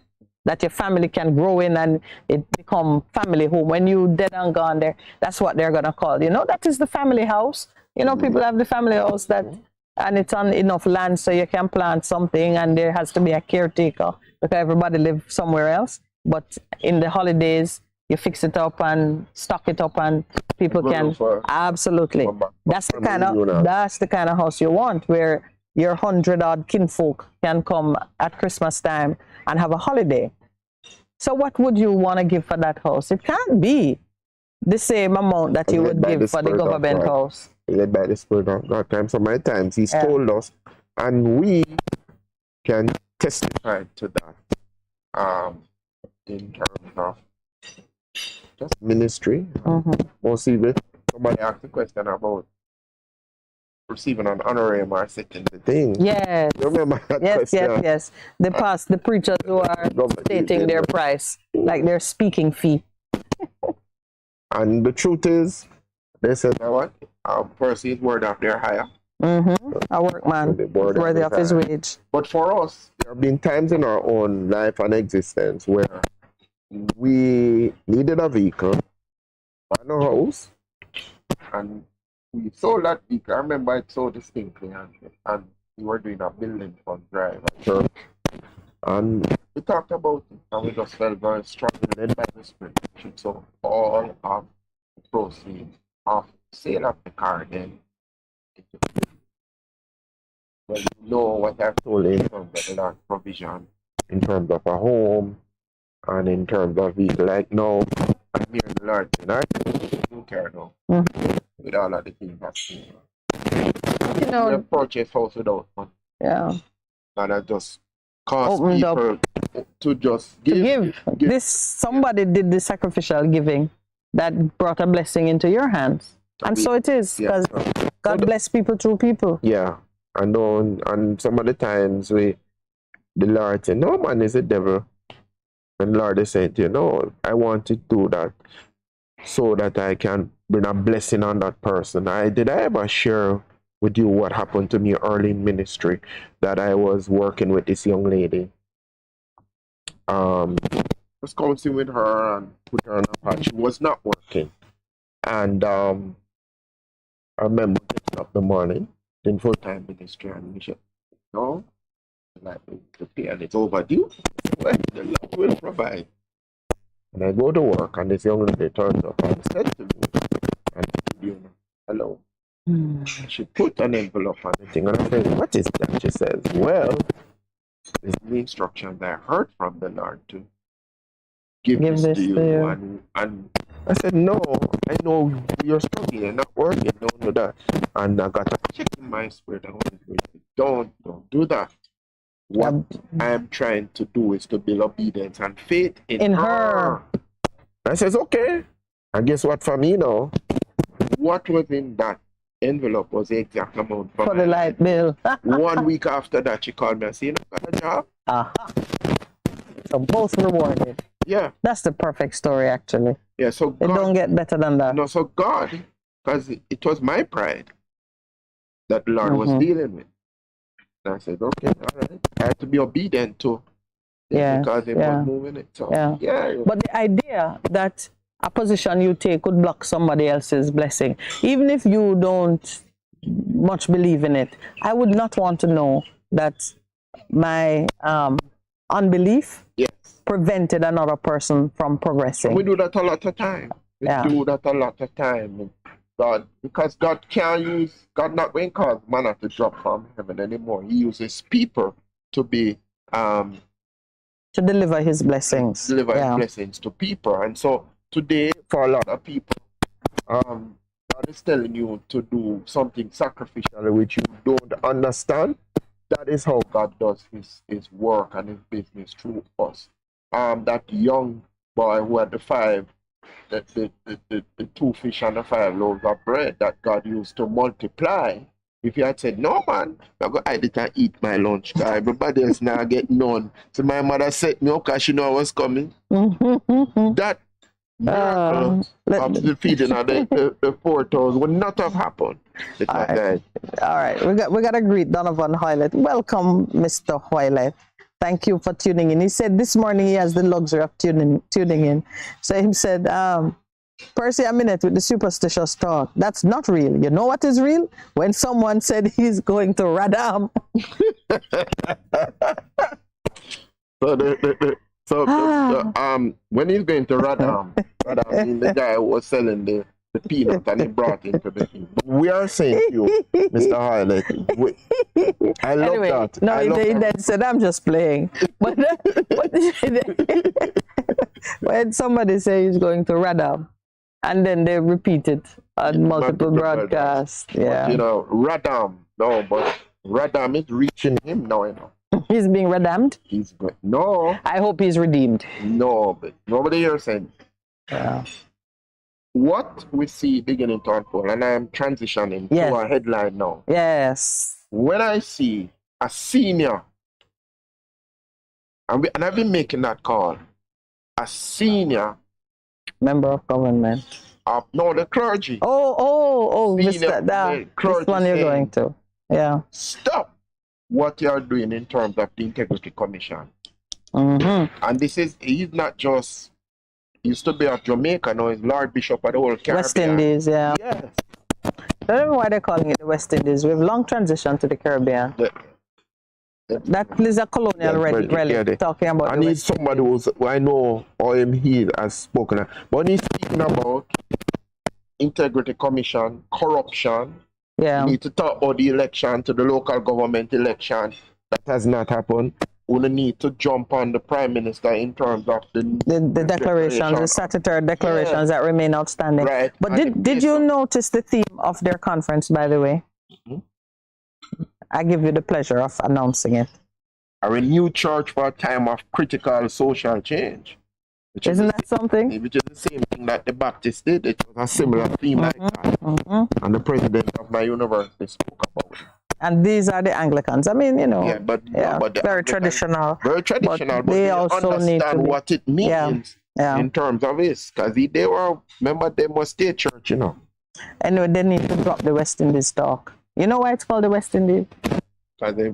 That your family can grow in and it become family home. When you dead and gone there, that's what they're going to call, that is the family house. People have the family house and it's on enough land so you can plant something, and there has to be a caretaker because everybody lives somewhere else. But in the holidays, you fix it up and stock it up, and people can absolutely. That's the kind of house you want, where your 100-odd kinfolk can come at Christmas time and have a holiday. So what would you want to give for that house? It can't be the same amount that you would give for the government house. Led by the Spirit of God. Times so many times He's told us, and we can testify to that. In terms of just ministry. Mostly somebody asked a question about receiving an honorarium or setting the thing. Yes. You remember that question? Yes. The preachers who are stating their price, like their speaking fee. And the truth is, they said that what? Percy's word of their hire. A workman worthy of his wage. But for us, there have been times in our own life and existence where we needed a vehicle and a house, and we sold that vehicle. I remember it so distinctly, and we were doing a building fund drive at church, and we talked about it, and we just felt very strongly led by the Spirit. So all of the proceeds of sale of the car then, well, you know what I've told you in terms of the Lord's provision, in terms of a home, and in terms of vehicle. Like now, I'm here in the Lord, and I don't care now. With all of the things that's I purchase house without money. Yeah. And I just cause people to just give. Somebody did the sacrificial giving that brought a blessing into your hands. And so it is, because God bless people through people. Yeah. And some of the times the Lord said, no man is a devil. And the Lord is saying to you, no, I want to do that so that I can bring a blessing on that person. Did I ever share with you what happened to me early in ministry, that I was working with this young lady? I was counseling with her and put her on a path. She was not working. And I remember getting up in the morning in full-time ministry, and she said, no, like the pay and it's overdue. Well, the Lord will provide. And I go to work, and this young lady turns up and said to me, hello. She put an envelope on the thing, and I said, what is that? She says, well, it's the instructions I heard from the Lord to give this to you. And I said, no, I know you're struggling, you're not working, don't do that. And I got a check in my spirit, and I said, don't do that. What I'm trying to do is to build obedience and faith in her. I says, okay. And guess what, for me now? What was in that envelope was the exact amount for the light bill. 1 week after that, she called me and said, you know, got a job. So both rewarded. Yeah. That's the perfect story, actually. Yeah, so It God, don't get better than that. no, so God, It don't get better than that. no, so God, because it was my pride that the Lord was dealing with. And I said, okay, all right. I had to be obedient to it because it was moving it. So, yeah. But the idea that a position you take could block somebody else's blessing, even if you don't much believe in it, I would not want to know that my unbelief prevented another person from progressing. And we do that a lot of time. We do that a lot of time. God, because God can't use, God not going to cause manna to drop from heaven anymore. He uses people to be to deliver his blessings. His blessings to people. And so today, for a lot of people, God is telling you to do something sacrificial which you don't understand. That is how God does his work and his business through us. That young boy who had the 2 fish and the 5 loaves of bread that God used to multiply. If you had said, no man, I'm going to hide it and eat my lunch, because everybody else now get none. So my mother set me up because she knew I was coming. That miracle of the feeding of the 4,000 would not have happened. All right. We got to greet Donovan Hoylett. Welcome, Mr. Hoylett. Thank you for tuning in. He said this morning he has the luxury of tuning in. So he said, Percy and Minett with the superstitious talk. That's not real. You know what is real? When someone said he's going to Radam. When he's going to Radam, the guy was selling the peanut and he brought into the thing. We are saying to you, Mr. Hoylett, I love that. No, he then said, I'm just playing. But when somebody says he's going to Radam, and then they repeat it on multiple broadcasts. Yeah. But, you know, Radam, no, but Radam is reaching him now, you know. He's being redeemed? No. I hope he's redeemed. No, but nobody here said. Yeah. What we see beginning to unfold, and I am transitioning to our headline now. Yes. When I see a senior, and I've been making that call, a senior member of government. No, the clergy. This one you're going to. Yeah. Stop what you're doing in terms of the Integrity Commission. And he's not just, he used to be of Jamaica, now he's Lord Bishop of the whole Caribbean. West Indies, yeah. Yes. I don't know why they're calling it the West Indies. We've long transitioned to the Caribbean. That is a colonial relic talking about. I need somebody who I know he has spoken. But when he's speaking about Integrity Commission, corruption, we need to talk about the election, to the local government election. That has not happened. We need to jump on the Prime Minister in terms of the declarations, the statutory declarations that remain outstanding. Right. But did you notice the theme of their conference, by the way? I give you the pleasure of announcing it. A renewed church for a time of critical social change. Isn't that something? Which is the same thing that the Baptists did. It was a similar theme like that. And the president of my university spoke about it. And these are the Anglicans. I mean, you know, but very traditional. Very traditional, but they also understand what it means in terms of this. Because they were, remember, they were state church, you know. Anyway, they need to drop the West Indies talk. You know why it's called the West Indies? Because they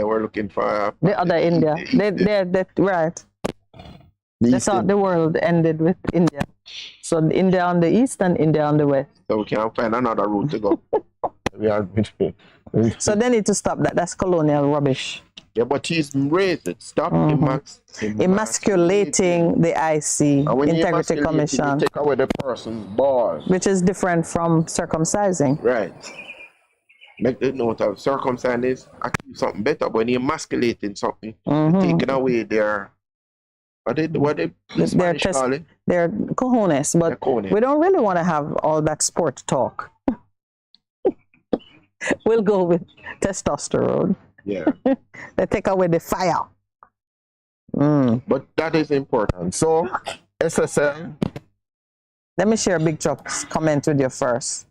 were looking for the other India. They're right. They thought the world ended with India. So India on the east and India on the west. So we can't find another route to go. So they need to stop that. That's colonial rubbish. Yeah, but he's raised it. Stop emasculating the IC, Integrity Commission. You take away the person's balls. Which is different from circumcising. Right. Make the note of circumcising is actually something better, but when you're emasculating something, taking away their They're cojones, but we don't really want to have all that sport talk. We'll go with testosterone. Yeah. They take away the fire. But that is important. So, SSL. Let me share Big Truck's comment with you first.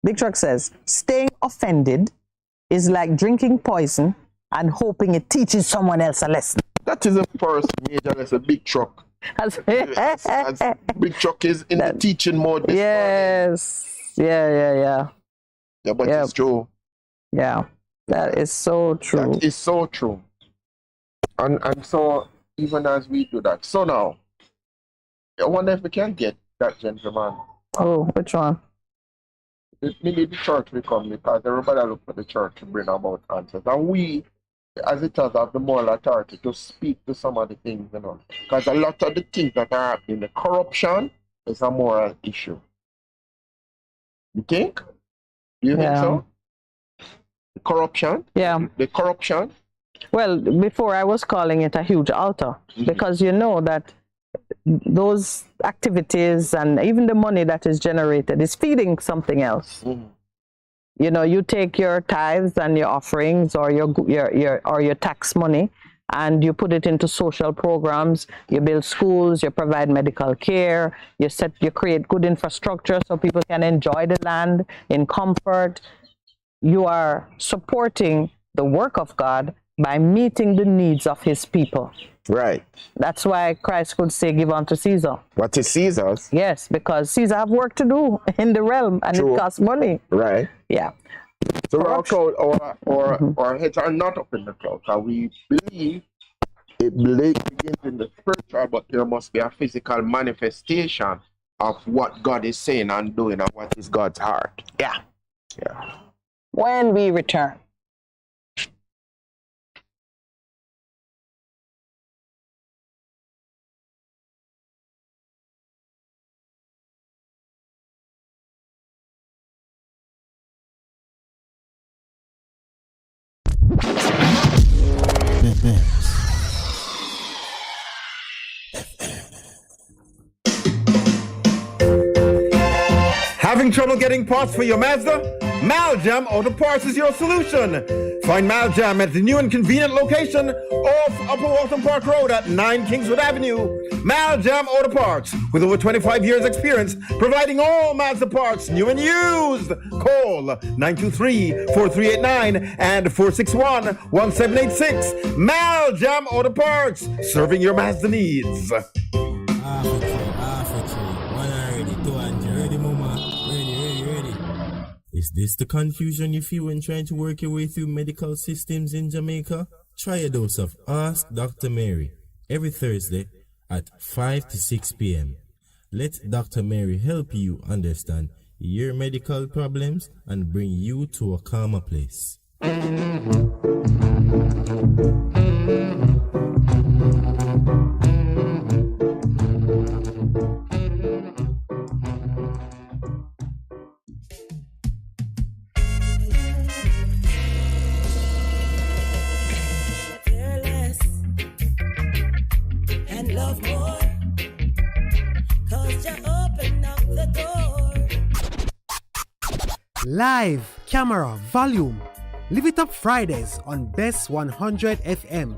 Big Truck says, staying offended is like drinking poison and hoping it teaches someone else a lesson. That is the first major lesson, big truck. As big truck is in the teaching mode. Yes. Yeah, but it's true. Yeah, that is so true. That is so true. And so, even as we do that, so now, I wonder if we can get that gentleman. Oh, which one? Maybe the church will come, because everybody look for the church to bring about answers. And we, as it does, have the moral authority to speak to some of the things, you know. Because a lot of the things that are happening, the corruption is a moral issue. You think? Do you think so? The corruption? Yeah. The corruption? Well, before I was calling it a huge altar, because you know that those activities and even the money that is generated is feeding something else. You know, you take your tithes and your offerings or your tax money and you put it into social programs. You build schools, you provide medical care, you create good infrastructure so people can enjoy the land in comfort. You are supporting the work of God by meeting the needs of his people. Right. That's why Christ could say, give unto Caesar. What is Caesar's? Yes, because Caesar have work to do in the realm and it costs money. Right. Yeah. So our heads are not up in the clouds. So we believe it begins in the spiritual, but there must be a physical manifestation of what God is saying and doing and what is God's heart. Yeah. Yeah. When we return. Having trouble getting parts for your Mazda? Maljam Auto Parts is your solution. Find Maljam at the new and convenient location off Upper Walton Park Road at 9 Kingswood Avenue. Maljam Auto Parts, with over 25 years experience, providing all Mazda parts, new and used. Call 923-4389 and 461-1786. Maljam Auto Parts, serving your Mazda needs. Is this the confusion you feel when trying to work your way through medical systems in Jamaica? Try a dose of Ask Dr. Mary every Thursday at 5 to 6 p.m. Let Dr. Mary help you understand your medical problems and bring you to a calmer place. Live, camera, volume. Live it up Fridays on Bess100 FM.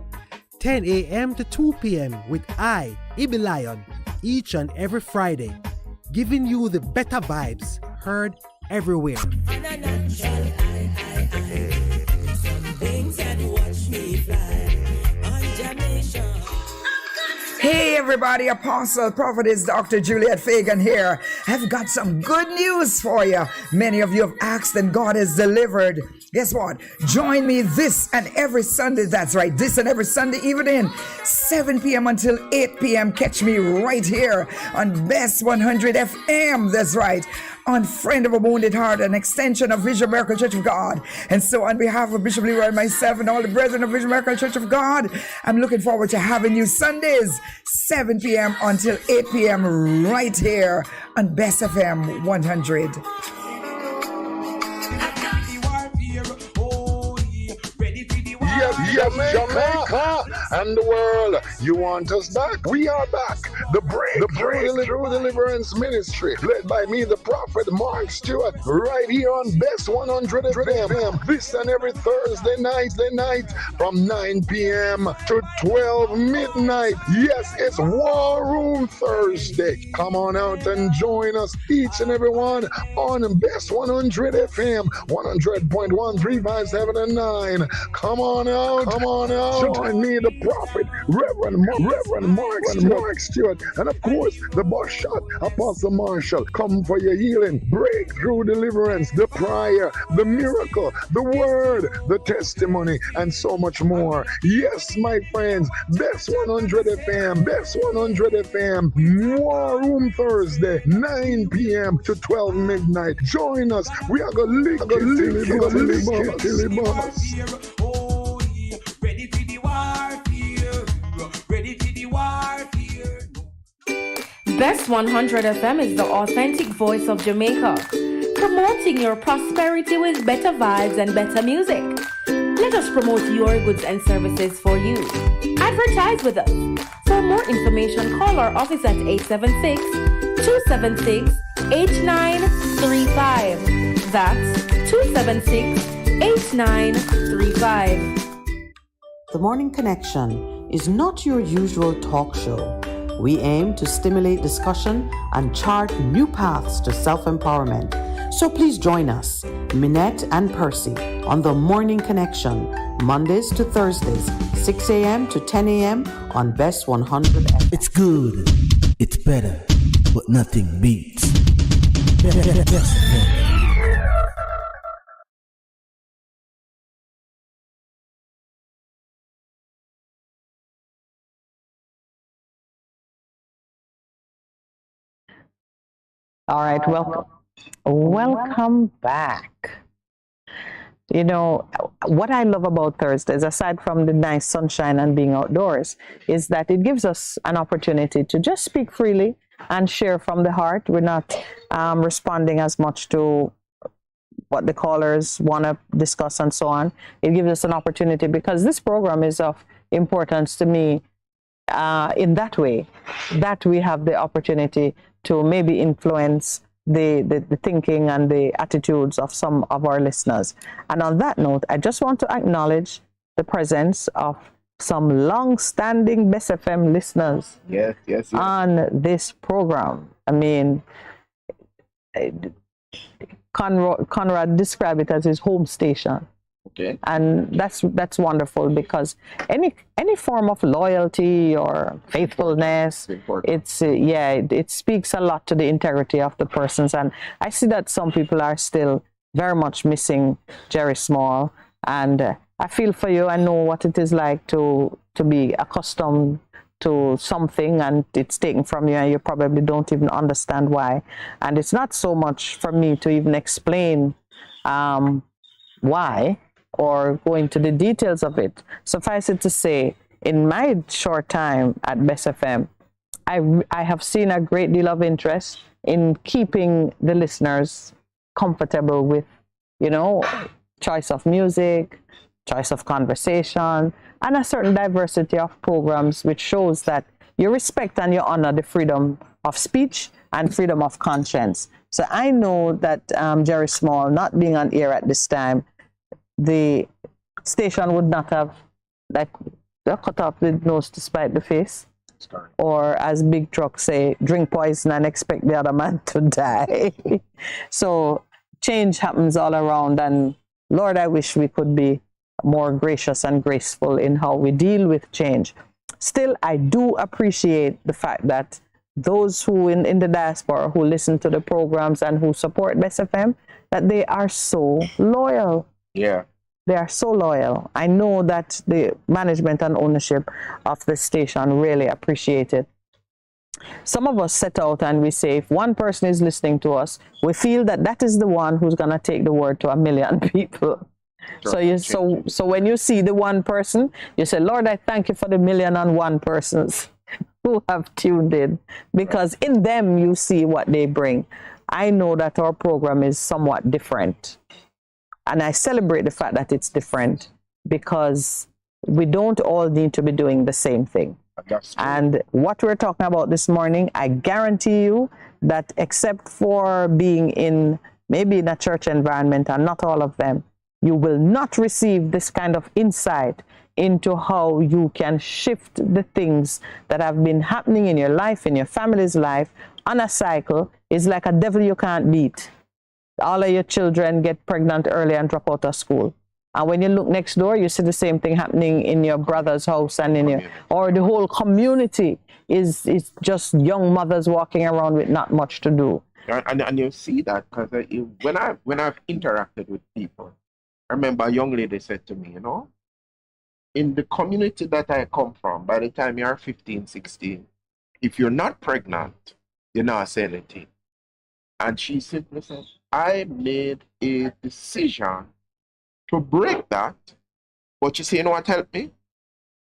10 a.m. to 2 p.m. with I, Ibilion, each and every Friday. Giving you the better vibes, heard everywhere. Some things that watch me fly on Jamaica. Hey everybody, Apostle Prophetess Dr. Juliet Fagan here. I've got some good news for you. Many of you have asked and God has delivered. Guess what? Join me this and every Sunday. That's right, this and every Sunday evening, 7 p.m. until 8 p.m. Catch me right here on Bess100 FM. That's right. On Friend of a Wounded Heart, an extension of Vision Miracle Church of God. And so on behalf of Bishop Leroy, myself, and all the brethren of Vision Miracle Church of God, I'm looking forward to having you Sundays, 7 p.m. until 8 p.m. right here on Bess FM 100. Jamaica and the world, you want us back? We are back. The True Deliverance Ministry, led by me, the prophet Mark Stewart, right here on Bess100 FM. This and every Thursday night from 9 p.m. to 12 midnight. Yes, it's War Room Thursday. Come on out and join us, each and every one, on Bess100 FM, 100.1, 357 and 9. Come on out. Come on out. Join me, the prophet, Reverend Mark Stewart, and of course, the boss shot, Apostle Marshall. Come for your healing, breakthrough, deliverance, the prayer, the miracle, the word, the testimony, and so much more. Yes, my friends, Bess100 FM, Bess100 FM, War Room Thursday, 9 p.m. to 12 midnight. Join us. We are going to lick it till it busts. Ready for the warfare. Ready for the warfare. Bess100 FM is the authentic voice of Jamaica, promoting your prosperity with better vibes and better music. Let us promote your goods and services for you. Advertise with us. For more information, call our office at 876-276-8935. That's 276-8935. The Morning Connection is not your usual talk show. We aim to stimulate discussion and chart new paths to self-empowerment. So please join us, Minett and Percy, on The Morning Connection, Mondays to Thursdays, 6 a.m. to 10 a.m. on Bess100. It's good, it's better, but nothing beats. All right, welcome back. You know, what I love about Thursdays, aside from the nice sunshine and being outdoors, is that it gives us an opportunity to just speak freely and share from the heart. We're not responding as much to what the callers want to discuss and so on. It gives us an opportunity because this program is of importance to me in that way, that we have the opportunity to maybe influence the thinking and the attitudes of some of our listeners. And on that note, I just want to acknowledge the presence of some long-standing Bess FM listeners on this program. I mean, Conrad described it as his home station. Okay. And that's wonderful because any form of loyalty or faithfulness, it speaks a lot to the integrity of the persons. And I see that some people are still very much missing Jerry Small, and I feel for you. I know what it is like to be accustomed to something and it's taken from you and you probably don't even understand why. And it's not so much for me to even explain why or go into the details of it. Suffice it to say, in my short time at Bess FM, I have seen a great deal of interest in keeping the listeners comfortable with, choice of music, choice of conversation, and a certain diversity of programs, which shows that you respect and you honor the freedom of speech and freedom of conscience. So I know that Jerry Small not being on air at this time, the station would not have cut off the nose to spite the face, or as Big Truck say, drink poison and expect the other man to die. So change happens all around, and Lord, I wish we could be more gracious and graceful in how we deal with change. Still, I do appreciate the fact that those who in the diaspora who listen to the programs and who support Bess FM, that they are so loyal. Yeah. They are so loyal. I know that the management and ownership of the station really appreciate it. Some of us set out and we say, if one person is listening to us, we feel that that is the one who's going to take the word to 1 million people. Sure. So when you see the one person, you say, Lord, I thank you for the 1,001 persons who have tuned in, because in them you see what they bring. I know that our program is somewhat different. And I celebrate the fact that it's different because we don't all need to be doing the same thing. And what we're talking about this morning, I guarantee you that except for being maybe in a church environment, and not all of them, you will not receive this kind of insight into how you can shift the things that have been happening in your life, in your family's life, on a cycle. Is like a devil you can't beat. All of your children get pregnant early and drop out of school. And when you look next door, you see the same thing happening in your brother's house and in your, or the whole community is just young mothers walking around with not much to do. And you see that because when I've interacted with people, I remember a young lady said to me, in the community that I come from, by the time you're 15, 16, if you're not pregnant, you're not saying anything. And she simply said, I made a decision to break that. But you see, you know what helped me?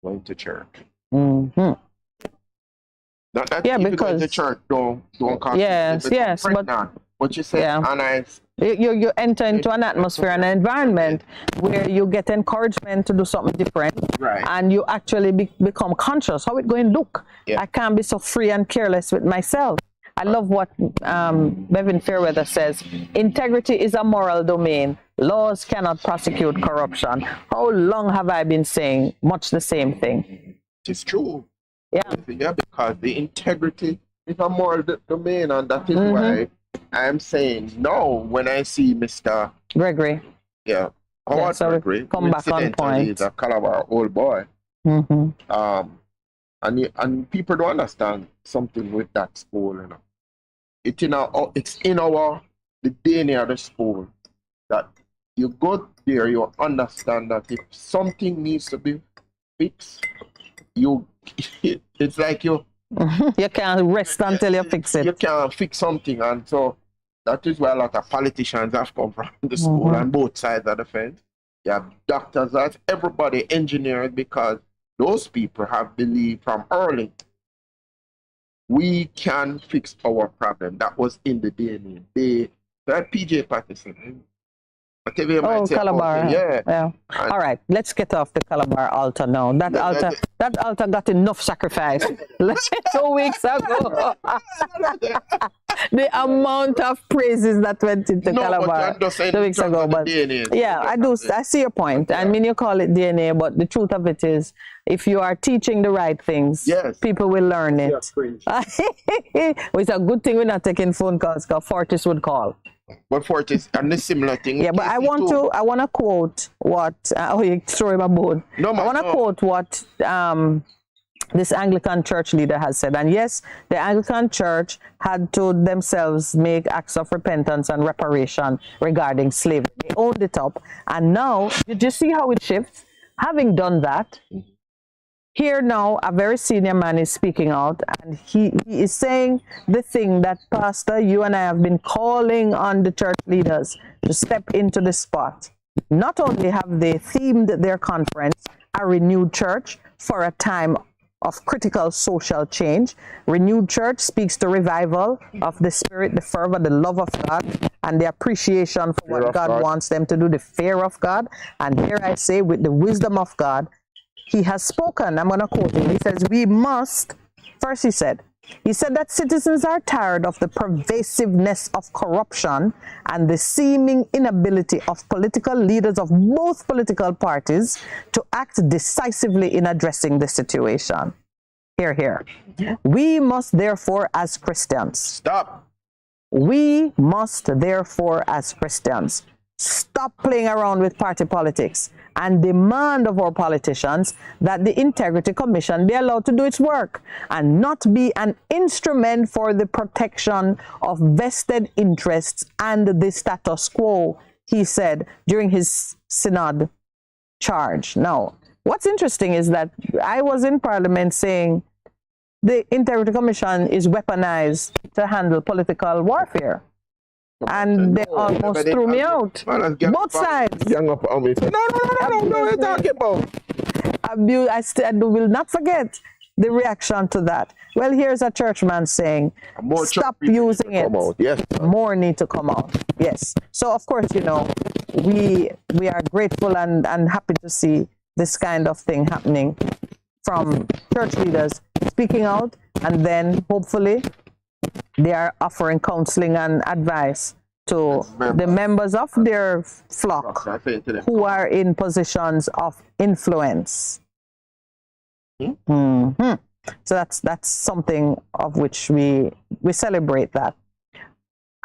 Going to church. Mm-hmm. Not that because going to church don't cost yes, but you say, and you enter into an atmosphere, an environment where you get encouragement to do something different, right? And you actually become conscious how it's going to look. Yeah. I can't be so free and careless with myself. I love what Bevan Fairweather says. Integrity is a moral domain. Laws cannot prosecute corruption. How long have I been saying much the same thing? It's true. Yeah, because the integrity is a moral domain, and that is why I'm saying no when I see Mr. Gregory. Yeah, Howard Gregory. Come back on point. He's a Calabar old boy. Mm-hmm. And people don't understand something with that school, It's in the DNA of the school that you go there, you understand that if something needs to be fixed, it's like you can't rest until you fix it. You can't fix something, and so that is why a lot of politicians have come from the school on both sides of the fence. You have doctors, that's everybody, engineers, because those people have believed from early we can fix our problem. That was in the DNA. They had PJ Patterson. Calabar. Yeah. All right, let's get off the Calabar altar now. That altar got enough sacrifice 2 weeks ago. The amount of praises that went into Calabar 2 weeks ago. But I see your point. I mean, you call it DNA, but the truth of it is, if you are teaching the right things, people will learn it. It's a good thing we're not taking phone calls, because Fortis would call. But Fortis and the similar thing. Yeah, but I want to quote what you throw him a bone. I want to quote what this Anglican church leader has said. And yes, the Anglican church had to themselves make acts of repentance and reparation regarding slavery. They owned it up. And now, did you see how it shifts? Having done that, here now, a very senior man is speaking out, and he is saying the thing that, Pastor, you and I have been calling on the church leaders to step into the spot. Not only have they themed their conference a renewed church for a time of critical social change. Renewed church speaks to revival of the spirit, the fervor, the love of God, and the appreciation for what God wants them to do, the fear of God. And here I say, with the wisdom of God, he has spoken. I'm going to quote him. He says, we must, first he said that citizens are tired of the pervasiveness of corruption and the seeming inability of political leaders of both political parties to act decisively in addressing the situation. Here. We must therefore as Christians. We must therefore as Christians stop playing around with party politics and demand of our politicians that the Integrity Commission be allowed to do its work and not be an instrument for the protection of vested interests and the status quo, he said during his synod charge. Now, what's interesting is that I was in Parliament saying the Integrity Commission is weaponized to handle political warfare. And they almost threw me out. Both sides. No, what are you talking about? I will not forget the reaction to that. Well, here's a churchman saying, stop using it. Yes. More need to come out. Yes. So, of course, we are grateful and happy to see this kind of thing happening from church leaders speaking out, and then hopefully they are offering counseling and advice to the members of their flock who are in positions of influence. So that's something of which we celebrate that.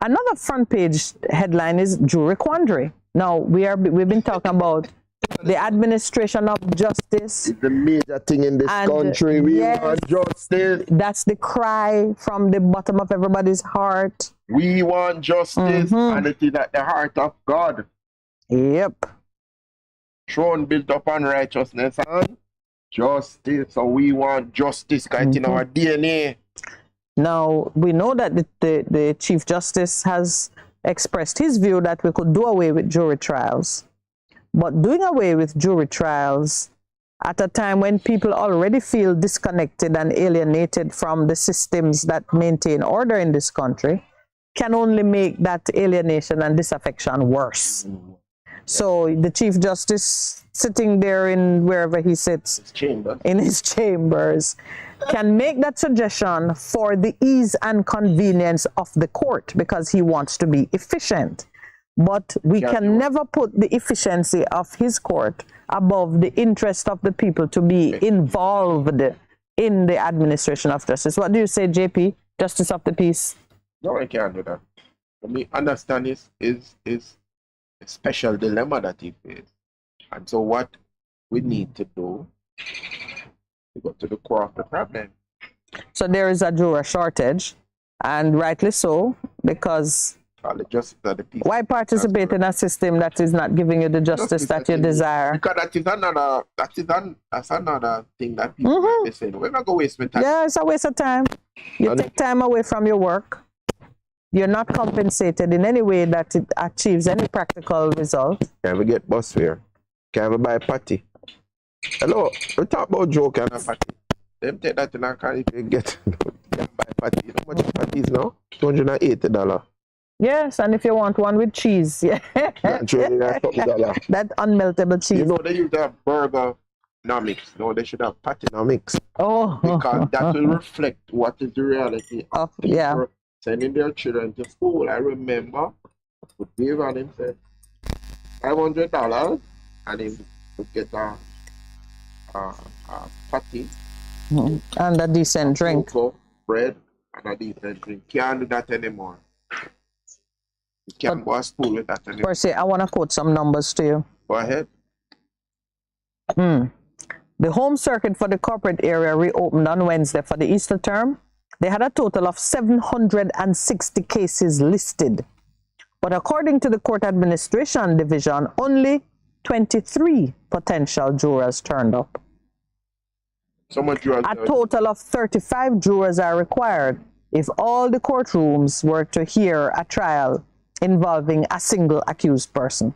Another front page headline is jury quandary. Now we've been talking about the administration of justice. It's the major thing in this country. We want justice. That's the cry from the bottom of everybody's heart. We want justice, and it is at the heart of God. Yep. Throne built upon righteousness and justice. So we want justice, because in our DNA. Now, we know that the Chief Justice has expressed his view that we could do away with jury trials. But doing away with jury trials at a time when people already feel disconnected and alienated from the systems that maintain order in this country can only make that alienation and disaffection worse. So the Chief Justice, sitting there in wherever he sits, in his chambers, can make that suggestion for the ease and convenience of the court because he wants to be efficient. But we can never put the efficiency of his court above the interest of the people to be involved in the administration of justice. What do you say, JP? Justice of the peace? No, I can't do that. Let me understand is a special dilemma that he faces. And so what we need to do, we go to the core of the problem. So there is a juror shortage, and rightly so, because why participate in a system that is not giving you the justice that you desire? Because that's another thing that people might be saying. We're not going to waste my time. Yeah, it's a waste of time. You take time away from your work. You're not compensated in any way that it achieves any practical result. Can we get bus fare? Can we buy a patty? Hello, we talk about joke and a patty. Them take that in a car if you get buy a patty. You know how much patty is now? $280. Yes, and if you want one with cheese, yeah. That unmeltable cheese. You know, they use that burger nomics. No, they should have patinomics. Oh. Because that will reflect what is the reality of people sending their children to school. I remember with Dave and him said $500 and he would get a patty and a decent drink. Bread and a decent drink. Can't do that anymore. You can't go to school with that anymore. Percy, I want to quote some numbers to you. Go ahead. The home circuit for the corporate area reopened on Wednesday for the Easter term. They had a total of 760 cases listed. But according to the Court Administration Division, only 23 potential jurors turned up. A total of 35 jurors are required if all the courtrooms were to hear a trial involving a single accused person.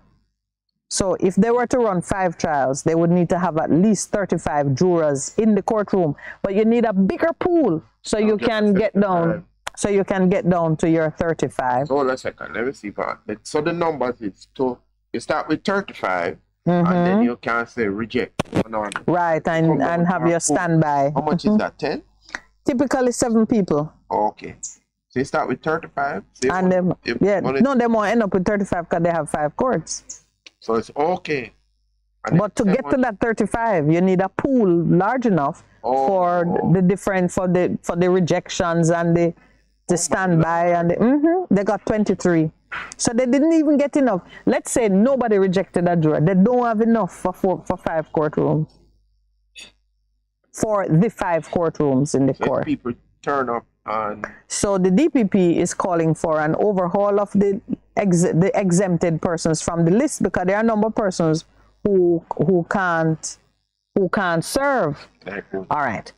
So if they were to run 5 trials, they would need to have at least 35 jurors in the courtroom. But you need a bigger pool so you can get down. So you can get down to your 35. Hold on a second. Let me see. So the numbers is you start with 35, and then you can say reject. Right, and have your standby. How much is that? 10? Typically 7 people. Okay. So you start with 35. And they won't end up with 35 because they have 5 courts. So it's okay. But to get to that 35, you need a pool large enough for the different for the rejections and the standby and they got 23. So they didn't even get enough. Let's say nobody rejected a juror. They don't have enough for 5 courtrooms. For the 5 courtrooms in the court. People turn up and so the DPP is calling for an overhaul of the exempted persons from the list because there are a number of persons who can't serve. All right.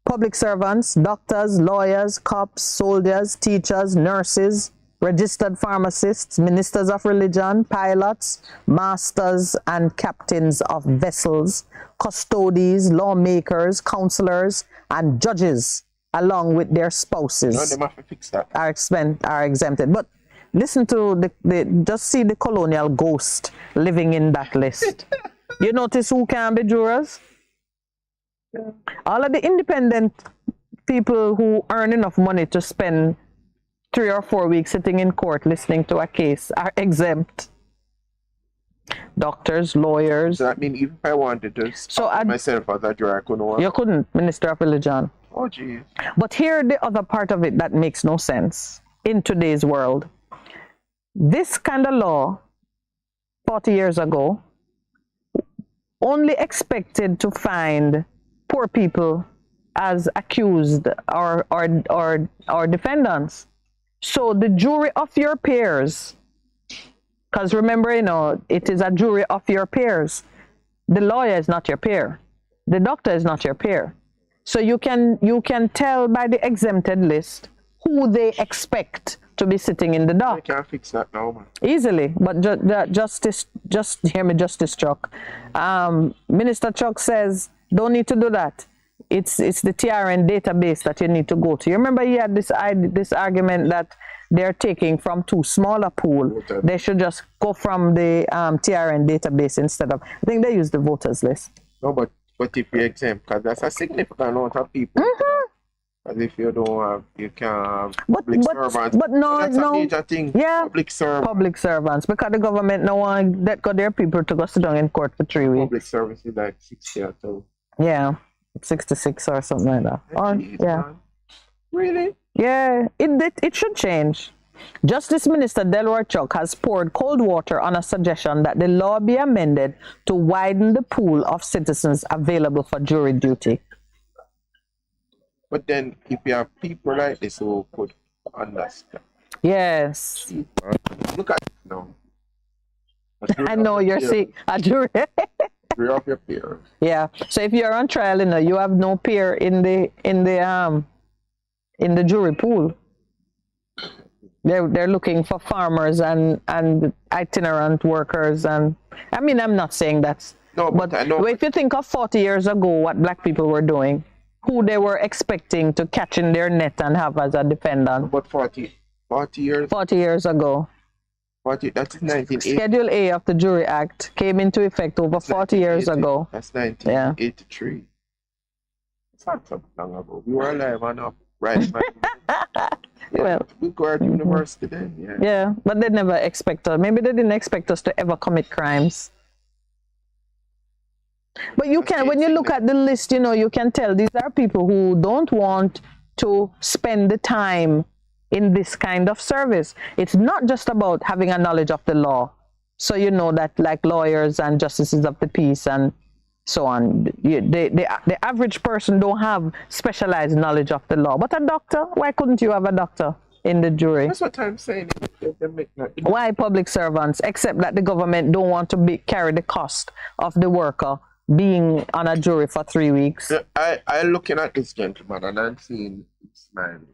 Public servants, doctors, lawyers, cops, soldiers, teachers, nurses, registered pharmacists, ministers of religion, pilots, masters and captains of vessels, custodians, lawmakers, counselors, and judges, along with their spouses, are exempted. But listen to just see the colonial ghost living in that list. You notice who can be jurors? All of the independent people who earn enough money to spend 3 or 4 weeks sitting in court listening to a case are exempt. Doctors, lawyers. So that means even if I wanted to stop myself as a juror, I couldn't. You couldn't, Minister of Religion. Oh, geez. But here the other part of it that makes no sense in today's world. This kind of law 40 years ago, only expected to find poor people as accused or defendants. So the jury of your peers, because remember, it is a jury of your peers. The lawyer is not your peer. The doctor is not your peer. So you can tell by the exempted list who they expect to be sitting in the dock. I can't fix that now, man. Easily, but just hear me, Justice Chuck. Minister Chuck says, don't need to do that. It's the TRN database that you need to go to. You remember he had this argument that they're taking from too small a pool. They should just go from the TRN database instead of, I think they use the voters list. No, but if you exempt, because that's a significant amount of people. Because if you don't have, you can't have public servants. But no, that's a major thing. Yeah, public servants. Because the government no one let go their people to go sit down in court for 3 weeks. Public service is like 60 or so. Yeah, 66 or something like that. Man. Really? Yeah, it should change. Justice Minister Delroy Chuck has poured cold water on a suggestion that the law be amended to widen the pool of citizens available for jury duty. But then, if you have people like this who could understand. Yes. Look at it now. I know you're seeing a jury. Jury of your peers. Yeah. So if you're on trial, you have no peer in the jury pool. They're looking for farmers and itinerant workers, and I mean, I'm not saying that's no, but I know. If you think of 40 years ago what black people were doing, who they were expecting to catch in their net and have as a defendant. But 40 years? 40 years ago. 40, that's 1980. Schedule A of the Jury Act came into effect over 40 years ago. That's 1983. Yeah. It's not so long ago. We were alive enough, right? Well, we go to university then, yeah. Yeah, but they never expect us. Maybe they didn't expect us to ever commit crimes. But you can, when you look at the list, you can tell these are people who don't want to spend the time in this kind of service. It's not just about having a knowledge of the law. So you know that like lawyers and justices of the peace and so on, the average person don't have specialized knowledge of the law. But a doctor, why couldn't you have a doctor in the jury? That's what I'm saying. Why public servants, except that the government don't want to carry the cost of the worker being on a jury for 3 weeks? I'm looking at this gentleman and I'm seeing him smiling.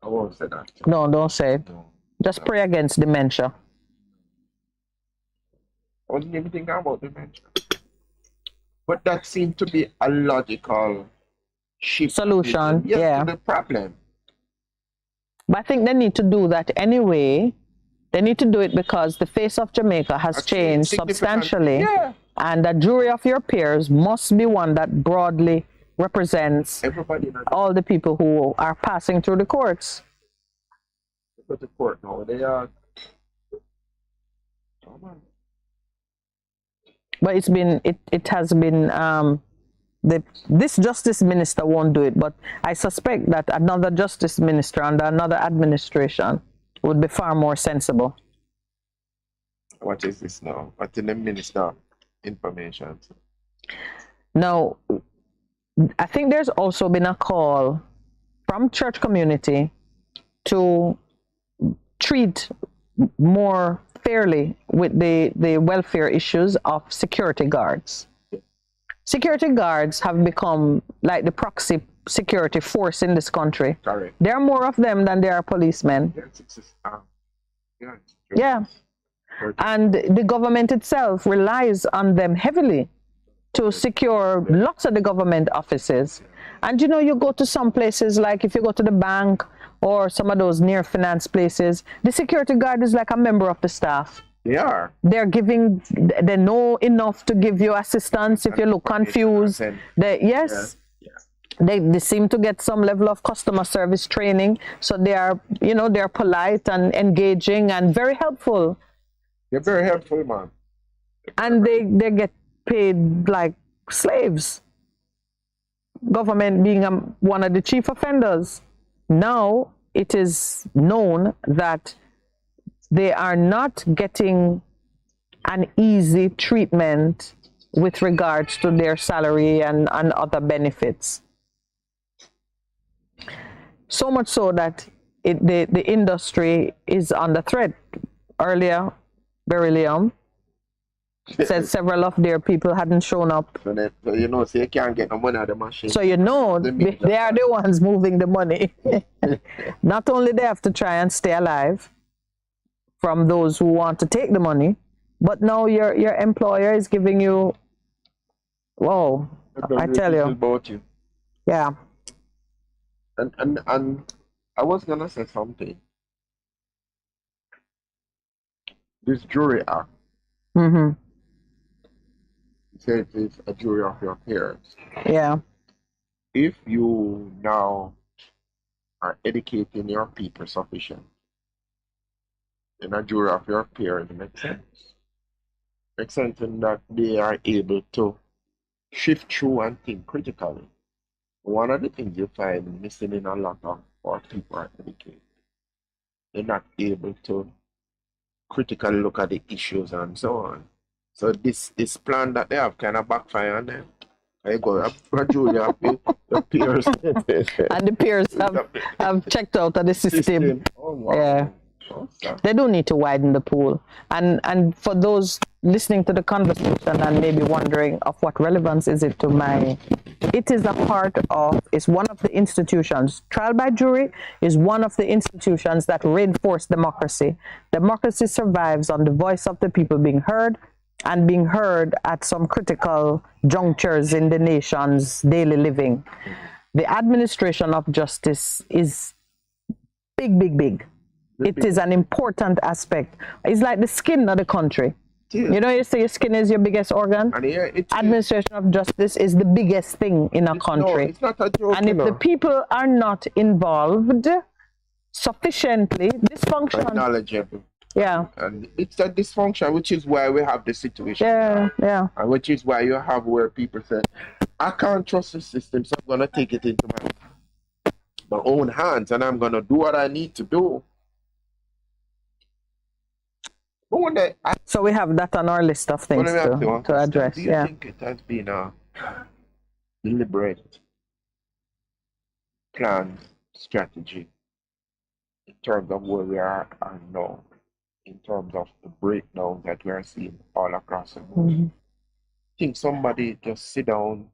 I won't say that. No, don't say it. No. Just pray against dementia. I wasn't even thinking about dementia. But that seemed to be a logical solution. Yeah. To the problem. But I think they need to do that anyway. They need to do it because the face of Jamaica has changed substantially. Yeah. And the jury of your peers must be one that broadly represents all the people who are passing through the courts. They go to court now. They are. But it has been this justice minister won't do it, but I suspect that another justice minister under another administration would be far more sensible. What is this now? What in the minister information? Now, I think there's also been a call from church community to treat more fairly with the welfare issues of security guards. Security guards have become like the proxy security force in this country. Correct. There are more of them than there are policemen. Yeah. And the government itself relies on them heavily to secure lots of the government offices. And you go to some places, like if you go to the bank or some of those near finance places, the security guard is like a member of the staff. They are. They know enough to give you assistance if you look confused. They seem to get some level of customer service training. So they are, they're polite and engaging and very helpful. They're very helpful, man. And they get paid like slaves. Government being one of the chief offenders. Now it is known that they are not getting an easy treatment with regards to their salary and other benefits. So much so that the industry is under threat. Earlier, Beryllium said several of their people hadn't shown up. So you know, so you can't get no money out of the machine. So you know, they are the ones moving the money. Not only they have to try and stay alive from those who want to take the money, but now your employer is giving you, whoa, I tell you. About you. Yeah. And I was gonna say something. This jury act. Mm-hmm. Says it's a jury of your peers. Yeah. If you now are educating your people sufficient, then a jury of your peers makes sense. Makes sense in that they are able to shift through and think critically. One of the things you find missing in a lot of our people are educated. They're not able to critically look at the issues and so on. So this plan that they have kind of backfire on them. I go up Julia, the peers. And the peers have checked out of the system. Oh, wow. Yeah. Okay. They do need to widen the pool. And for those listening to the conversation and maybe wondering of what relevance is it to my, it is a part of, it's one of the institutions. Trial by jury is one of the institutions that reinforce democracy. Democracy survives on the voice of the people being heard, and being heard at some critical junctures in the nation's daily living. The administration of justice is big, big, big. It is an important aspect. It's like the skin of the country. You know, you say your skin is your biggest organ. And yeah, administration of justice is the biggest thing in a country. No, it's not a joke, and if the people are not involved sufficiently, dysfunction. Knowledgeable. Yeah. And it's a dysfunction, which is why we have the situation. Yeah, yeah. And which is why you have where people say, I can't trust the system, so I'm going to take it into my own hands and I'm going to do what I need to do. So we have that on our list of things to address. Do you think it has been a deliberate plan, strategy in terms of where we are now, in terms of the breakdown that we are seeing all across the world? Mm-hmm. I think somebody just sit down,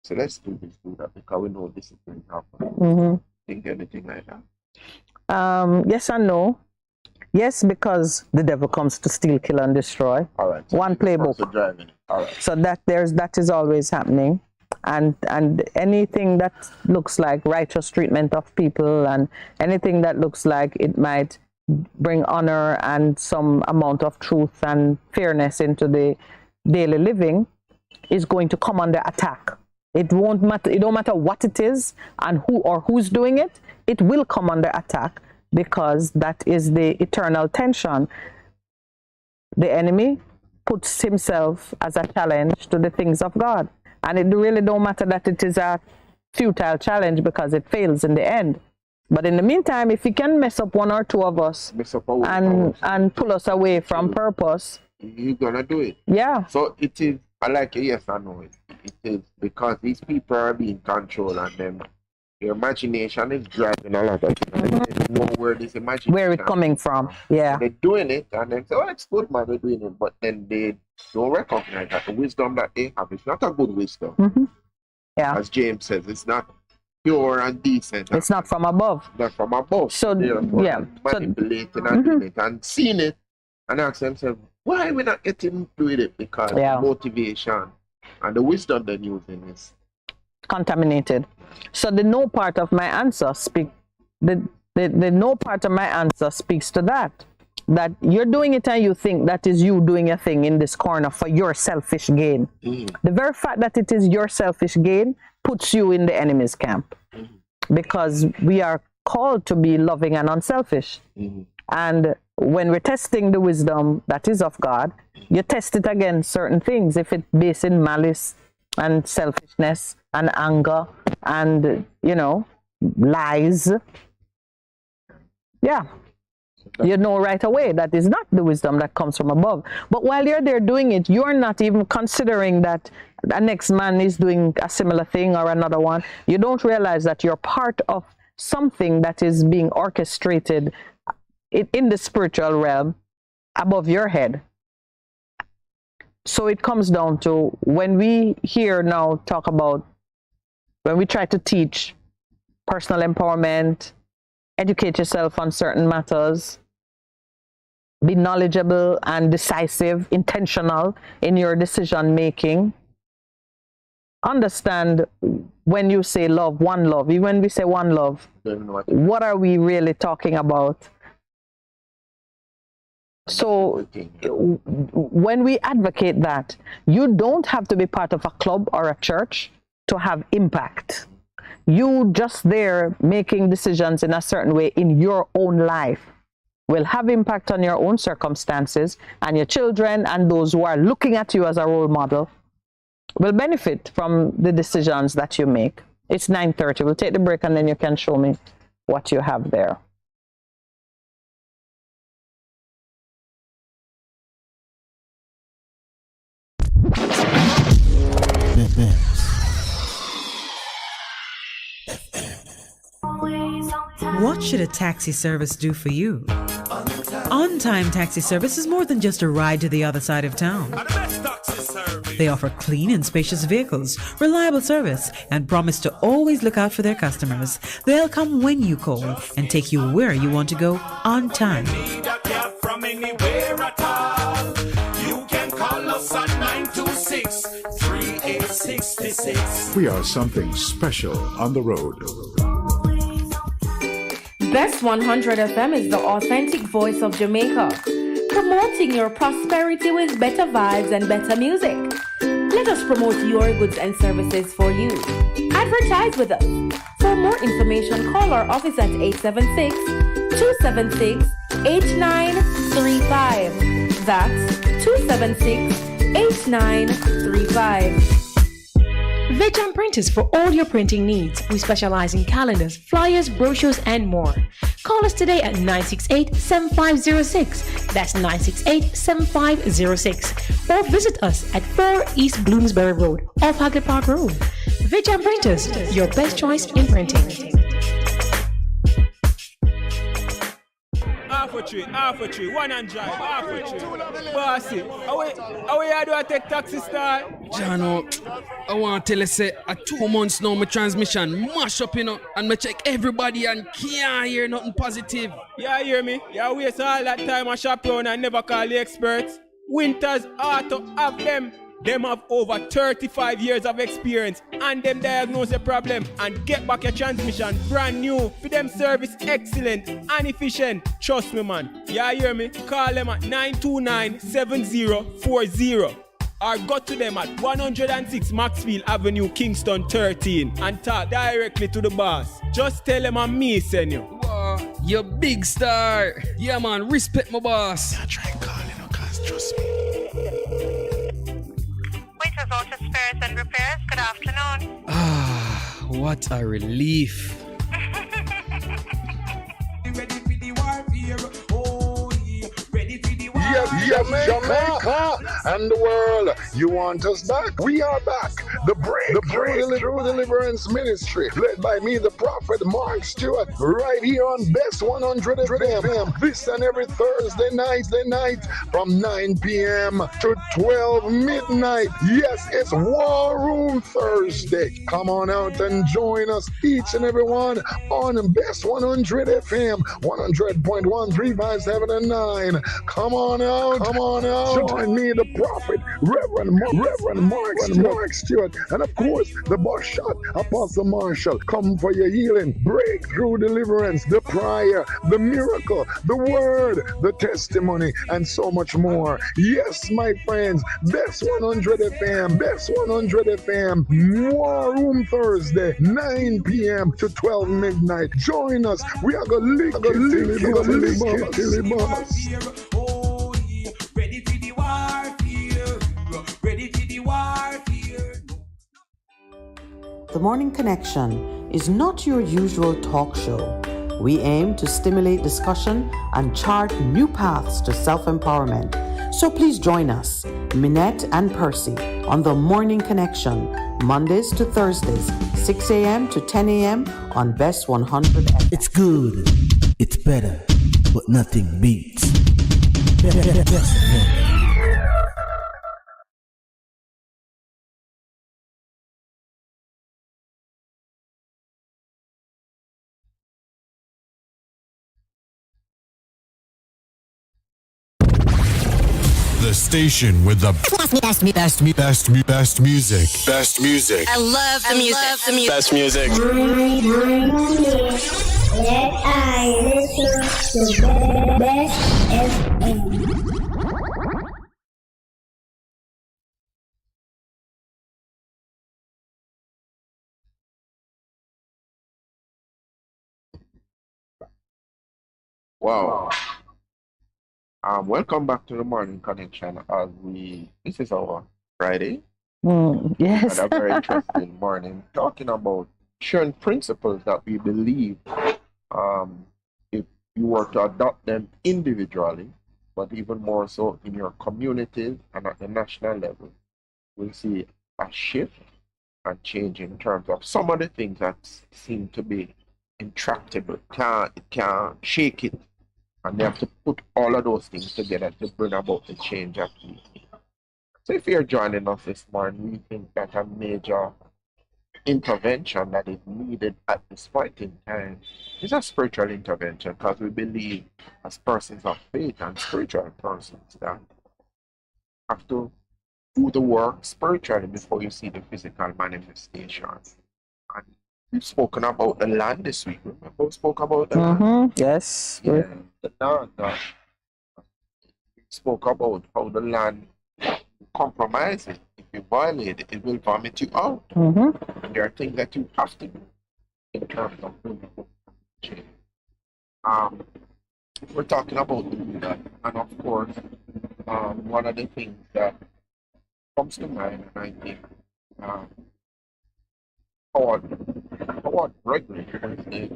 so let's do this, do that, because we know this is going to happen. Mm-hmm. Think anything like that? Yes and no. Yes, because the devil comes to steal, kill, and destroy. All right. So one playbook. All right. So that is always happening, and anything that looks like righteous treatment of people, and anything that looks like it might bring honor and some amount of truth and fairness into the daily living, is going to come under attack. It won't matter. It don't matter what it is and who or who's doing it. It will come under attack. Because that is the eternal tension. The enemy puts himself as a challenge to the things of God. And it really don't matter that it is a futile challenge because it fails in the end. But in the meantime, if he can mess up one or two of us and pull us away from purpose, he's gonna do it. Yeah. So it is, I like it, yes, I know it. It is because these people are being controlled and then your imagination is driving a lot of things. They know where this imagination, where it's coming from. Yeah. They're doing it and then say, oh, it's good, man, they're doing it. But then they don't recognize that the wisdom that they have is not a good wisdom. Mm-hmm. Yeah. As James says, it's not pure and decent. It's not from above. Not from above. So, yeah. Manipulating and doing it and seeing it and ask themselves, why are we not getting with it? Because the motivation and the wisdom they're using is contaminated. So the no part of my answer the no part of my answer speaks to that you're doing it and you think that is you doing a thing in this corner for your selfish gain. The very fact that it is your selfish gain puts you in the enemy's camp, because we are called to be loving and unselfish. And when we're testing the wisdom that is of God, you test it against certain things. If it's based in malice and selfishness and anger and, lies. Yeah. You know right away that is not the wisdom that comes from above. But while you're there doing it, you're not even considering that the next man is doing a similar thing or another one. You don't realize that you're part of something that is being orchestrated in the spiritual realm above your head. So it comes down to when we here now talk about, when we try to teach personal empowerment, educate yourself on certain matters, be knowledgeable and decisive, intentional in your decision making. Understand when you say love, one love, even when we say one love, what are we really talking about? So when we advocate that, you don't have to be part of a club or a church to have impact. You just there making decisions in a certain way in your own life will have impact on your own circumstances, and your children and those who are looking at you as a role model will benefit from the decisions that you make. It's 9:30. We'll take the break and then you can show me what you have there. What should a taxi service do for you? On-time taxi service is more than just a ride to the other side of town. They offer clean and spacious vehicles, reliable service, and promise to always look out for their customers. They'll come when you call and take you where you want to go on time. From anywhere at all. You can call us at 926-3866. We are something special on the road. Bess100 FM is the authentic voice of Jamaica, promoting your prosperity with better vibes and better music. Let us promote your goods and services for you. Advertise with us. For more information, call our office at 876-276-8935. That's 276-8935. Vejan Printers for all your printing needs. We specialize in calendars, flyers, brochures, and more. Call us today at 968-7506. That's 968-7506. Or visit us at 4 East Bloomsbury Road, off Hagley Park Road. Vejan Printers, your best choice in printing. Half a tree, one and drive, half a tree. Bossy, how do I take taxi star? Jano, I want to tell you, say, 2 months now, my transmission mash up, and I check everybody and can't hear nothing positive. Yeah, hear me? Yeah, waste all that time I shop around and never call the experts. Winters Auto have them. Them have over 35 years of experience and them diagnose the problem and get back your transmission brand new. For them service excellent and efficient. Trust me, man. Yeah, hear me? Call them at 929-7040 or go to them at 106 Maxfield Avenue, Kingston 13 and talk directly to the boss. Just tell them I'm me, send you. Wow, you big star. Yeah, man, respect my boss. Yeah, try calling her, cause trust me. Waiters Auto Spares and Repairs, good afternoon. Ah, what a relief. Yes, Jamaica and the world. You want us back? We are back. The True Deliverance Ministry, led by me, the prophet Mark Stewart, right here on Bess100 FM. This and every Thursday night from 9 p.m. to 12 midnight. Yes, it's War Room Thursday. Come on out and join us, each and every one, on Bess100 FM, 100.1, 357 and 9. Come on out. Join me, the prophet, Reverend Mark Stewart, and of course, the boss shot, Apostle Marshall. Come for your healing, breakthrough, deliverance, the prayer, the miracle, the word, the testimony, and so much more. Yes, my friends, Bess100 FM, War Room Thursday, 9 p.m. to 12 midnight. Join us. We are going to lick it till the boss. Ready for the warfare. Ready for the warfare. The Morning Connection is not your usual talk show We aim to stimulate discussion and chart new paths to self-empowerment. So please join us, Minett and Percy, on the Morning Connection, Mondays to Thursdays, 6 a.m. to 10 a.m. on Bess100 FM. It's good, it's better, but nothing beats. The station with the best music. Best music. I love the music. Best music. Let I listen to Bess FM. Wow. Welcome back to the Morning Connection. This is our Friday. Yes. And a very interesting morning, talking about sharing principles that we believe, if you were to adopt them individually, but even more so in your communities and at the national level, we'll see a shift and change in terms of some of the things that seem to be intractable. It can't shake it. And they have to put all of those things together to bring about the change that we need. So if you're joining us this morning, we think that a major intervention that is needed at this point in time is a spiritual intervention, because we believe as persons of faith and spiritual persons that have to do the work spiritually before you see the physical manifestations. And we've spoken about the land this week. Remember, we spoke about the land? Yes. Yeah, the land. We spoke about how the land compromises. If you violate it, it will vomit you out. And there are things that you have to do in terms of change. We're talking about doing that. And of course, one of the things that comes to mind, and I think Howard Gregory was the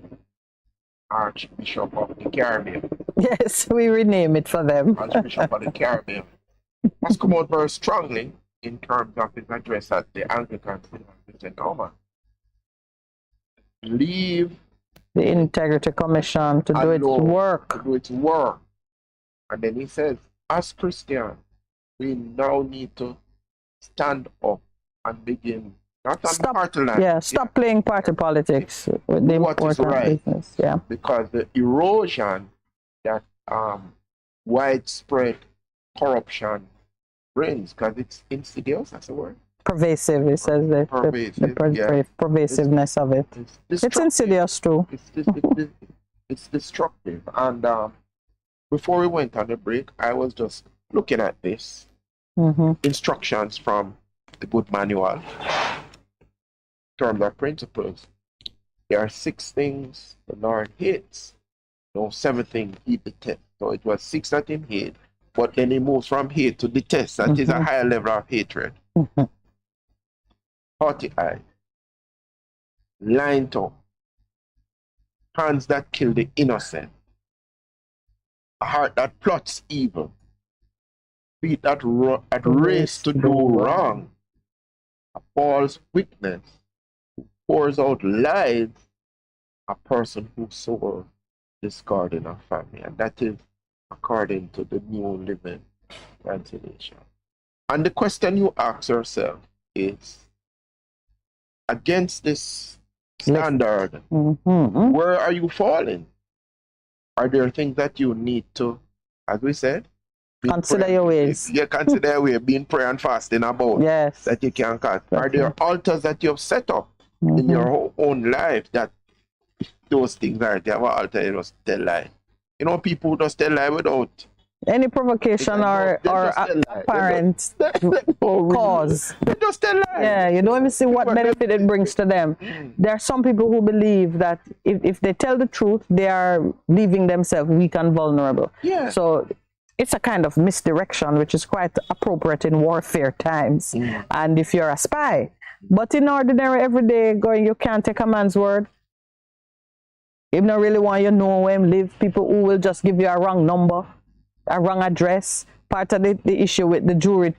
Archbishop of the Caribbean. Yes, we rename it for them. Archbishop of the Caribbean has come out very strongly in terms of his address at the Anglican Synod. He said, "No, man, leave the Integrity Commission to do its work." To do its work. And then he says, as Christians, we now need to stand up and begin. Stop playing party politics with the important business. Yeah. Because the erosion that widespread corruption brings, because it's insidious, that's the word. Pervasive, it says the pervasiveness of it. It's insidious too. It's destructive. And before we went on the break, I was just looking at this instructions from the good manual. Terms of principles. There are 6 things the Lord hates. No, 7 things he detests. So it was 6 that he hated, but then he moves from hate to detest. That is a higher level of hatred. Haughty eye, lying tongue, hands that kill the innocent, a heart that plots evil, feet that race to do wrong, a false witness, pours out lies, a person who sows discord in a family. And that is according to the New Living Translation. And the question you ask yourself is, against this standard, where are you falling? Are there things that you need to, as we said, consider your ways? Yeah, consider your way, being prayer and fasting about. Yes. That you can cut. Are there altars that you have set up in your own life that those things are? They have an altar, you just tell lie. You know, people who just tell lie without any provocation or apparent cause. They just tell lie. Yeah, you don't even see what benefit it brings to them. There are some people who believe that if they tell the truth, they are leaving themselves weak and vulnerable. Yeah. So it's a kind of misdirection, which is quite appropriate in warfare times. And if you're a spy, but in ordinary everyday going, you can't take a man's word. If not really want you know where him live, people who will just give you a wrong number, a wrong address. Part of the issue with the jury,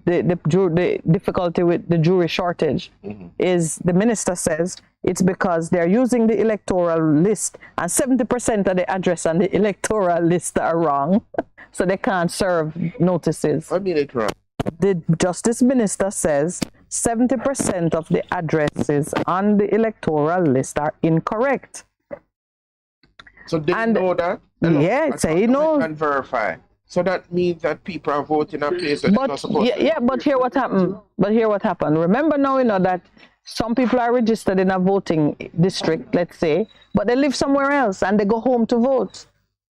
the difficulty with the jury shortage is the minister says it's because they're using the electoral list and 70% of the address on the electoral list are wrong. So they can't serve notices. I mean it wrong. The justice minister says 70% of the addresses on the electoral list are incorrect. So they know that? Yes, he knows. And verify. So that means that people are voting a place that they're not supposed to. Yeah, but here what happened. Remember now, you know, that some people are registered in a voting district, let's say, but they live somewhere else and they go home to vote,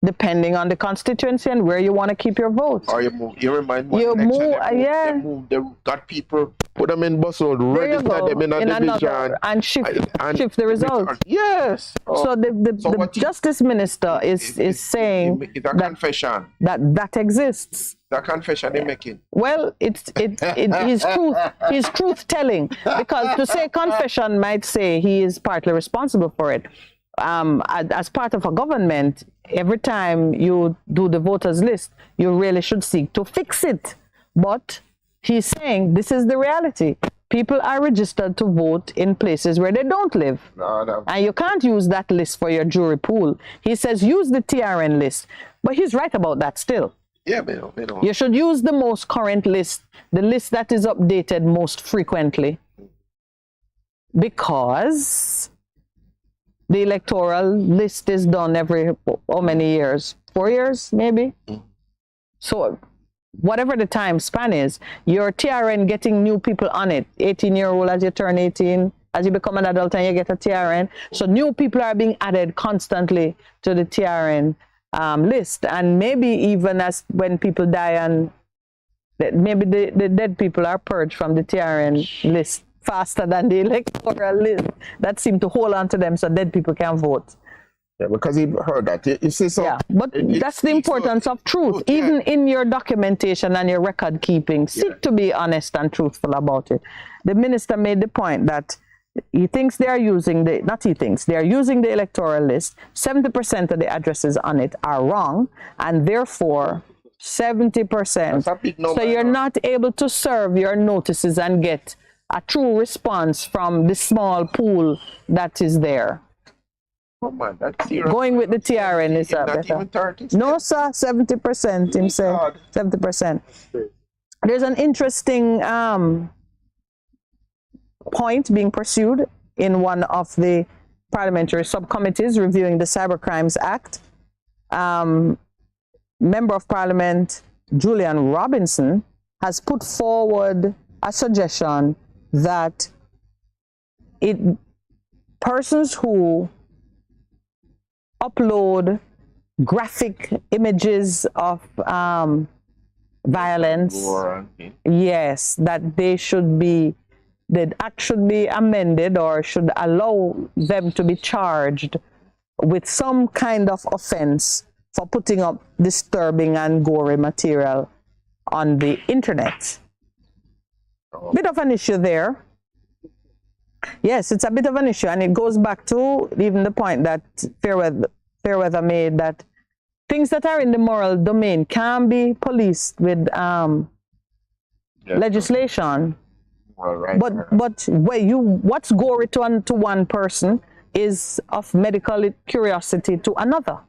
depending on the constituency and where you want to keep your vote. Or you move. You remind me. You move, yeah. They got people, put them in Bess100, register them in a division. And shift the result. Yes. So the justice minister is saying it's a confession. That exists. The confession they're making. Well, it's his truth telling, because to say confession might say he is partly responsible for it. As part of a government, every time you do the voters list, you really should seek to fix it. But he's saying this is the reality. People are registered to vote in places where they don't live. No. And you can't use that list for your jury pool. He says use the TRN list. But he's right about that still. Yeah, they don't. You should use the most current list, the list that is updated most frequently. Because the electoral list is done every, how many years? 4 years, maybe? So whatever the time span is, your TRN getting new people on it, 18-year-old as you turn 18, as you become an adult and you get a TRN. So new people are being added constantly to the TRN list. And maybe even as when people die, and maybe the dead people are purged from the TRN list faster than the electoral list that seem to hold on to them so dead people can vote. Yeah, because he heard that. You see, so yeah, but that's the importance of truth. Even in your documentation and your record keeping, seek to be honest and truthful about it. The minister made the point that he thinks they are using they are using the electoral list. 70% of the addresses on it are wrong, and therefore 70%. So you're not able to serve your notices and get a true response from the small pool that is there. Oh man, that's serious. Going with the TRN is not better. even 30. No, sir, 70%. Him say 70%. There's an interesting point being pursued in one of the parliamentary subcommittees reviewing the Cybercrimes Act. Member of Parliament Julian Robinson has put forward a suggestion that persons who upload graphic images of violence, yes, that the act should be amended or should allow them to be charged with some kind of offense for putting up disturbing and gory material on the internet. Bit of an issue there. Yes, it's a bit of an issue, and it goes back to even the point that Fairweather made, that things that are in the moral domain can be policed with legislation. Right. But what's gory to one person is of medical curiosity to another.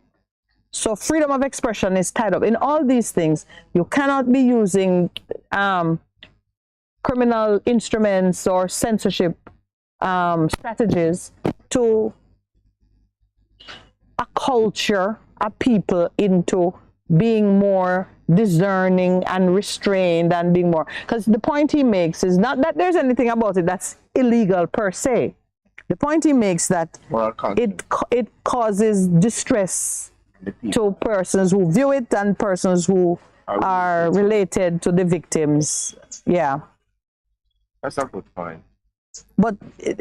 So freedom of expression is tied up in all these things. You cannot be using criminal instruments or censorship strategies to acculture a people into being more discerning and restrained and being more, because the point he makes is not that there's anything about it that's illegal per se. The point he makes that it causes distress to persons who view it and persons who are related to the victims. Yeah. That's a good point. But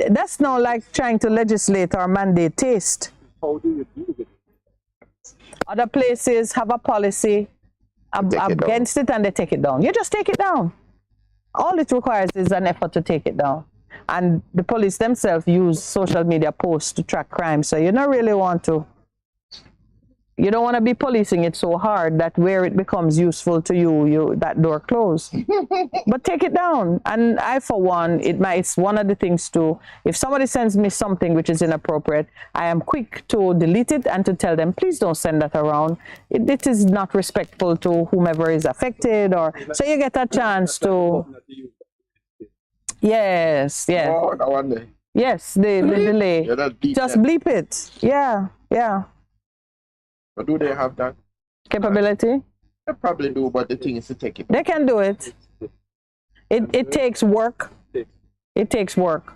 that's not like trying to legislate or mandate taste. How do you deal with it? Other places have a policy against it and they take it down. You just take it down. All it requires is an effort to take it down. And the police themselves use social media posts to track crime. So you don't really want to. You don't want to be policing it so hard that where it becomes useful to you, that door closed. But take it down. And I, for one, it's one of the things too. If somebody sends me something which is inappropriate, I am quick to delete it and to tell them, please don't send that around. It is not respectful to whomever is affected. So you get a chance to. Yes. Oh, that one there. Yes, the delay. Yeah, just bleep it. Yeah. But do they have that capability? They probably do, but the thing is to take it. They can do it. It takes work. It takes work.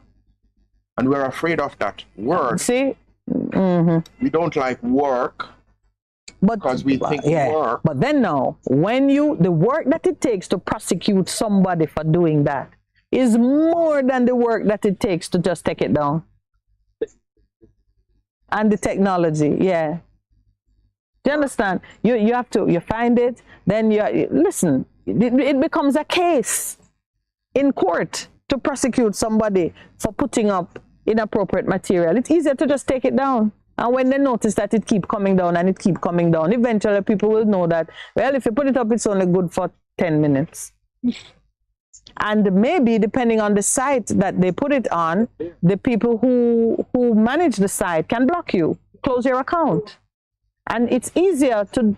And we're afraid of that word. See? Mm-hmm. We don't like work because we think work. But then now, the work that it takes to prosecute somebody for doing that is more than the work that it takes to just take it down. And the technology, yeah. Do you understand? You have to, you find it, then listen, it becomes a case in court to prosecute somebody for putting up inappropriate material. It's easier to just take it down. And when they notice that it keep coming down and it keep coming down, eventually people will know that, well, if you put it up, it's only good for 10 minutes. And maybe, depending on the site that they put it on, the people who manage the site can block you, close your account. And it's easier to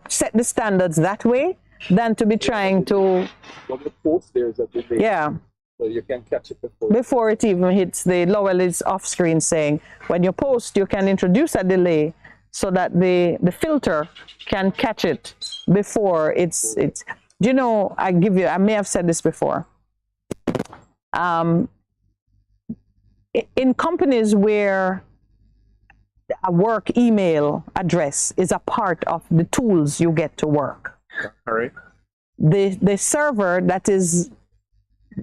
set the standards that way than to be trying to. When the post there is a delay. Yeah. So you can catch it before it even hits. The Lowell is off screen saying when you post, you can introduce a delay so that the filter can catch it before it's. Do you know? I may have said this before. In companies where a work email address is a part of the tools you get to work. Correct. The server that is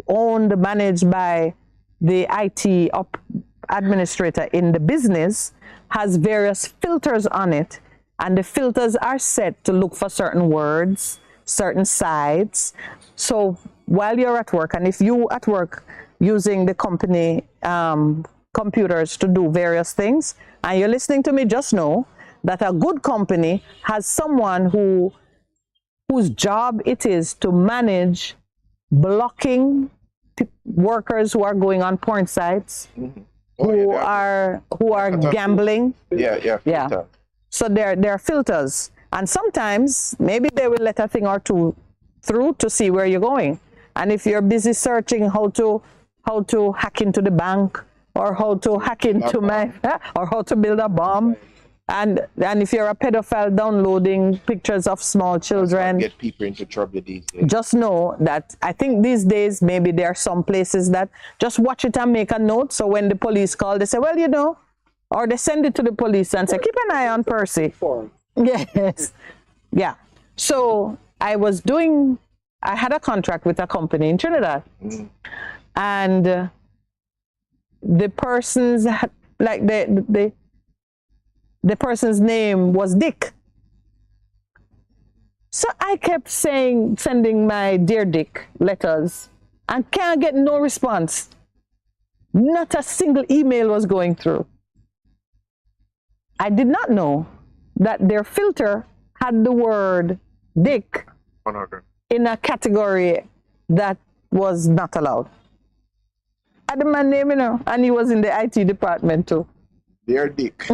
owned, managed by the IT administrator in the business has various filters on it, and the filters are set to look for certain words, certain sites. So while you're at work, and if you at work using the company computers to do various things, and you're listening to me, just know that a good company has someone whose job it is to manage blocking workers who are going on porn sites, who are gambling. Yeah. So there are filters, and sometimes maybe they will let a thing or two through to see where you're going. And if you're busy searching how to hack into the bank, or how to hack into or how to build a bomb, and if you're a pedophile downloading pictures of small children, get people into trouble these days. Just know that I think these days maybe there are some places that just watch it and make a note. So when the police call, they say, well, you know, or they send it to the police and say, keep an eye on Percy. Yes, yeah. So I had a contract with a company in Trinidad, and the person's the person's name was Dick. So I kept sending my dear Dick letters and can't get no response. Not a single email was going through. I did not know that their filter had the word Dick in a category that was not allowed. I had the man name, you know, and he was in the IT department too. Dear Dick.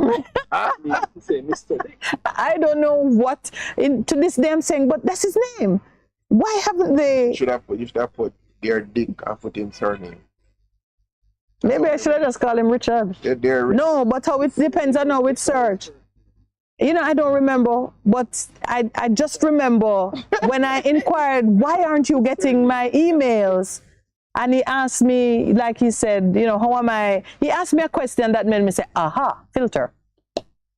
I don't know what. To this day, I'm saying, but that's his name. Why haven't they? You should have put Dear Dick and put in surname. Maybe I should have just called him Richard. No, but how it depends on how it's searched. You know, I don't remember, but I just remember when I inquired, why aren't you getting my emails? And he asked me, like he said, you know, how am I? He asked me a question that made me say, aha, filter.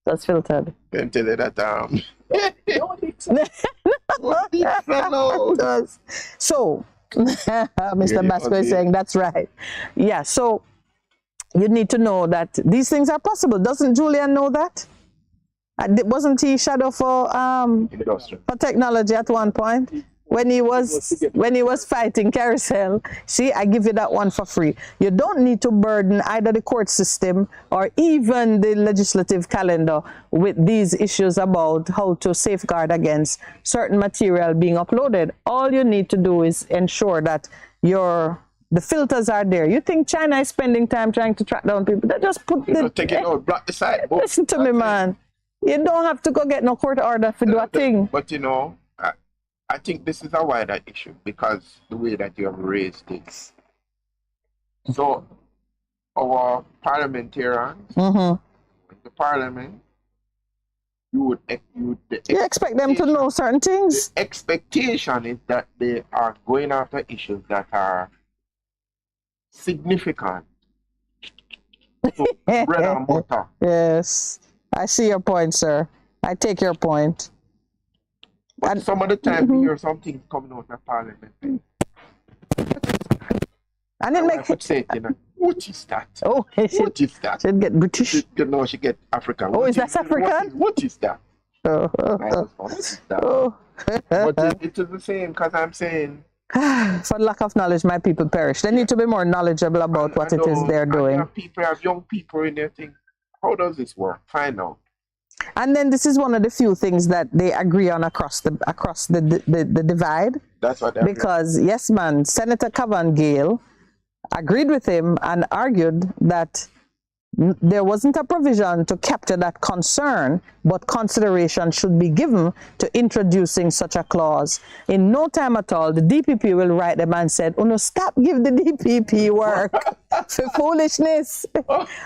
That's filtered. Then tell you that, So, Mr. Basco is saying, that's right. Yeah, so you need to know that these things are possible. Doesn't Julian know that? Wasn't he shadow for technology at one point? when he was fighting Carousel. See, I give you that one for free. You don't need to burden either the court system or even the legislative calendar with these issues about how to safeguard against certain material being uploaded. All you need to do is ensure that the filters are there. You think China is spending time trying to track down people? They just put take it out, block the site. Listen to me, man. You don't have to go get no court order for do a thing. But I think this is a wider issue because the way that you have raised it. So our parliamentarians, the parliament, you expect them to know certain things. The expectation is that they are going after issues that are significant. So, bread and butter. Yes, I see your point, sir. I take your point. But some of the time we hear something coming out of parliament. And it makes say, what is that? Oh, what is that? She'd get British. She get African. Oh, is that African? What is that? Oh. But it is the same because I'm saying. For lack of knowledge, my people perish. They need to be more knowledgeable about what it is they're doing. Have young people in there think, how does this work? Find out. And then this is one of the few things that they agree on across the divide. That's what because yes, man, Senator Cavan Gale agreed with him and argued that there wasn't a provision to capture that concern, but consideration should be given to introducing such a clause. In no time at all, the DPP will write them and said, "Oh no, stop, give the DPP work for foolishness."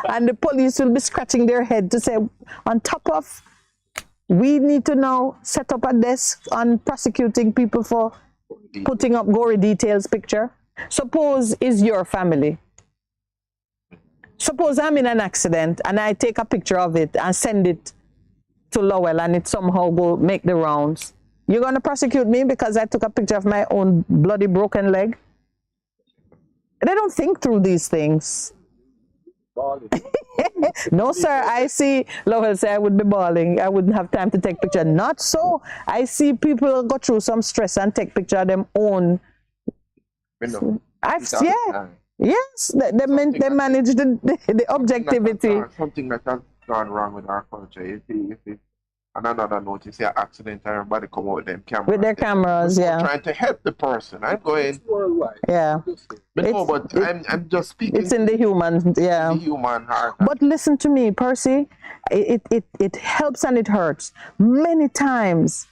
And the police will be scratching their head to say, on top of, we need to now set up a desk on prosecuting people for putting up gory details picture. Suppose is your family. Suppose I'm in an accident and I take a picture of it and send it to Lowell and it somehow go make the rounds. You're going to prosecute me because I took a picture of my own bloody broken leg? They don't think through these things. No, sir, I see Lowell say I would be bawling. I wouldn't have time to take picture. Not so. I see people go through some stress and take picture of them own. Yes, they manage the objectivity. Something that has gone wrong with our culture. You see, and another note, you see an accident and everybody come out with them cameras. With their cameras, yeah. Trying to help the person. I'm going. Yeah. But I'm just speaking. It's in the human, yeah. The human heart. But listen to me, Percy. It helps and it hurts. Many times,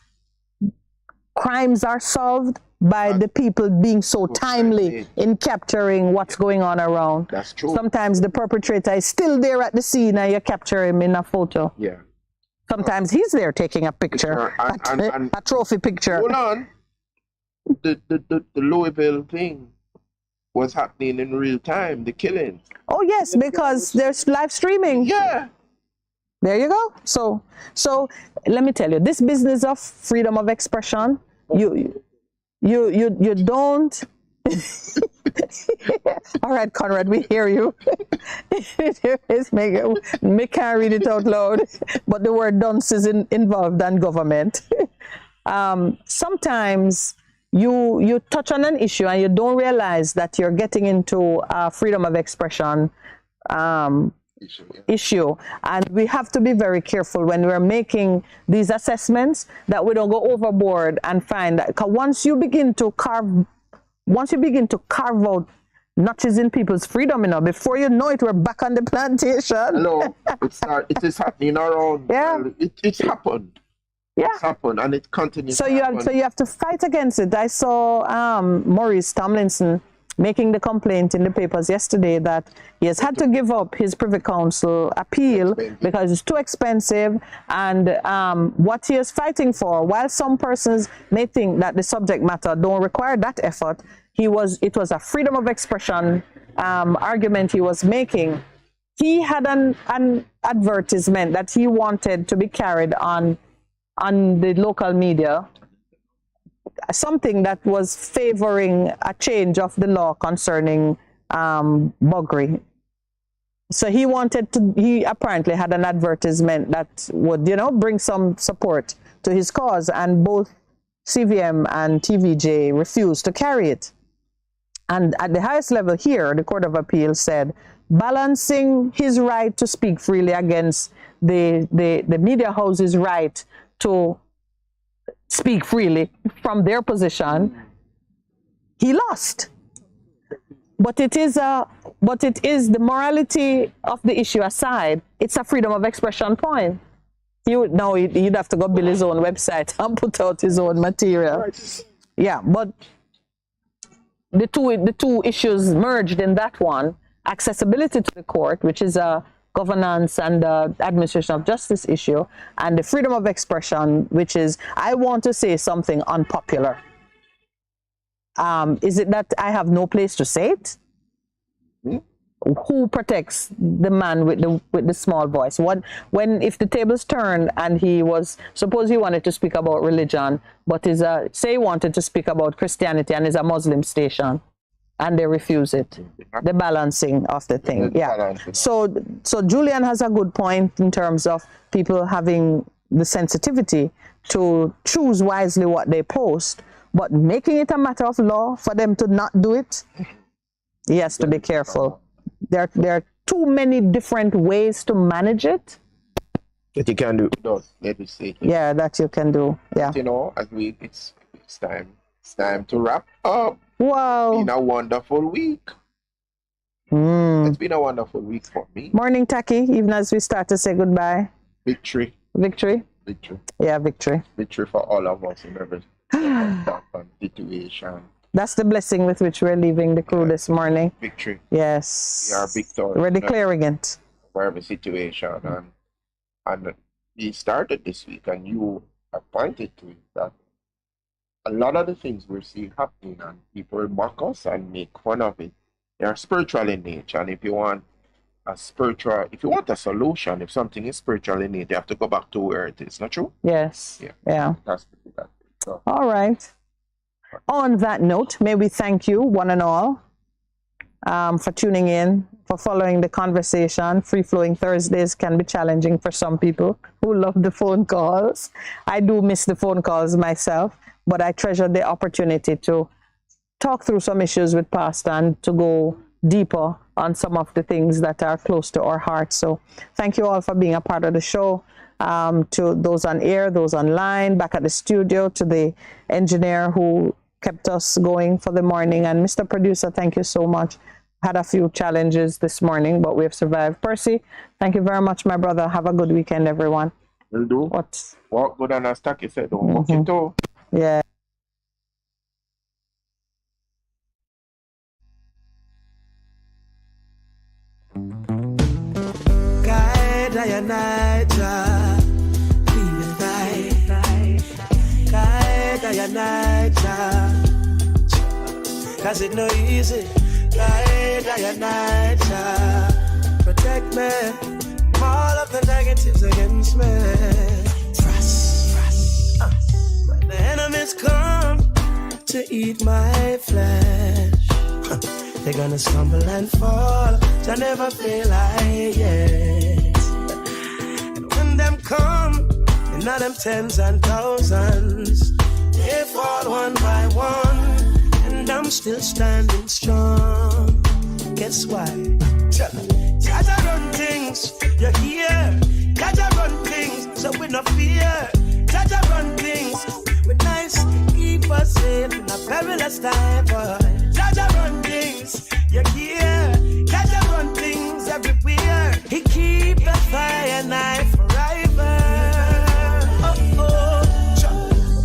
crimes are solved by the people being so timely in capturing what's going on around. That's true. Sometimes the perpetrator is still there at the scene and you capture him in a photo. Yeah. Sometimes he's there taking a picture, a trophy picture. Hold on. The Louisville thing was happening in real time, the killing. Oh, yes, because there's live streaming. Yeah. There you go. So let me tell you, this business of freedom of expression, you don't. All right, Conrad, we hear you. Me can't read it out loud, but the word dunce is involved in government. Sometimes you touch on an issue and you don't realize that you're getting into a freedom of expression issue, and we have to be very careful when we're making these assessments that we don't go overboard and find that, because once you begin to carve out notches in people's freedom, before you know it, we're back on the plantation. Hello, it is happening around. Yeah, it's happened. Yeah, it's happened and it continues. So you have to fight against it. I saw Maurice Tomlinson making the complaint in the papers yesterday that he has had to give up his Privy Council appeal because it's too expensive, and what he is fighting for, while some persons may think that the subject matter don't require that effort, it was a freedom of expression argument he was making. He had an advertisement that he wanted to be carried on the local media, something that was favoring a change of the law concerning buggery. So he apparently had an advertisement that would, bring some support to his cause, and both CVM and TVJ refused to carry it. And at the highest level here, the Court of Appeal said, balancing his right to speak freely against the media house's right to speak freely from their position, he lost. But it is the morality of the issue aside, it's a freedom of expression point. He'd have to go build his own website and put out his own material. Yeah, but the two issues merged in that one, accessibility to the court, which is a governance and administration of justice issue, and the freedom of expression, which is, I want to say something unpopular. Is it that I have no place to say it? Who protects the man with the small voice? If the tables turned and suppose he wanted to speak about religion, but say he wanted to speak about Christianity and is a Muslim station, and they refuse it, the balancing of the thing. Yeah. So Julian has a good point in terms of people having the sensitivity to choose wisely what they post, but making it a matter of law for them to not do it, he has to be careful. There are too many different ways to manage it. That you can do without legislating. Yeah, that you can do. Yeah. But, as it's time to wrap up. Wow. It's been a wonderful week. It's been a wonderful week for me. Morning, Taki, even as we start to say goodbye. Victory. Victory? Victory. Yeah, victory. Victory for all of us in every situation. That's the blessing with which we're leaving the crew this morning. Victory. Yes. We are victorious. We're declaring it. For every situation. And we started this week, and you are pointed to it, that a lot of the things we're seeing happening, and people mock us and make fun of it, they are spiritual in nature. And if you want a solution, if something is spiritual in nature, you have to go back to where it is. Not true? Yes. Yeah. So. All right. On that note, may we thank you, one and all, for tuning in, for following the conversation. Free-flowing Thursdays can be challenging for some people who love the phone calls. I do miss the phone calls myself, but I treasure the opportunity to talk through some issues with Pastor and to go deeper on some of the things that are close to our hearts. So thank you all for being a part of the show. To those on air, those online, back at the studio, to the engineer who kept us going for the morning, and Mr. Producer, thank you so much. Had a few challenges this morning, but we have survived. Percy, thank you very much, my brother. Have a good weekend, everyone. Will do. Walk good, and as Taki said, don't walk it too. Yeah. Cause it no easy. Protect me from all of the negatives against me. Trust. When the enemies come to eat my flesh, they're gonna stumble and fall. So never feel like it. And when them come, and not them tens and thousands, they fall one by one. And I'm still standing strong. Guess why? Jaja run things, you hear? Jaja run things, so we no fear. Jaja run things, with nice, keep us safe in a perilous time, boy. Jaja run things, you hear? Jaja run things everywhere. He keep the fire knife forever.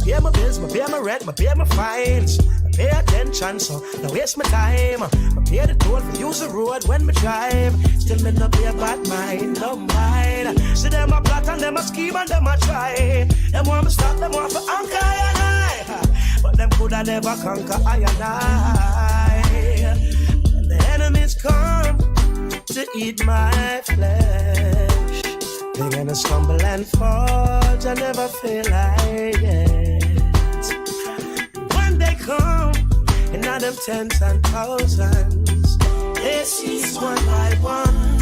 Pay my bills, pay my rent, pay my fines. Pay attention, so don't waste my time. I pay the toll for use the road when me drive. Still me no be a bad mind, no mind. See them a plot and them a scheme and them a try. Them want me stop, them want for anchor and I. But them coulda never conquer I and I. When the enemies come to eat my flesh, they're gonna stumble and fall. I never feel like it. They come, and not them tens and thousands. They seize one by one.